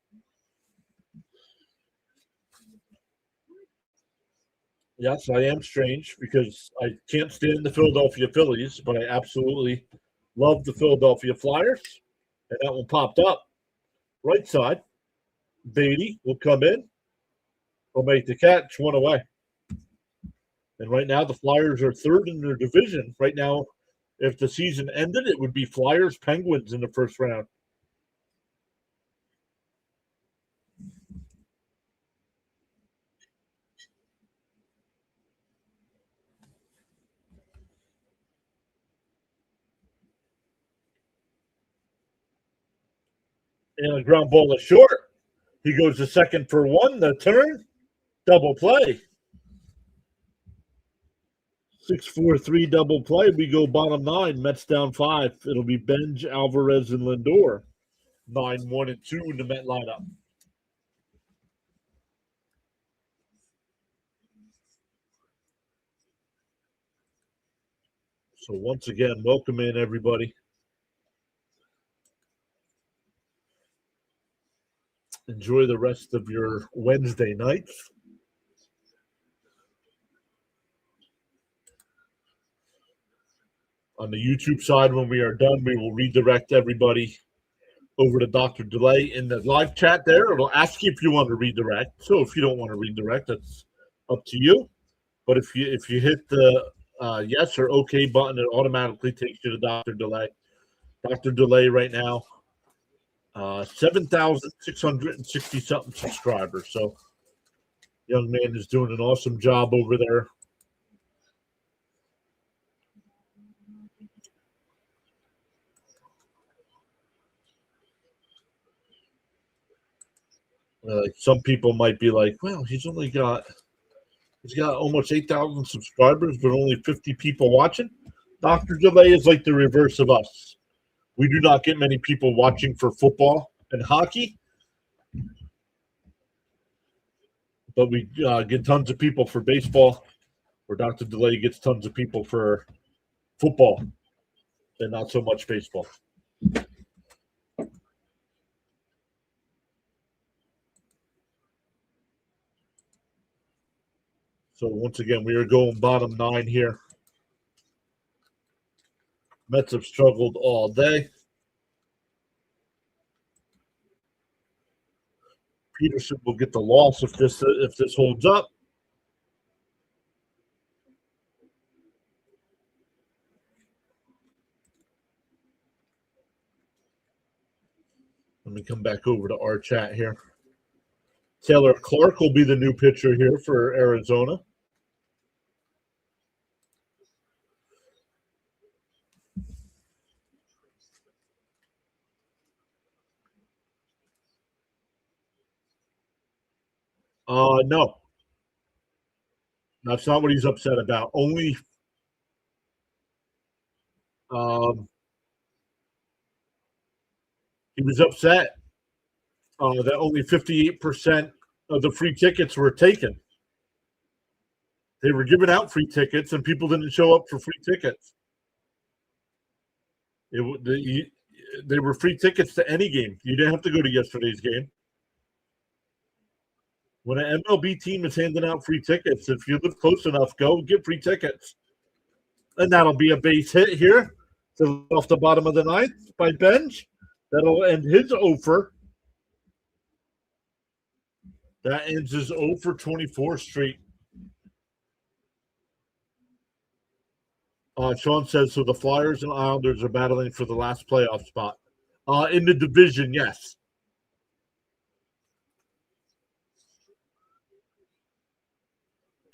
Speaker 1: Yes, I am strange because I can't stand the Philadelphia Phillies, but I absolutely love the Philadelphia Flyers. And that one popped up. Right side. Beatty will come in. Will make the catch, one away. And right now, the Flyers are third in their division. Right now, if the season ended, it would be Flyers Penguins in the first round. And a ground ball is short. He goes to second for one. The turn, double play. 6-4-3 double play. We go bottom 9. Mets down 5. It'll be Benj, Alvarez, and Lindor. 9-1-2 in the Met lineup. So once again, welcome in everybody. Enjoy the rest of your Wednesday nights. On the YouTube side, when we are done, we will redirect everybody over to Dr. Delay in the live chat there. It'll ask you if you want to redirect. So if you don't want to redirect, that's up to you. But if you hit the yes or okay button, it automatically takes you to Dr. Delay. Dr. Delay right now, 7,660 something subscribers. So young man is doing an awesome job over there. Some people might be like, well, he's got almost 8,000 subscribers, but only 50 people watching. Dr. Delay is like the reverse of us. We do not get many people watching for football and hockey, but we get tons of people for baseball, where Dr. Delay gets tons of people for football and not so much baseball. So once again, we are going bottom 9 here. Mets have struggled all day. Peterson will get the loss if this holds up. Let me come back over to our chat here. Taylor Clark will be the new pitcher here for Arizona. No. That's not what he's upset about. Only he was upset that only 58% of the free tickets were taken. They were giving out free tickets, and people didn't show up for free tickets. They were free tickets to any game. You didn't have to go to yesterday's game. When an MLB team is handing out free tickets, if you live close enough, go get free tickets. And that'll be a base hit here to off the bottom of the 9th by Benj. That'll end his 0 for. That ends his 0 for 24 streak. Sean says, so the Flyers and Islanders are battling for the last playoff spot. In the division, yes.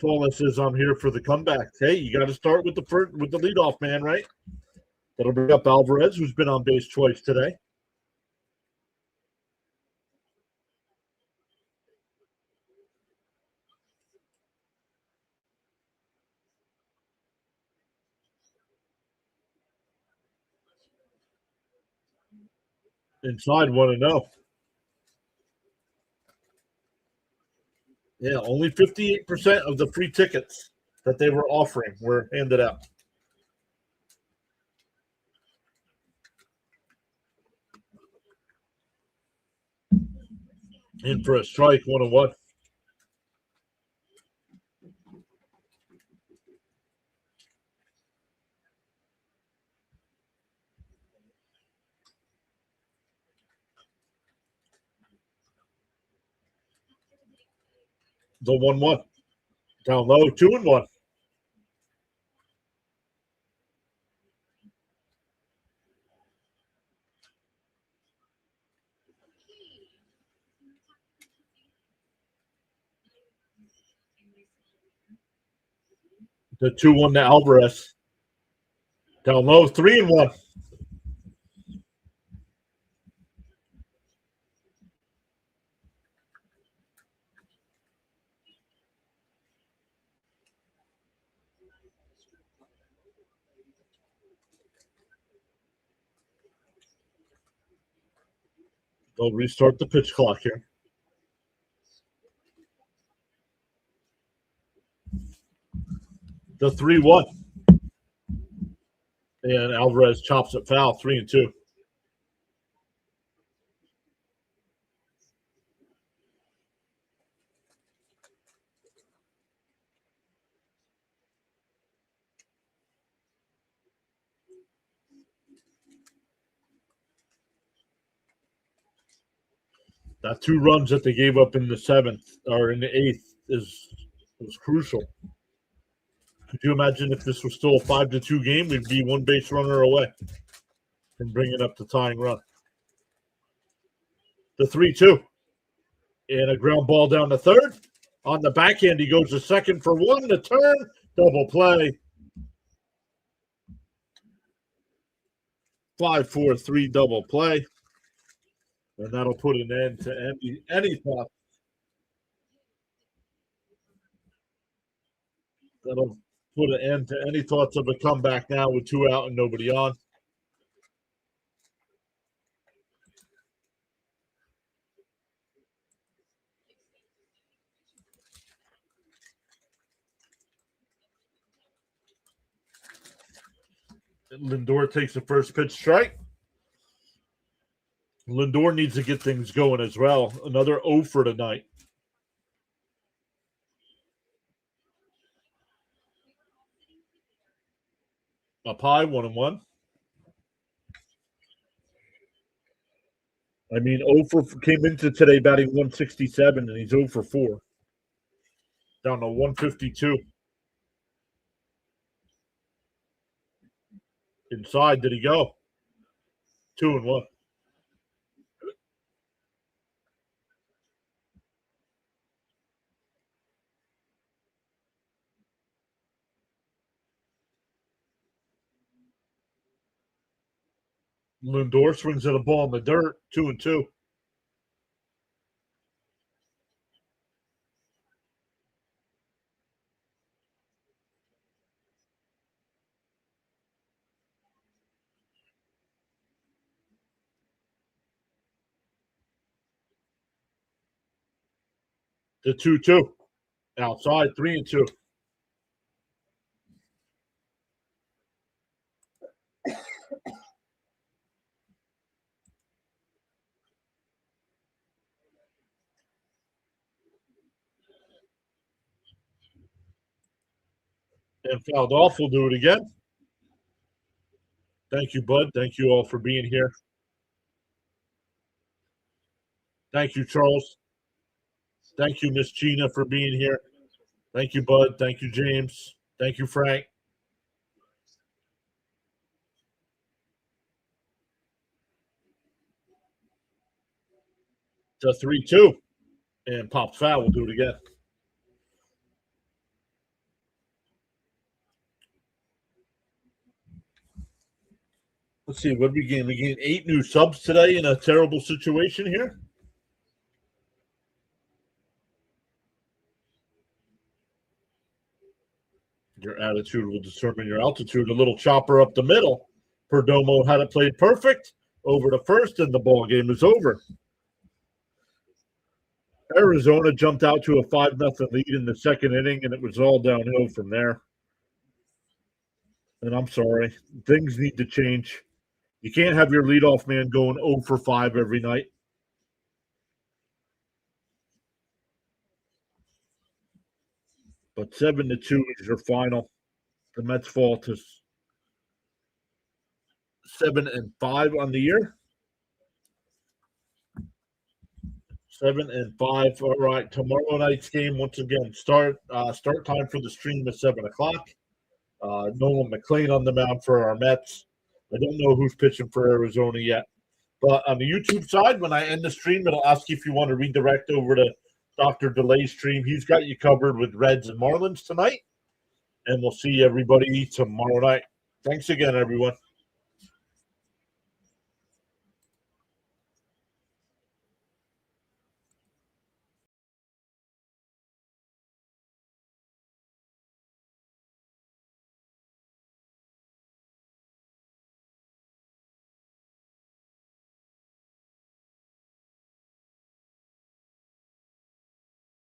Speaker 1: Paula says I'm here for the comeback. Hey, you got to start with the leadoff man, right? That'll bring up Alvarez, who's been on base twice today. Inside 1-0. Yeah, only 58% of the free tickets that they were offering were handed out. In for a strike, 1-1. The 1-1. Down low, 2-1. The 2-1 to Alvarez. Down low, 3-1. They'll restart the pitch clock here. The 3-1. And Alvarez chops it foul, 3-2. That 2 runs that they gave up in the 7th or in the 8th was crucial. Could you imagine if this was still a 5-2 game? We'd be 1 base runner away from bringing up the tying run. The 3-2. And a ground ball down to third. On the backhand, he goes to second for 1. The turn, double play. 5-4-3 double play. And that'll put an end to any thoughts. That'll put an end to any thoughts of a comeback now with 2 out and nobody on. Lindor takes the first pitch strike. Lindor needs to get things going as well. Another 0 for tonight. Up high, 1-1. I mean, 0 for came into today batting 167, and he's 0 for 4. Down to 152. Inside, did he go? 2-1. Lindor swings at a ball in the dirt, 2-2. The 2-2. Outside, 3-2. And fouled off. We'll do it again. Thank you, Bud. Thank you all for being here. Thank you, Charles. Thank you, Miss Gina, for being here. Thank you, Bud. Thank you, James. Thank you, Frank. to 3-2. And pops foul. We'll do it again. Let's see, what we gained? We gained 8 new subs today in a terrible situation here. Your attitude will determine your altitude. A little chopper up the middle. Perdomo had it played perfect over to first, and the ball game is over. Arizona jumped out to a 5-0 lead in the second inning, and it was all downhill from there. And I'm sorry, things need to change. You can't have your leadoff man going 0 for 5 every night. But 7-2 is your final. The Mets fall to 7-5 on the year. 7-5. All right, tomorrow night's game once again. Start time for the stream is 7:00. Nolan McLean on the mound for our Mets. I don't know who's pitching for Arizona yet. But on the YouTube side, when I end the stream, it'll ask you if you want to redirect over to Dr. Delay's stream. He's got you covered with Reds and Marlins tonight. And we'll see everybody tomorrow night. Thanks again, everyone.